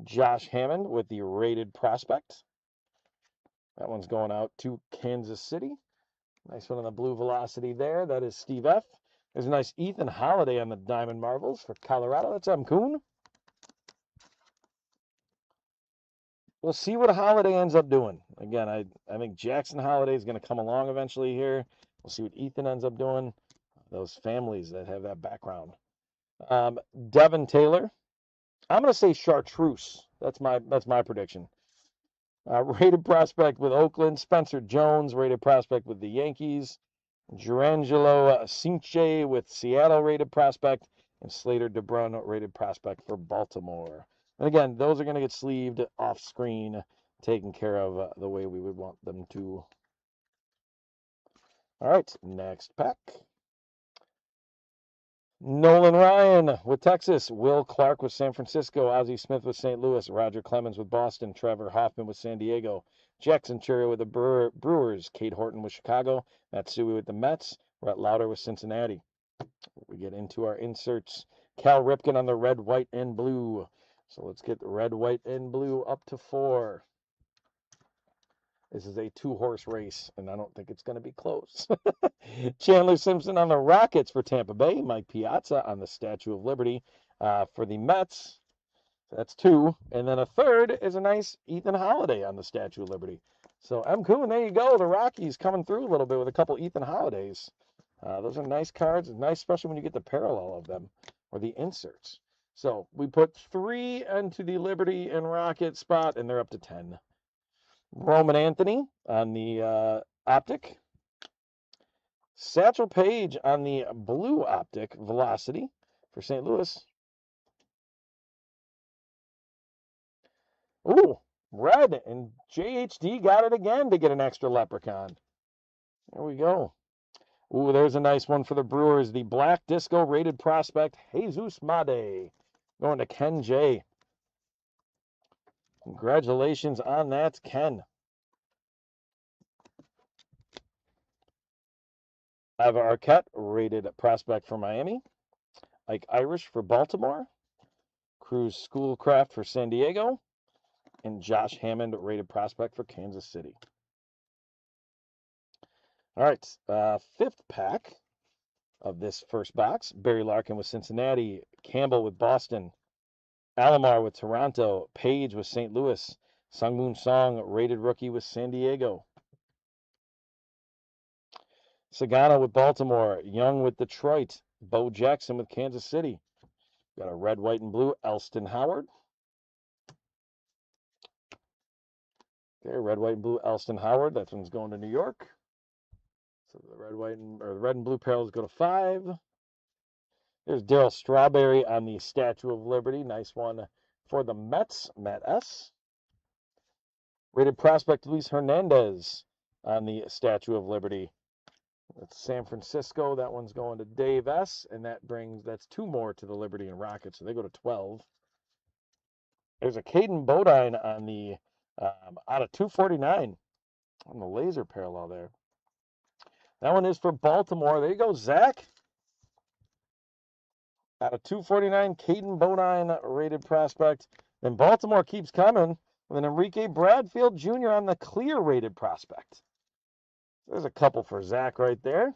Josh Hammond with the rated prospect. That one's going out to Kansas City. Nice one on the blue velocity there. That is Steve F. There's a nice Ethan Holiday on the Diamond Marbles for Colorado. That's M. Kuhn. We'll see what Holiday ends up doing. Again, I think Jackson Holiday is going to come along eventually here. We'll see what Ethan ends up doing. Those families that have that background. Devin Taylor. I'm going to say Chartreuse. That's my prediction. Rated prospect with Oakland. Spencer Jones, rated prospect with the Yankees. Gerangelo Cinche with Seattle, rated prospect. And Slater DeBrun, rated prospect for Baltimore. And again, those are going to get sleeved off screen, taken care of the way we would want them to. All right, next pack. Nolan Ryan with Texas, Will Clark with San Francisco, Ozzie Smith with St. Louis, Roger Clemens with Boston, Trevor Hoffman with San Diego, Jackson Cherry with the Brewers, Kate Horton with Chicago, Matsui with the Mets, Rhett Lauder with Cincinnati. We get into our inserts. Cal Ripken on the red, white, and blue. So let's get the red, white, and blue up to 4. This is a 2-horse race, and I don't think it's going to be close. Chandler Simpson on the Rockets for Tampa Bay. Mike Piazza on the Statue of Liberty for the Mets. That's 2. And then a third is a nice Ethan Holiday on the Statue of Liberty. So M. Kuhn, there you go. The Rockies coming through a little bit with a couple Ethan Holidays. Those are nice cards. It's nice, especially when you get the parallel of them or the inserts. So we put 3 into the Liberty and Rocket spot, and they're up to 10. Roman Anthony on the Optic. Satchel Paige on the blue Optic Velocity for St. Louis. Ooh, red, and JHD got it again to get an extra Leprechaun. There we go. Ooh, there's a nice one for the Brewers. The Black Disco rated prospect, Jesus Made, going to Ken J. Congratulations on that, Ken. Ava Arquette, rated prospect for Miami. Ike Irish for Baltimore. Cruz Schoolcraft for San Diego. And Josh Hammond, rated prospect for Kansas City. All right, 5th pack of this first box. Barry Larkin with Cincinnati. Campbell with Boston. Alomar with Toronto. Page with St. Louis. Sungmoon Song, rated rookie with San Diego. Sagana with Baltimore. Young with Detroit. Bo Jackson with Kansas City. Got a red, white, and blue. Elston Howard. Okay, red, white, and blue. Elston Howard. That one's going to New York. So the red, white, and or the red and blue parallels go to 5. There's Darryl Strawberry on the Statue of Liberty. Nice one for the Mets. Matt S. Rated prospect Luis Hernandez on the Statue of Liberty. That's San Francisco. That one's going to Dave S. And that's 2 more to the Liberty and Rockets. So they go to 12. There's a Caden Bodine on the out of 249 on the laser parallel there. That one is for Baltimore. There you go, Zach. Out of 249, Caden Bodine, rated prospect. Then Baltimore keeps coming with an Enrique Bradfield Jr. on the clear rated prospect. There's a couple for Zach right there.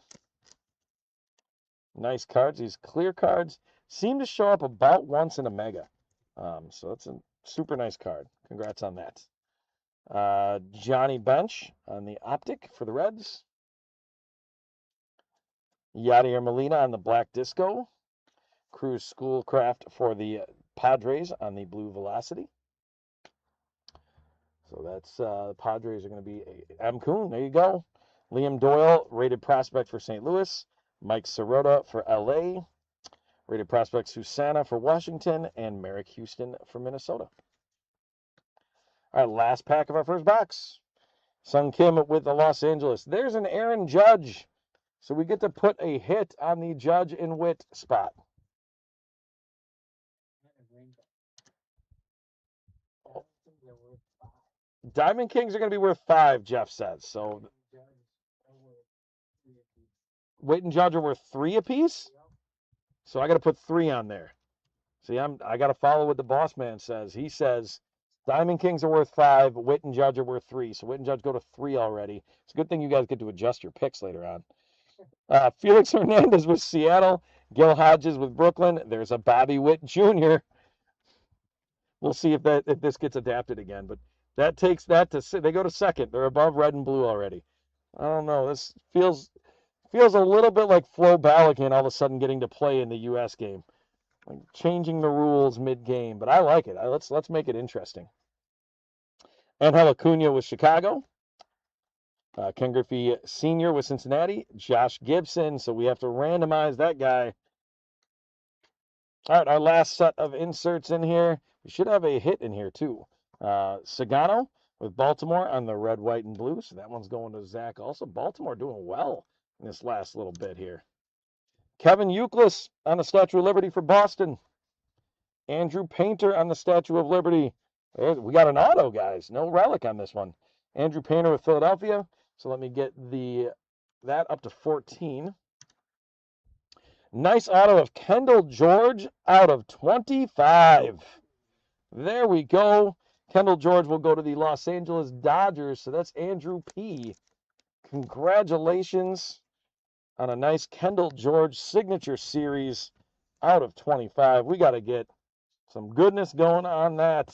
Nice cards. These clear cards seem to show up about once in a mega. So that's a super nice card. Congrats on that. Johnny Bench on the Optic for the Reds. Yadier Molina on the Black Disco. Cruz Schoolcraft for the Padres on the blue Velocity. So that's the Padres are going to be M. Kuhn. There you go. Liam Doyle, rated prospect for St. Louis. Mike Sirota for LA. Rated prospect Susana for Washington. And Merrick Houston for Minnesota. All right, last pack of our first box. Sung Kim with the Los Angeles. There's an Aaron Judge. So we get to put a hit on the Judge and Witt spot. Diamond Kings are going to be worth 5, Jeff says. So Witt and Judge are worth 3 apiece. So I got to put 3 on there. See, I got to follow what the boss man says. He says Diamond Kings are worth 5. Witt and Judge are worth 3. So Witt and Judge go to 3 already. It's a good thing you guys get to adjust your picks later on. Felix Hernandez with Seattle. Gil Hodges with Brooklyn. There's a Bobby Witt Jr. We'll see if this gets adapted again. But that takes that to, they go to second. They're above red and blue already. I don't know. This feels a little bit like Flo Balakin all of a sudden getting to play in the U.S. game. Like changing the rules mid-game. But I like it. Let's make it interesting. Angel Acuna with Chicago. Ken Griffey Sr. with Cincinnati. Josh Gibson. So we have to randomize that guy. All right, our last set of inserts in here. We should have a hit in here, too. Sagano with Baltimore on the red, white, and blue. So that one's going to Zach also. Baltimore doing well in this last little bit here. Kevin Youkilis on the Statue of Liberty for Boston. Andrew Painter on the Statue of Liberty. We got an auto, guys. No relic on this one. Andrew Painter with Philadelphia. So let me get that up to 14. Nice auto of Kendall George out of 25. There we go. Kendall George will go to the Los Angeles Dodgers. So that's Andrew P. Congratulations on a nice Kendall George signature series out of 25. We got to get some goodness going on that.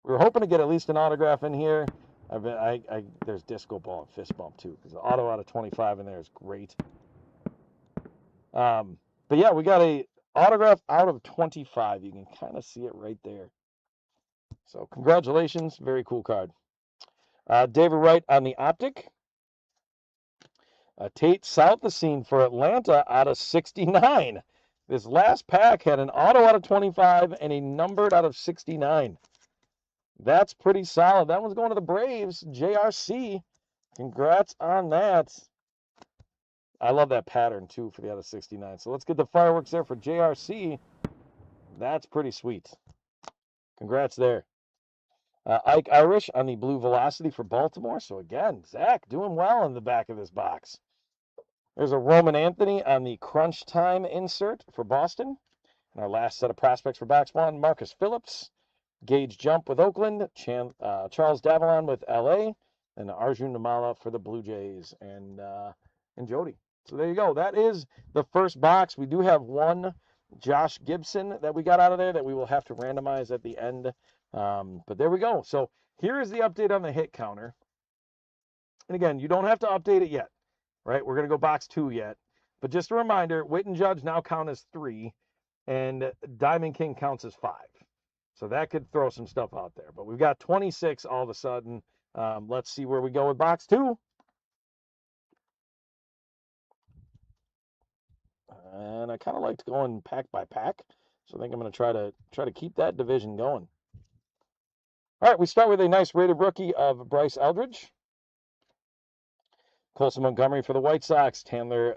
We were hoping to get at least an autograph in here. There's disco ball and fist bump too, because the auto out of 25 in there is great. But yeah, we got a autograph out of 25. You can kind of see it right there. So congratulations, very cool card. David Wright on the optic. Tate Southesine for Atlanta out of 69. This last pack had an auto out of 25 and a numbered out of 69. That's pretty solid. That one's going to the Braves. JRC. Congrats on that. I love that pattern, too, for the out of 69. So let's get the fireworks there for JRC. That's pretty sweet. Congrats there. Ike Irish on the blue velocity for Baltimore. So again, Zach doing well in the back of this box. There's a Roman Anthony on the crunch time insert for Boston. And our last set of prospects for box one, Marcus Phillips. Gage Jump with Oakland. Charles Davalon with LA. And Arjun Namala for the Blue Jays and Jody. So there you go. That is the first box. We do have one Josh Gibson that we got out of there that we will have to randomize at the end. But there we go. So here is the update on the hit counter. And again, you don't have to update it yet, right? We're going to go box 2 yet. But just a reminder, Witt and Judge now count as 3, and Diamond King counts as 5. So that could throw some stuff out there. But we've got 26 all of a sudden. Let's see where we go with box 2. And I kind of liked going pack by pack. So I think I'm going to try to keep that division going. All right, we start with a nice rated rookie of Bryce Eldridge. Colson Montgomery for the White Sox. Chandler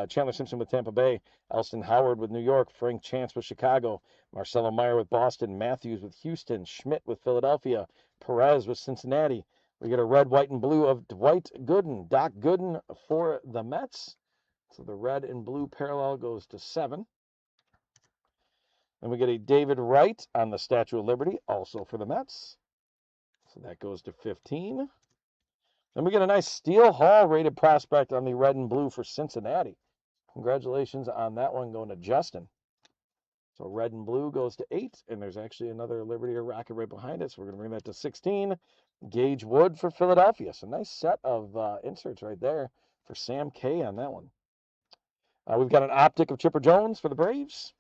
Simpson with Tampa Bay. Elston Howard with New York. Frank Chance with Chicago. Marcelo Meyer with Boston. Matthews with Houston. Schmidt with Philadelphia. Perez with Cincinnati. We get a red, white, and blue of Dwight Gooden. Doc Gooden for the Mets. So the red and blue parallel goes to 7. Then we get a David Wright on the Statue of Liberty, also for the Mets. So that goes to 15. Then we get a nice Steel Hall rated prospect on the red and blue for Cincinnati. Congratulations on that one going to Justin. So red and blue goes to 8, and there's actually another Liberty or Rocket right behind it, so we're going to bring that to 16. Gage Wood for Philadelphia. So nice set of inserts right there for Sam K on that one. We've got an optic of Chipper Jones for the Braves.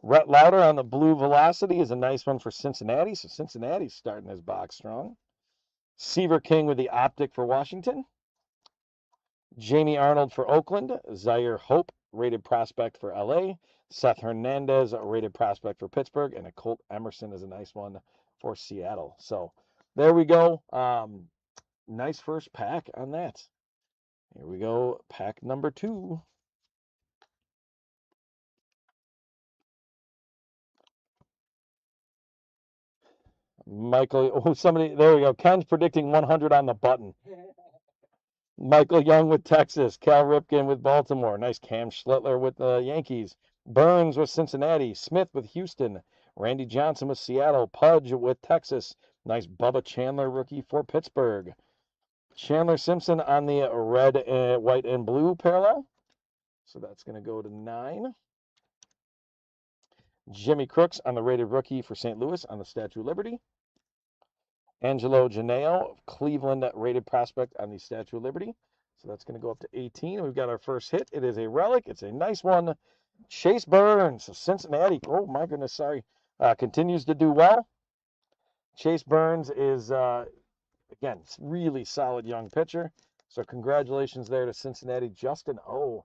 Rhett Lauder on the blue velocity is a nice one for Cincinnati. So Cincinnati's starting his box strong. Seaver King with the optic for Washington. Jamie Arnold for Oakland. Zaire Hope, rated prospect for LA. Seth Hernandez, a rated prospect for Pittsburgh. And a Colt Emerson is a nice one for Seattle. So there we go. Nice first pack on that. Here we go, pack number 2. Michael, there we go. Ken's predicting 100 on the button. Michael Young with Texas. Cal Ripken with Baltimore. Nice Cam Schlittler with the Yankees. Burns with Cincinnati. Smith with Houston. Randy Johnson with Seattle. Pudge with Texas. Nice Bubba Chandler rookie for Pittsburgh. Chandler Simpson on the red, white, and blue parallel. So that's going to go to 9. Jimmy Crooks on the rated rookie for St. Louis on the Statue of Liberty. Angelo Genao of Cleveland rated prospect on the Statue of Liberty. So that's going to go up to 18. We've got our first hit. It is a relic. It's a nice one. Chase Burns of Cincinnati. Oh, my goodness, sorry. Continues to do well. Chase Burns is, again, really solid young pitcher. So congratulations there to Cincinnati. Justin O.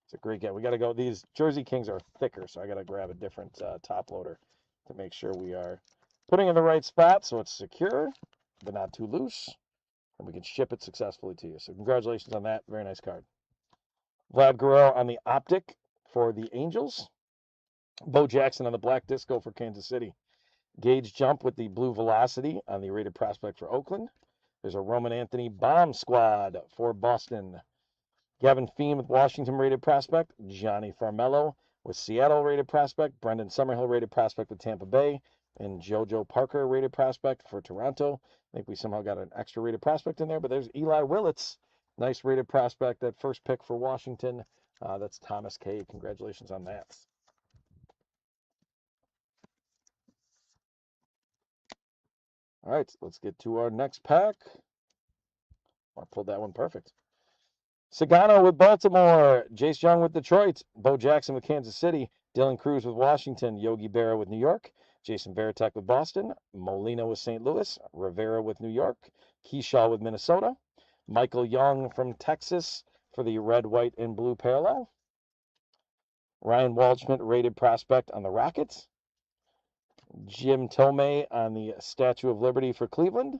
It's a great guy. We got to go. These Jersey Kings are thicker, so I got to grab a different top loader to make sure we are putting in the right spot so it's secure, but not too loose, and we can ship it successfully to you. So congratulations on that. Very nice card. Vlad Guerrero on the optic for the Angels. Bo Jackson on the black disco for Kansas City. Gage Jump with the blue velocity on the rated prospect for Oakland. There's a Roman Anthony bomb squad for Boston. Gavin Feem with Washington rated prospect. Johnny Farmello with Seattle rated prospect. Brendan Summerhill rated prospect with Tampa Bay. And JoJo Parker rated prospect for Toronto. I think we somehow got an extra rated prospect in there, but there's Eli Willits. Nice rated prospect, that first pick for Washington. That's Thomas K. Congratulations on that. All right, let's get to our next pack. I pulled that one perfect. Sagano with Baltimore. Jace Young with Detroit. Bo Jackson with Kansas City. Dylan Cruz with Washington. Yogi Berra with New York. Jason Varitek with Boston. Molina with St. Louis. Rivera with New York. Keyshaw with Minnesota. Michael Young from Texas for the red, white, and blue parallel. Ryan Waldschmidt rated prospect on the Rockets. Jim Tomei on the Statue of Liberty for Cleveland.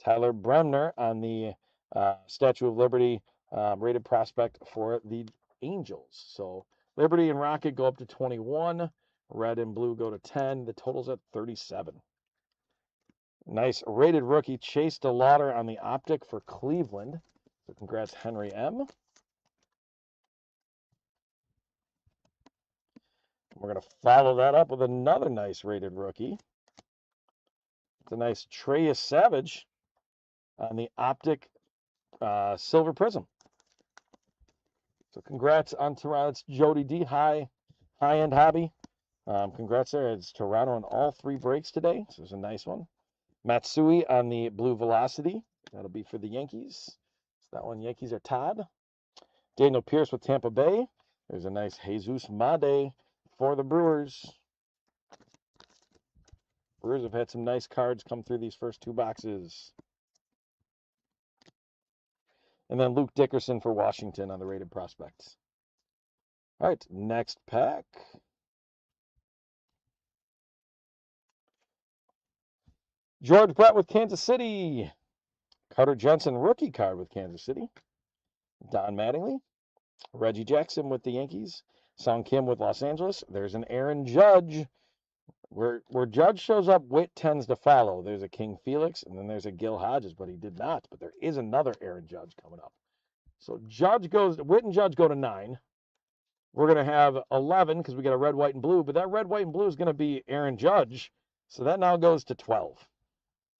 Tyler Bremner on the Statue of Liberty rated prospect for the Angels. So Liberty and Rocket go up to 21. Red and blue go to 10. The total's at 37. Nice rated rookie Chase DeLauder on the optic for Cleveland. So congrats, Henry M. We're going to follow that up with another nice rated rookie. It's a nice Treyas Savage on the optic silver prism. So congrats on Toronto. It's Jody D. High-end hobby. Congrats there. It's Toronto on all 3 breaks today. So it's a nice one. Matsui on the blue velocity. That'll be for the Yankees. So that one, Yankees are Todd. Daniel Pierce with Tampa Bay. There's a nice Jesus Made for the Brewers. Brewers have had some nice cards come through these first 2 boxes. And then Luke Dickerson for Washington on the rated prospects. All right, next pack. George Brett with Kansas City. Carter Jensen rookie card with Kansas City. Don Mattingly. Reggie Jackson with the Yankees. Sung Kim with Los Angeles. There's an Aaron Judge. Where Judge shows up, Witt tends to follow. There's a King Felix, and then there's a Gil Hodges, but he did not. But there is another Aaron Judge coming up. So Witt and Judge go to 9. We're going to have 11 because we got a red, white, and blue. But that red, white, and blue is going to be Aaron Judge. So that now goes to 12.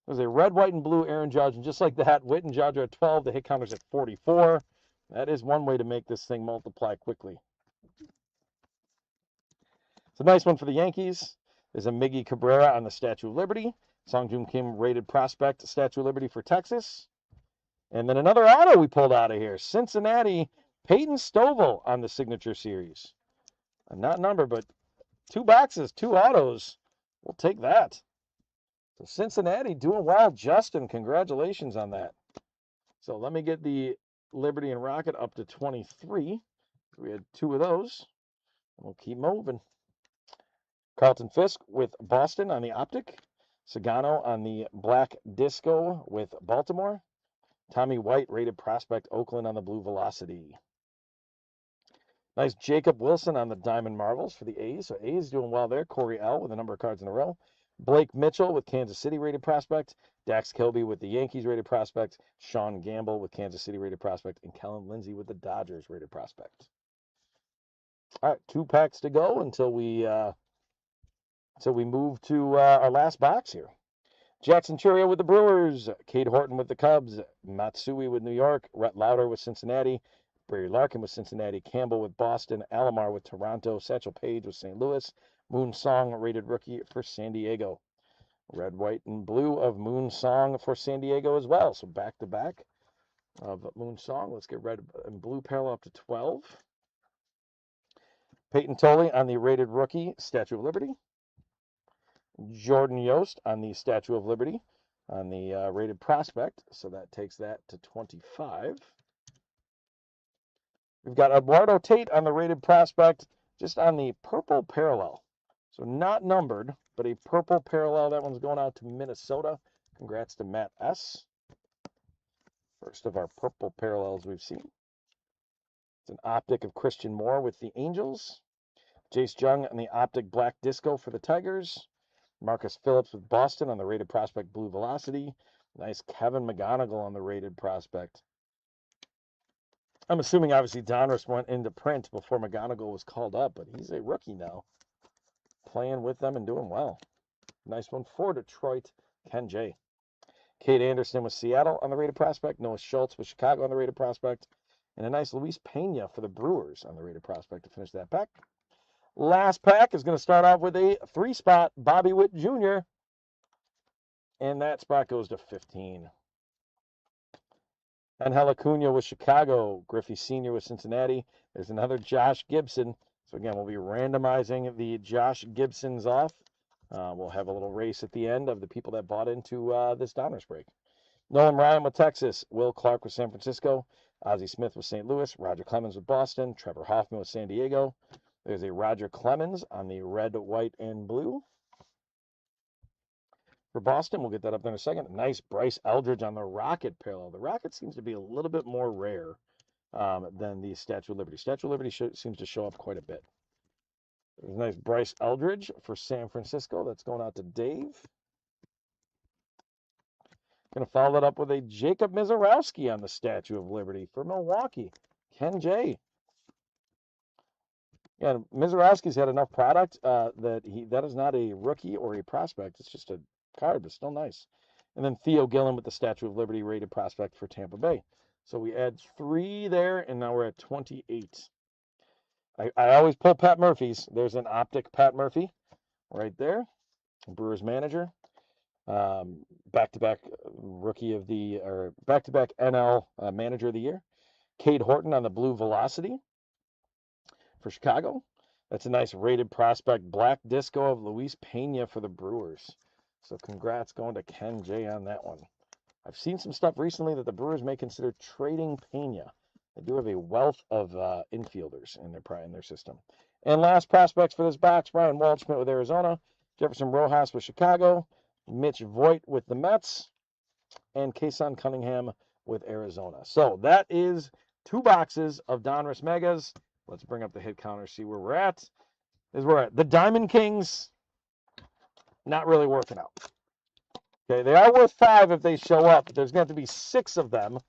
There's a red, white, and blue Aaron Judge. And just like that, Witt and Judge are at 12. The hit counter's at 44. That is one way to make this thing multiply quickly. It's a nice one for the Yankees. There's a Miggy Cabrera on the Statue of Liberty. Songjun Kim rated prospect, Statue of Liberty for Texas. And then another auto we pulled out of here. Cincinnati, Peyton Stovall on the Signature Series. Not number, but 2 boxes, 2 autos. We'll take that. So Cincinnati doing well. Justin, congratulations on that. So let me get the Liberty and Rocket up to 23. We had 2 of those. We'll keep moving. Carlton Fisk with Boston on the optic. Sagano on the black disco with Baltimore. Tommy White rated prospect Oakland on the blue velocity. Nice Jacob Wilson on the Diamond Marvels for the A's. So A's doing well there. Corey L with a number of cards in a row. Blake Mitchell with Kansas City rated prospect. Dax Kilby with the Yankees rated prospect. Sean Gamble with Kansas City rated prospect. And Kellen Lindsey with the Dodgers rated prospect. All right, 2 packs to go until we So we move to our last box here. Jackson Churio with the Brewers, Cade Horton with the Cubs, Matsui with New York, Rhett Lauder with Cincinnati, Barry Larkin with Cincinnati, Campbell with Boston, Alomar with Toronto, Satchel Paige with St. Louis, Moon Song rated rookie for San Diego. Red, white, and blue of Moon Song for San Diego as well. So back to back of Moon Song. Let's get red and blue parallel up to 12. Peyton Tolley on the rated rookie, Statue of Liberty. Jordan Yost on the Statue of Liberty on the rated prospect. So that takes that to 25. We've got Eduardo Tate on the rated prospect, just on the purple parallel. So not numbered, but a purple parallel. That one's going out to Minnesota. Congrats to Matt S. First of our purple parallels we've seen. It's an optic of Christian Moore with the Angels. Jace Jung on the optic black disco for the Tigers. Marcus Phillips with Boston on the rated prospect blue velocity. Nice Kevin McGonigal on the rated prospect. I'm assuming obviously Donruss went into print before McGonigal was called up, but he's a rookie now. Playing with them and doing well. Nice one for Detroit, Ken J. Cade Anderson with Seattle on the rated prospect. Noah Schultz with Chicago on the rated prospect. And a nice Luis Pena for the Brewers on the rated prospect to finish that pack. Last pack is going to start off with a 3-spot Bobby Witt Jr. And that spot goes to 15. Angel Acuna with Chicago. Griffey Sr. with Cincinnati. There's another Josh Gibson. So again, we'll be randomizing the Josh Gibsons off. We'll have a little race at the end of the people that bought into this Donruss break. Nolan Ryan with Texas. Will Clark with San Francisco. Ozzie Smith with St. Louis. Roger Clemens with Boston. Trevor Hoffman with San Diego. There's a Roger Clemens on the red, white, and blue. For Boston, we'll get that up there in a second. A nice Bryce Eldridge on the Rocket parallel. The Rocket seems to be a little bit more rare than the Statue of Liberty. Statue of Liberty seems to show up quite a bit. There's a nice Bryce Eldridge for San Francisco. That's going out to Dave. Going to follow that up with a Jacob Mizorowski on the Statue of Liberty for Milwaukee. Ken J. Yeah, Mizorowski's had enough product that is not a rookie or a prospect. It's just a card, but still nice. And then Theo Gillen with the Statue of Liberty rated prospect for Tampa Bay. So we add 3 there, and now we're at 28. I always pull Pat Murphy's. There's an optic Pat Murphy right there, Brewers manager. Back-to-back rookie of the, or back-to-back NL manager of the year. Cade Horton on the blue velocity for Chicago. That's a nice rated prospect black disco of Luis Pena for the Brewers. So congrats going to Ken J on that one. I've seen some stuff recently that the Brewers may consider trading Pena. They do have a wealth of infielders in their system. And last prospects for this box, Brian Waldschmidt with Arizona, Jefferson Rojas with Chicago, Mitch Voigt with the Mets, and Kason Cunningham with Arizona. So that is 2 boxes of Donruss Megas. Let's bring up the hit counter, see where we're at. The Diamond Kings, not really working out. Okay, they are worth 5 if they show up, but there's going to have to be 6 of them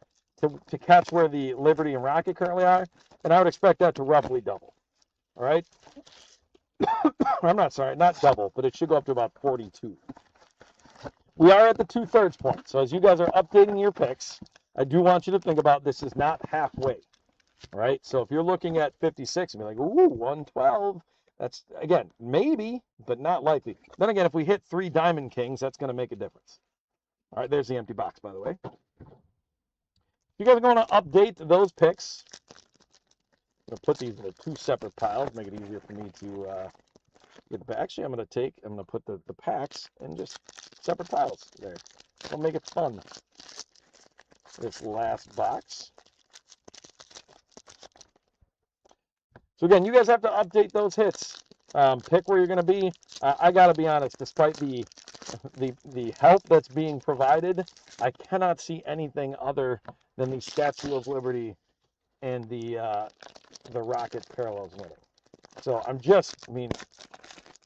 to catch where the Liberty and Rocket currently are, and I would expect that to roughly double. All right? Not double, but it should go up to about 42. We are at the 2/3 point, so as you guys are updating your picks, I do want you to think about this is not halfway. All right? So if you're looking at 56 and be like, ooh, 112, that's, again, maybe, but not likely. Then again, if we hit 3 Diamond Kings, that's going to make a difference. All right, there's the empty box, by the way. You guys are going to update those picks. I'm going to put these in 2 separate piles, make it easier for me to get back. Actually, I'm going to put the packs in just separate piles there. It'll make it fun. This last box. So again, you guys have to update those hits. Pick where you're going to be. I got to be honest, despite the help that's being provided, I cannot see anything other than the Statue of Liberty and the Rocket parallels winning. So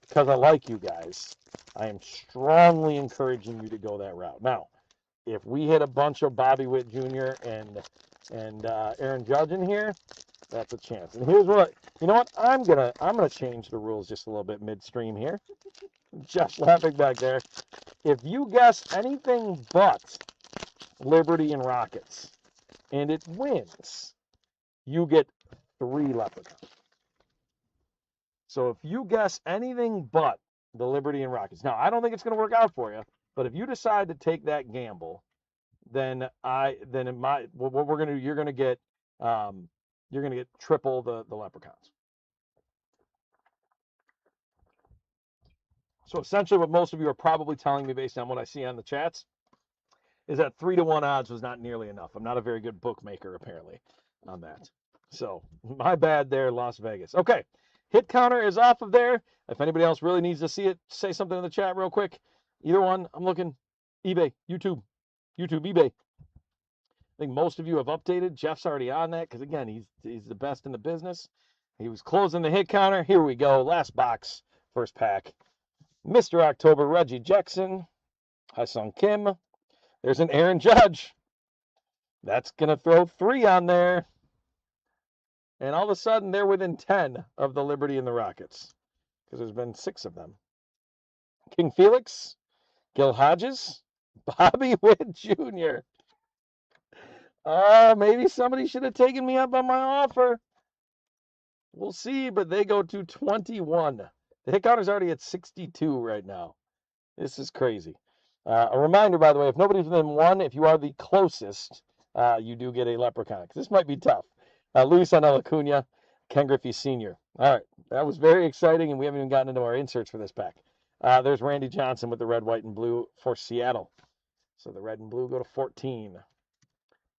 because I like you guys, I am strongly encouraging you to go that route. Now, if we hit a bunch of Bobby Witt Jr. and Aaron Judge in here, that's a chance. And here's what, I'm gonna change the rules just a little bit midstream here. Jeff's laughing back there. If you guess anything but Liberty and Rockets, and it wins, you get 3 leprechauns. So if you guess anything but the Liberty and Rockets, now I don't think it's going to work out for you, but if you decide to take that gamble, then what we're going to you're going to get triple the leprechauns. So essentially, what most of you are probably telling me based on what I see on the chats is that 3-to-1 odds was not nearly enough. I'm not a very good bookmaker, apparently, on that. So my bad there, Las Vegas. Okay, hit counter is off of there. If anybody else really needs to see it, say something in the chat real quick. Either one, I'm looking. eBay, YouTube, eBay. I think most of you have updated. Jeff's already on that because, again, he's the best in the business. He was closing the hit counter. Here we go. Last box, first pack. Mr. October, Reggie Jackson, Ha-Sung Kim. There's an Aaron Judge. That's going to throw 3 on there. And all of a sudden, they're within 10 of the Liberty and the Rockets because there's been 6 of them. King Felix, Gil Hodges, Bobby Witt Jr. Maybe somebody should have taken me up on my offer. We'll see, but they go to 21. The hit counter's already at 62 right now. This is crazy. A reminder, by the way, if nobody's within 1, if you are the closest, you do get a leprechaun. This might be tough. Luis Acuna, Ken Griffey Sr. All right, that was very exciting, and we haven't even gotten into our inserts for this pack. There's Randy Johnson with the red, white, and blue for Seattle. So the red and blue go to 14.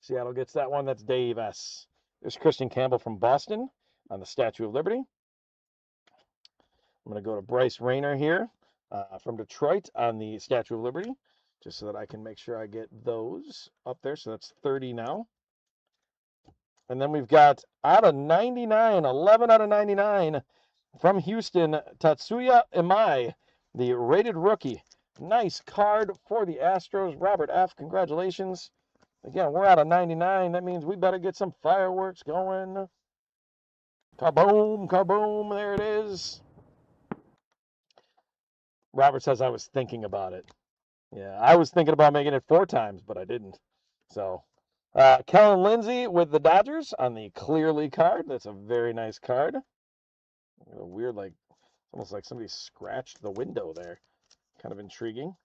Seattle gets that one. That's Dave S. There's Christian Campbell from Boston on the Statue of Liberty. I'm going to go to Bryce Rayner here from Detroit on the Statue of Liberty, just so that I can make sure I get those up there. So that's 30 now. And then we've got out of 99, 11 out of 99 from Houston, Tatsuya Imai, the rated rookie. Nice card for the Astros. Robert F., congratulations. Again, we're out of 99. That means we better get some fireworks going. Kaboom, kaboom, there it is. Robert says I was thinking about it. Yeah, I was thinking about making it 4 times, but I didn't. So, Kellen Lindsey with the Dodgers on the Clearly card. That's a very nice card. A weird, almost like somebody scratched the window there. Kind of intriguing.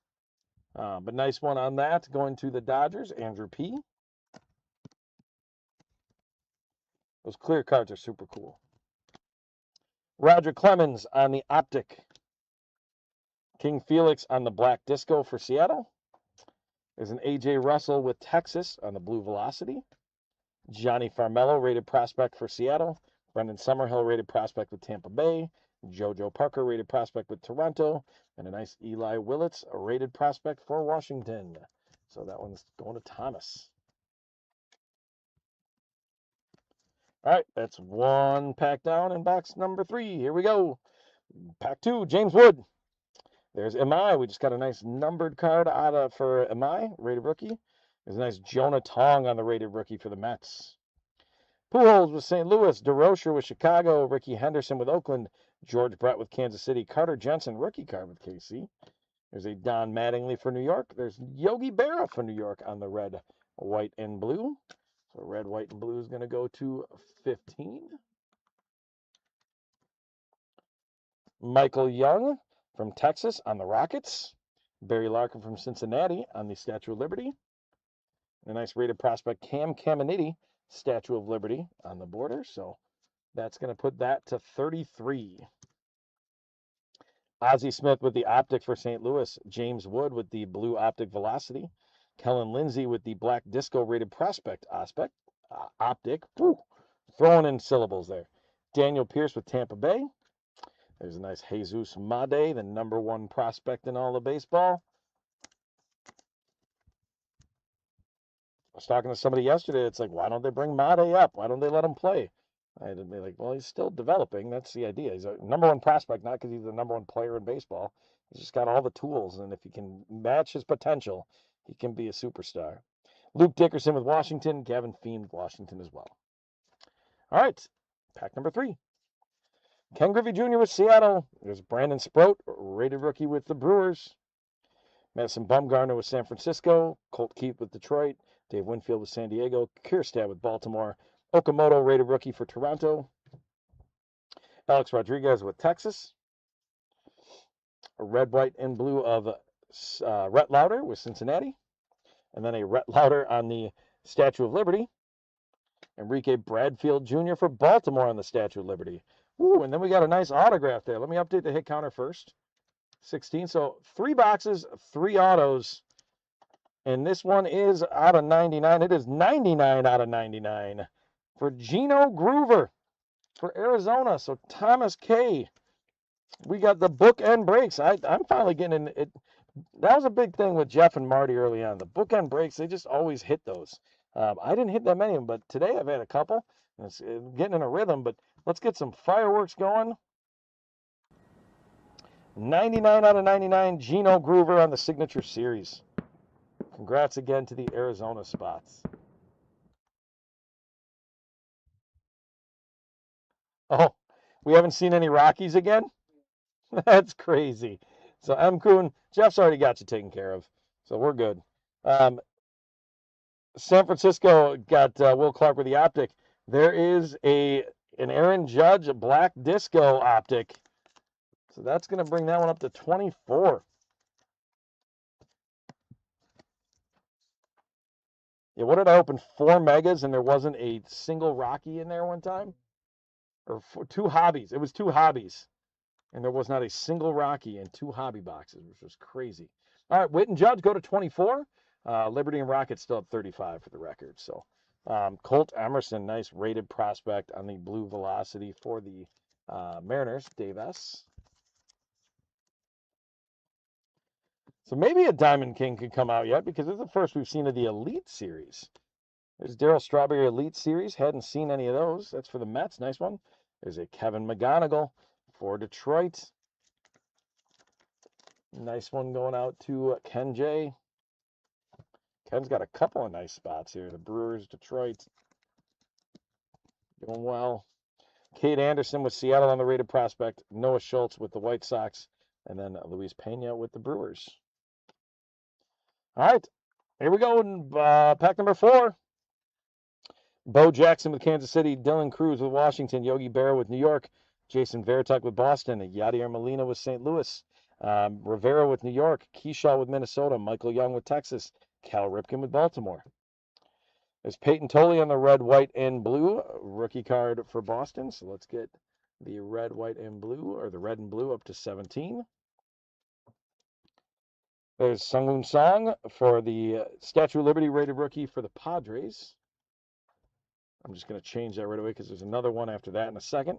But nice one on that. Going to the Dodgers, Andrew P. Those clear cards are super cool. Roger Clemens on the Optic. King Felix on the Black Disco for Seattle. There's an A.J. Russell with Texas on the Blue Velocity. Johnny Farmello, rated prospect for Seattle. Brendan Summerhill, rated prospect with Tampa Bay. JoJo Parker, rated prospect with Toronto. And a nice Eli Willits, a rated prospect for Washington. So that one's going to Thomas. All right, that's 1 pack down in box number 3. Here we go. Pack 2, James Wood. There's Imai. We just got a nice numbered card for Imai, rated rookie. There's a nice Jonah Tong on the rated rookie for the Mets. Pujols with St. Louis, DeRocher with Chicago, Ricky Henderson with Oakland, George Brett with Kansas City, Carter Jensen, rookie card with KC. There's a Don Mattingly for New York. There's Yogi Berra for New York on the red, white, and blue. So red, white, and blue is going to go to 15. Michael Young from Texas on the Rockets. Barry Larkin from Cincinnati on the Statue of Liberty. A nice rated prospect, Cam Caminiti, Statue of Liberty on the border. So that's going to put that to 33. Ozzie Smith with the Optic for St. Louis. James Wood with the Blue Optic Velocity. Kellen Lindsey with the Black Disco rated prospect Optic. Woo, throwing in syllables there. Daniel Pierce with Tampa Bay. There's a nice Jesus Made, the #1 prospect in all of baseball. I was talking to somebody yesterday. It's like, why don't they bring Made up? Why don't they let him play? I'd be like, well, he's still developing. That's the idea. He's a #1 prospect, not because he's the #1 player in baseball. He's just got all the tools, and if he can match his potential, he can be a superstar. Luke Dickerson with Washington, Gavin Fiend with Washington as well. All right, pack number 3. Ken Griffey Jr. with Seattle. There's Brandon Sproat, rated rookie with the Brewers. Madison Bumgarner with San Francisco. Colt Keith with Detroit. Dave Winfield with San Diego. Kierstad with Baltimore. Okamoto, rated rookie for Toronto. Alex Rodriguez with Texas. A red, white, and blue of Rhett Lauder with Cincinnati. And then a Rhett Lauder on the Statue of Liberty. Enrique Bradfield Jr. for Baltimore on the Statue of Liberty. Ooh, and then we got a nice autograph there. Let me update the hit counter first. 16. So 3 boxes, 3 autos. And this one is out of 99. It is 99 out of 99 for Gino Groover for Arizona. So Thomas K. We got the bookend breaks. I'm finally getting in it. That was a big thing with Jeff and Marty early on. The bookend breaks, they just always hit those. I didn't hit that many of them, but today I've had a couple. It's getting in a rhythm, but let's get some fireworks going. 99 out of 99, Gino Groover on the Signature Series. Congrats again to the Arizona spots. Oh, we haven't seen any Rockies again? That's crazy. So M. Kuhn, Jeff's already got you taken care of, so we're good. San Francisco got Will Clark with the optic. There is an Aaron Judge Black Disco optic. So that's going to bring that one up to 24. Yeah, what did I open? 4 megas and there wasn't a single Rocky in there one time? Or 2 hobbies. It was 2 hobbies. And there was not a single Rocky in 2 hobby boxes, which was crazy. All right, Witt and Judge go to 24. Liberty and Rockets still at 35 for the record. So Colt Emerson, nice rated prospect on the blue velocity for the Mariners. Dave S. So maybe a Diamond King could come out yet because this is the first we've seen of the Elite Series. There's Darryl Strawberry Elite Series. Hadn't seen any of those. That's for the Mets. Nice one. There's a Kevin McGonigal for Detroit. Nice one going out to Ken J. Ken's got a couple of nice spots here. The Brewers, Detroit. Doing well. Cade Anderson with Seattle on the rated prospect. Noah Schultz with the White Sox. And then Luis Pena with the Brewers. All right. Here we go. Pack number 4. Bo Jackson with Kansas City. Dylan Cruz with Washington. Yogi Berra with New York. Jason Veritek with Boston. Yadier Molina with St. Louis. Rivera with New York. Keyshaw with Minnesota. Michael Young with Texas. Cal Ripken with Baltimore. There's Peyton Tolley on the red, white, and blue rookie card for Boston. So let's get the red, white, and blue, or the red and blue up to 17. There's Sung-Woo Song for the Statue of Liberty rated rookie for the Padres. I'm just going to change that right away because there's another one after that in a second.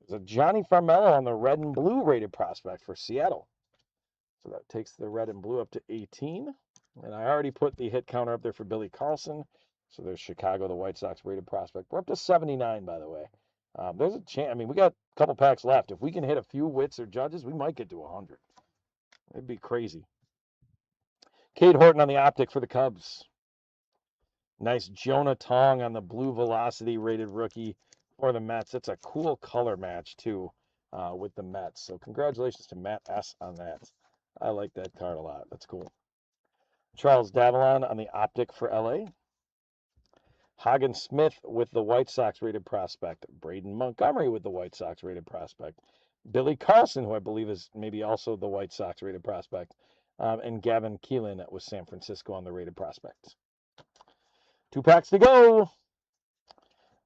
There's a Johnny Farmelo on the red and blue rated prospect for Seattle. So that takes the red and blue up to 18. And I already put the hit counter up there for Billy Carlson. So there's Chicago, the White Sox rated prospect. We're up to 79, by the way. There's a chance. I mean, we got a couple packs left. If we can hit a few Wits or Judges, we might get to 100. It'd be crazy. Cade Horton on the optic for the Cubs. Nice Jonah Tong on the blue velocity rated rookie for the Mets. That's a cool color match, too, with the Mets. So congratulations to Matt S. on that. I like that card a lot. That's cool. Charles Davalon on the optic for LA. Hagen Smith with the White Sox rated prospect. Braden Montgomery with the White Sox rated prospect. Billy Carlson, who I believe is maybe also the White Sox rated prospect. And Gavin Keelan with San Francisco on the rated prospect. 2 packs to go.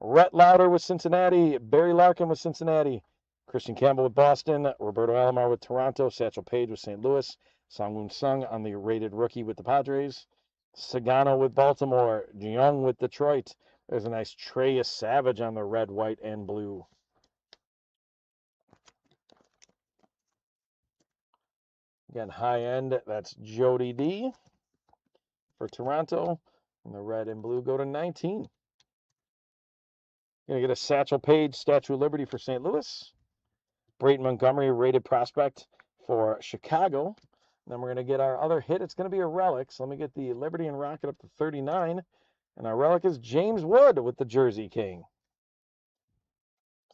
Rhett Lauder with Cincinnati. Barry Larkin with Cincinnati. Christian Campbell with Boston. Roberto Alomar with Toronto. Satchel Paige with St. Louis. Sung-Woo Sung on the rated rookie with the Padres. Sagano with Baltimore. Jung with Detroit. There's a nice Trey Savage on the red, white, and blue. Again, high end, that's Jody D for Toronto. And the red and blue go to 19. Going to get a Satchel Paige Statue of Liberty for St. Louis. Brayton Montgomery rated prospect for Chicago. Then we're going to get our other hit. It's going to be a relic. So let me get the Liberty and Rocket up to 39. And our relic is James Wood with the Jersey King.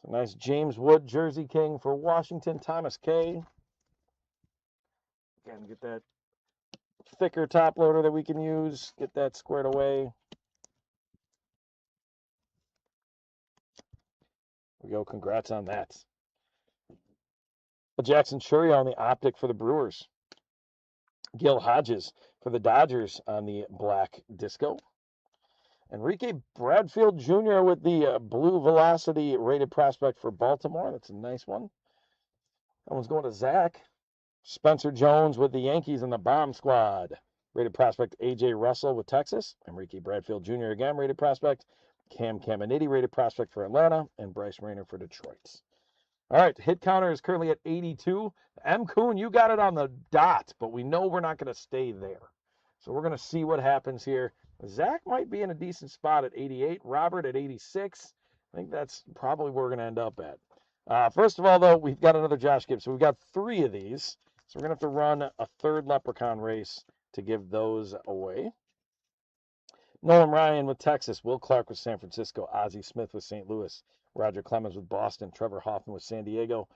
So nice James Wood Jersey King for Washington. Thomas K. Again, get that thicker top loader that we can use. Get that squared away. There we go. Congrats on that. Jackson Churio on the optic for the Brewers. Gil Hodges for the Dodgers on the black disco. Enrique Bradfield Jr. with the blue velocity rated prospect for Baltimore. That's a nice one. That one's going to Zach. Spencer Jones with the Yankees and the Bomb Squad. Rated prospect A.J. Russell with Texas. Enrique Bradfield Jr. again, rated prospect. Cam Caminiti, rated prospect for Atlanta. And Bryce Rayner for Detroit. All right, hit counter is currently at 82. M. Kuhn, you got it on the dot, but we know we're not going to stay there. So we're going to see what happens here. Zach might be in a decent spot at 88. Robert at 86. I think that's probably where we're going to end up at. First of all, though, we've got another Josh Gibbs. So we've got 3 of these. So we're going to have to run a third Leprechaun race to give those away. Nolan Ryan with Texas. Will Clark with San Francisco. Ozzie Smith with St. Louis. Roger Clemens with Boston. Trevor Hoffman with San Diego.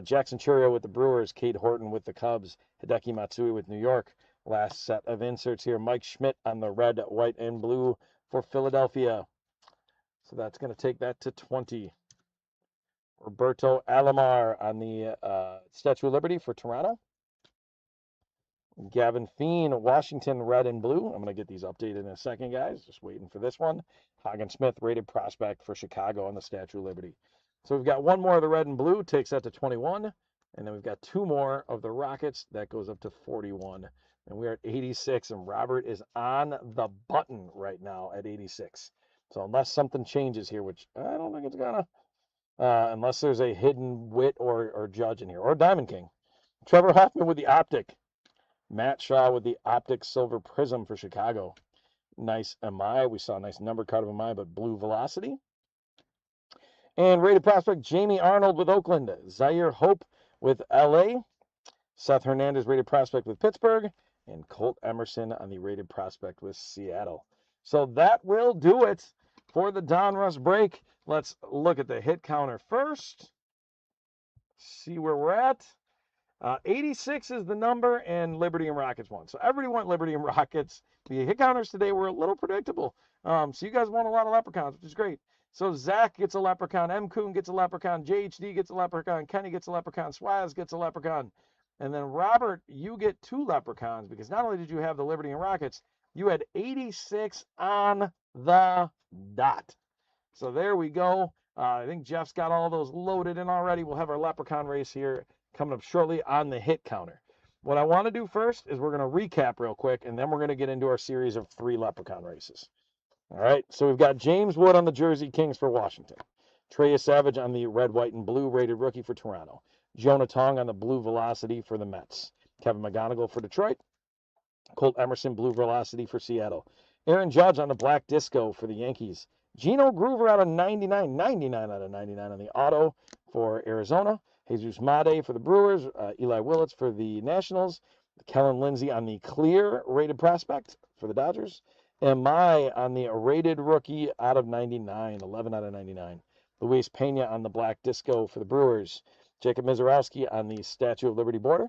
Jackson Churio with the Brewers. Cade Horton with the Cubs. Hideki Matsui with New York. Last set of inserts here. Mike Schmidt on the red, white, and blue for Philadelphia. So that's going to take that to 20. Roberto Alomar on the Statue of Liberty for Toronto. Gavin Feen, Washington, red and blue. I'm going to get these updated in a second, guys. Just waiting for this one. Hagen Smith, rated prospect for Chicago on the Statue of Liberty. So we've got one more of the red and blue, takes that to 21. And then we've got 2 more of the Rockets. That goes up to 41. And we're at 86, and Robert is on the button right now at 86. So unless something changes here, which I don't think it's going to, unless there's a hidden wit or judge in here, or Diamond King. Trevor Hoffman with the optic. Matt Shaw with the optic silver prism for Chicago. Nice MI. We saw a nice number card of MI, but blue velocity. And rated prospect Jamie Arnold with Oakland. Zaire Hope with LA. Seth Hernandez, rated prospect with Pittsburgh. And Colt Emerson on the rated prospect with Seattle. So that will do it for the Donruss break. Let's look at the hit counter first. See where we're at. 86 is the number, and Liberty and Rockets won. So everybody went Liberty and Rockets. The hit counters today were a little predictable. So you guys won a lot of Leprechauns, which is great. So Zach gets a Leprechaun, M. Kuhn gets a Leprechaun, JHD gets a Leprechaun, Kenny gets a Leprechaun, Swaz gets a Leprechaun. And then Robert, you get 2 Leprechauns, because not only did you have the Liberty and Rockets, you had 86 on the dot. So there we go. I think Jeff's got all those loaded in already. We'll have our Leprechaun race here coming up shortly on the hit counter. What I want to do first is we're going to recap real quick, and then we're going to get into our series of 3 Leprechaun races. All right, so we've got James Wood on the Jersey Kings for Washington. Trey Savage on the red, white, and blue rated rookie for Toronto. Jonah Tong on the blue velocity for the Mets. Kevin McGonigal for Detroit. Colt Emerson, blue velocity for Seattle. Aaron Judge on the black disco for the Yankees. Gino Groover out of 99, 99 out of 99 on the auto for Arizona. Jesus Made for the Brewers. Eli Willits for the Nationals. Kellen Lindsey on the clear rated prospect for the Dodgers. And Mai on the rated rookie out of 99, 11 out of 99. Luis Pena on the black disco for the Brewers. Jacob Mizorowski on the Statue of Liberty border.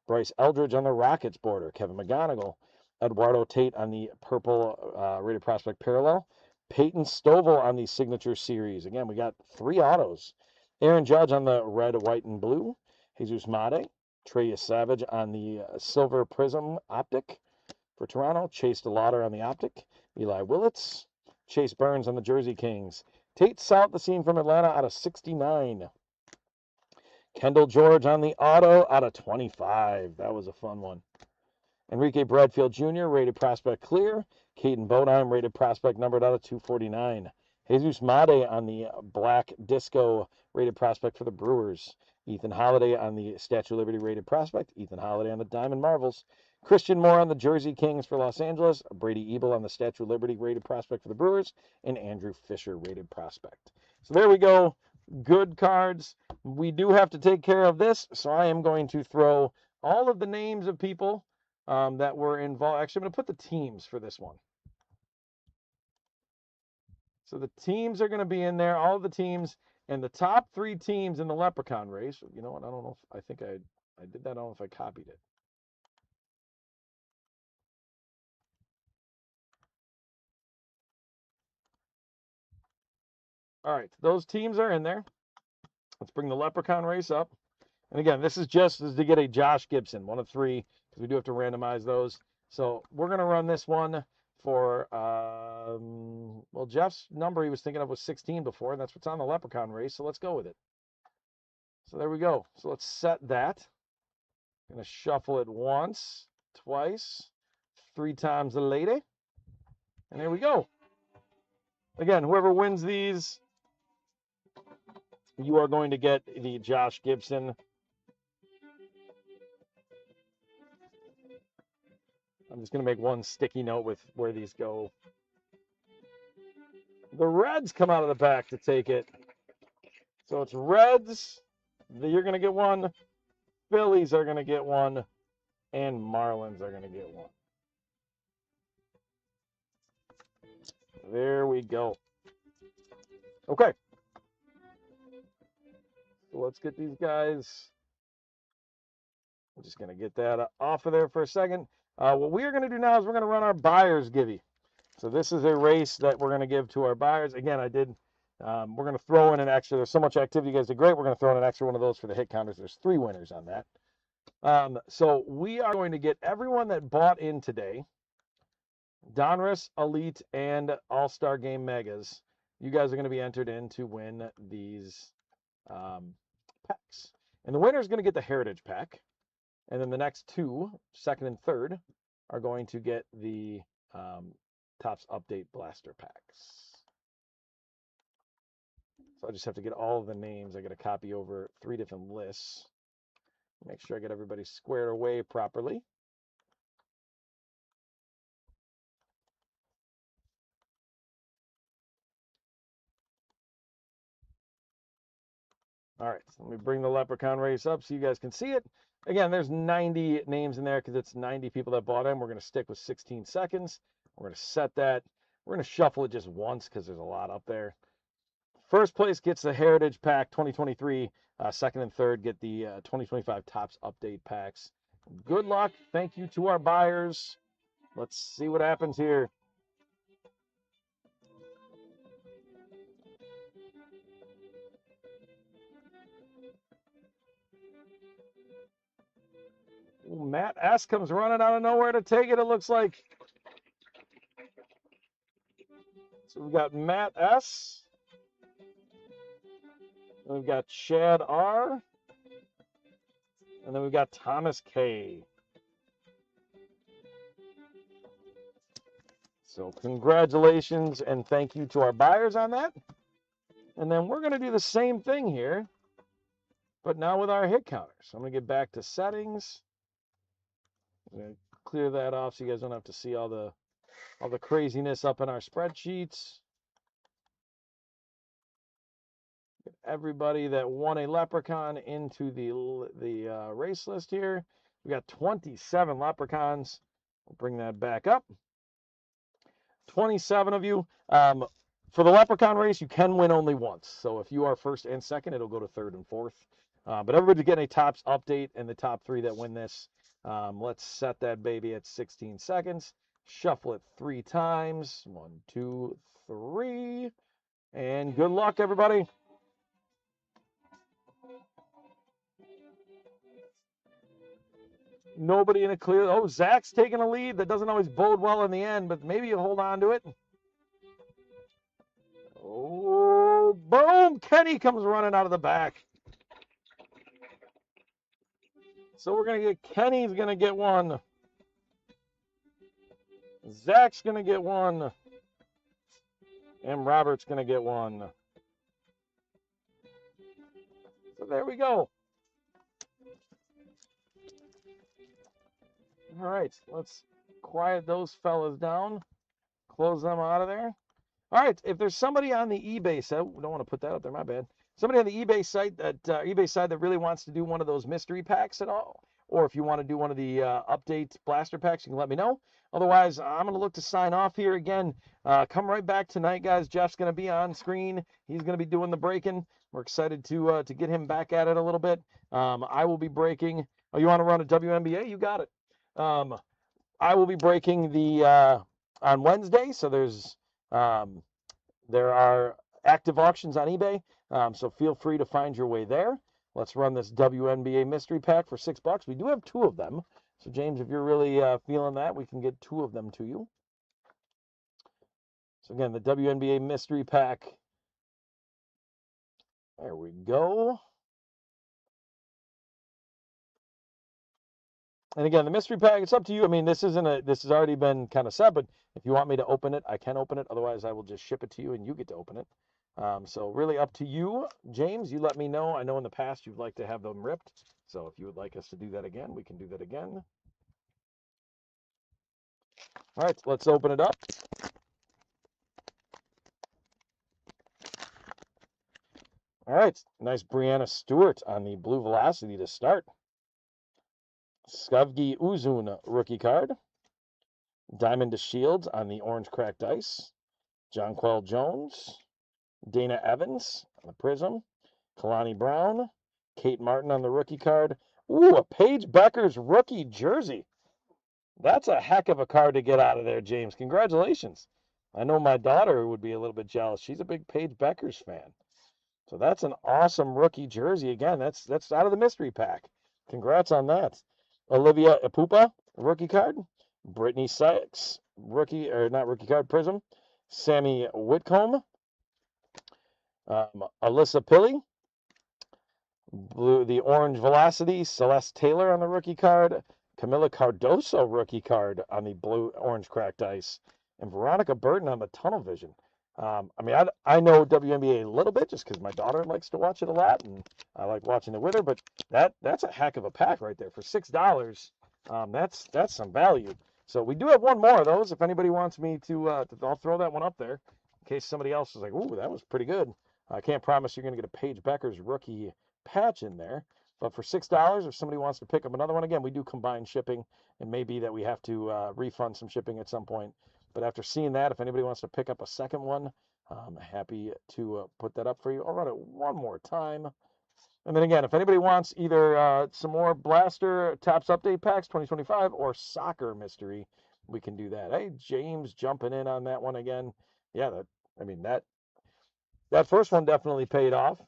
Bryce Eldridge on the Rockets border. Kevin McGonigal. Eduardo Tate on the purple rated prospect parallel. Peyton Stovall on the signature series. Again, we got 3 autos. Aaron Judge on the red, white, and blue. Jesus Made. Trey Savage on the silver prism optic for Toronto. Chase DeLauder on the optic. Eli Willits. Chase Burns on the Jersey Kings. Tate South, the scene from Atlanta, out of 69. Kendall George on the auto out of 25. That was a fun one. Enrique Bradfield Jr., rated prospect clear. Caden Bodine, rated prospect numbered out of 249. Jesus Made on the black disco, rated prospect for the Brewers. Ethan Holiday on the Statue of Liberty, rated prospect. Ethan Holiday on the Diamond Marvels. Christian Moore on the Jersey Kings for Los Angeles. Brady Ebel on the Statue of Liberty, rated prospect for the Brewers. And Andrew Fisher, rated prospect. So there we go. Good cards. We do have to take care of this, so I am going to throw all of the names of people that were involved. Actually, I'm going to put the teams for this one. So the teams are going to be in there, all the teams, and the top 3 teams in the Leprechaun race. You know what? I don't know if I think I did that. I don't know if I copied it. All right, those teams are in there. Let's bring the Leprechaun race up. And again, this is just as to get a Josh Gibson, 1 of 3, because we do have to randomize those. So we're going to run this one for, well, Jeff's number he was thinking of was 16 before, and that's what's on the Leprechaun race, so let's go with it. So there we go. So let's set that. I'm going to shuffle it once, twice, 3 times the lady. And there we go. Again, whoever wins these, you are going to get the Josh Gibson. I'm just going to make one sticky note with where these go. The Reds come out of the pack to take it. So it's Reds. You're going to get 1. Phillies are going to get 1. And Marlins are going to get 1. There we go. Okay. So let's get these guys. I'm just going to get that off of there for a second. What we are going to do now is we're going to run our buyer's givey. So this is a race that we're going to give to our buyers. Again, we're going to throw in an extra. There's so much activity. You guys did great. We're going to throw in an extra one of those for the hit counters. There's 3 winners on that. So we are going to get everyone that bought in today, Donruss, Elite, and All-Star Game Megas. You guys are going to be entered in to win these packs. And the winner is going to get the Heritage Pack. And then the next 2, second and third, are going to get the Topps Update Blaster Packs. So I just have to get all of the names. I got to copy over 3 different lists. Make sure I get everybody squared away properly. All right, so let me bring the Leprechaun race up so you guys can see it. Again, there's 90 names in there because it's 90 people that bought in. We're going to stick with 16 seconds. We're going to set that. We're going to shuffle it just once because there's a lot up there. First place gets the Heritage Pack 2023. Second and third get the 2025 Topps Update Packs. Good luck. Thank you to our buyers. Let's see what happens here. Ooh, Matt S. comes running out of nowhere to take it, it looks like. So we've got Matt S. And we've got Chad R. And then we've got Thomas K. So congratulations and thank you to our buyers on that. And then we're going to do the same thing here, but now with our hit counters. So I'm going to get back to settings. I'm going to clear that off so you guys don't have to see all the craziness up in our spreadsheets. Get everybody that won a Leprechaun into the race list here. We got 27 Leprechauns. We'll bring that back up. 27 of you. For the Leprechaun race, you can win only once. So if you are first and second, it'll go to third and fourth. But everybody's getting a Topps update, and the top 3 that win this. Let's set that baby at 16 seconds. Shuffle it 3 times. 1, 2, 3. And good luck, everybody. Nobody in a clear. Oh, Zach's taking a lead. That doesn't always bode well in the end, but maybe you hold on to it. Oh, boom. Kenny comes running out of the back. So we're going to get, Kenny's going to get 1. Zach's going to get 1. And Robert's going to get 1. So there we go. All right, let's quiet those fellas down. Close them out of there. All right, if there's somebody on the eBay site, we don't want to put that up there, my bad. Somebody on the eBay site that eBay side that really wants to do one of those mystery packs at all, or if you want to do one of the update blaster packs, you can let me know. Otherwise, I'm going to look to sign off here again. Come right back tonight, guys. Jeff's going to be on screen. He's going to be doing the breaking. We're excited to get him back at it a little bit. I will be breaking. Oh, you want to run a WNBA? You got it. I will be breaking the on Wednesday. So there are active auctions on eBay. So feel free to find your way there. Let's run this WNBA mystery pack for $6. We do have 2 of them. So, James, if you're really feeling that, we can get 2 of them to you. So, again, the WNBA mystery pack. There we go. And again, the mystery pack, it's up to you. I mean, this has already been kind of set, but if you want me to open it, I can open it. Otherwise, I will just ship it to you and you get to open it. So really up to you, James. You let me know. I know in the past you'd like to have them ripped. So if you would like us to do that again, we can do that again. All right, let's open it up. All right, nice Brianna Stewart on the blue velocity to start. Skavgi Uzun rookie card. Diamond to Shields on the orange cracked ice. Jonquel Jones. Dana Evans on the prism. Kalani Brown. Kate Martin on the rookie card. Ooh, a Paige Bueckers rookie jersey. That's a heck of a card to get out of there, James. Congratulations. I know my daughter would be a little bit jealous. She's a big Paige Bueckers fan. So that's an awesome rookie jersey. Again, that's out of the mystery pack. Congrats on that. Olivia Ipupa, rookie card. Brittany Sykes, not rookie card, prism. Sammy Whitcomb. Alyssa Pilley. The orange velocity. Celeste Taylor on the rookie card. Camila Cardoso rookie card on the orange cracked ice. And Veronica Burton on the tunnel vision. I mean, I know WNBA a little bit just because my daughter likes to watch it a lot, and I like watching it with her. But that's a heck of a pack right there for $6. That's some value. So we do have one more of those. If anybody wants me to I'll throw that one up there in case somebody else is like, "Ooh, that was pretty good." I can't promise you're going to get a Paige Bueckers rookie patch in there, but for $6, if somebody wants to pick up another one, again, we do combine shipping, and maybe that we have to refund some shipping at some point. But after seeing that, if anybody wants to pick up a second one, I'm happy to put that up for you. I'll run it one more time. And then again, if anybody wants either some more Blaster Topps Update Packs 2025 or Soccer Mystery, we can do that. Hey, James jumping in on that one again. Yeah, that first one definitely paid off.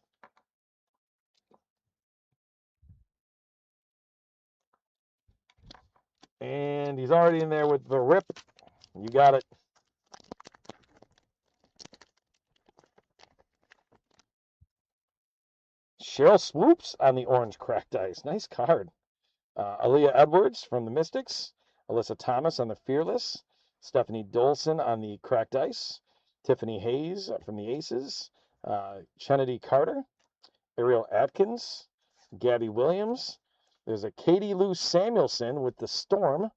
And he's already in there with the rip. You got it. Cheryl Swoops on the orange cracked ice. Nice card. Aaliyah Edwards from the Mystics. Alyssa Thomas on the Fearless. Stephanie Dolson on the cracked ice. Tiffany Hayes from the Aces. Kennedy Carter. Ariel Atkins. Gabby Williams. There's a Katie Lou Samuelson with the Storm.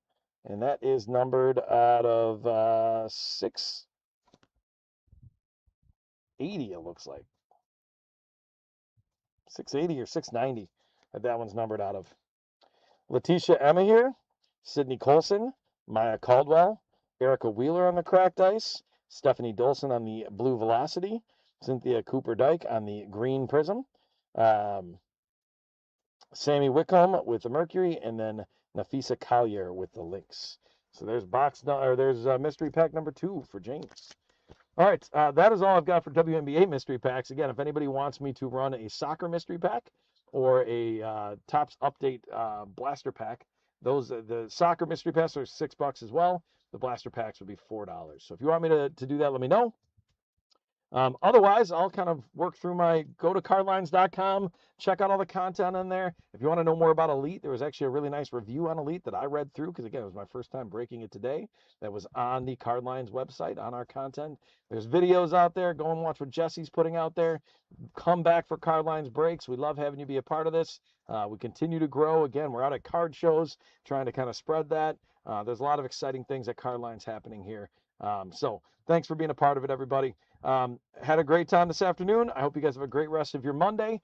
And that is numbered out of 680, it looks like. 680 or 690 that one's numbered out of. Letitia Emma here. Sydney Colson. Maya Caldwell. Erica Wheeler on the cracked ice. Stephanie Dolson on the blue velocity. Cynthia Cooper-Dyke on the green prism. Sammy Whitcomb with the Mercury, and then Nafisa Collier with the Lynx. So there's mystery pack number 2 for James. All right, that is all I've got for WNBA mystery packs. Again, if anybody wants me to run a soccer mystery pack or a Topps Update blaster pack, the soccer mystery packs are $6 as well. The blaster packs would be $4. So if you want me to do that, let me know. Otherwise, I'll kind of work through go to cardlines.com, check out all the content in there. If you want to know more about Elite, there was actually a really nice review on Elite that I read through because, again, it was my first time breaking it today. That was on the Cardlines website, on our content. There's videos out there. Go and watch what Jesse's putting out there. Come back for Cardlines breaks. We love having you be a part of this. We continue to grow. Again, we're out at card shows trying to kind of spread that. There's a lot of exciting things at Cardlines happening here. So thanks for being a part of it, everybody. Had a great time this afternoon. I hope you guys have a great rest of your Monday.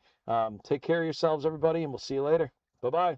Take care of yourselves, everybody, and we'll see you later. Bye-bye.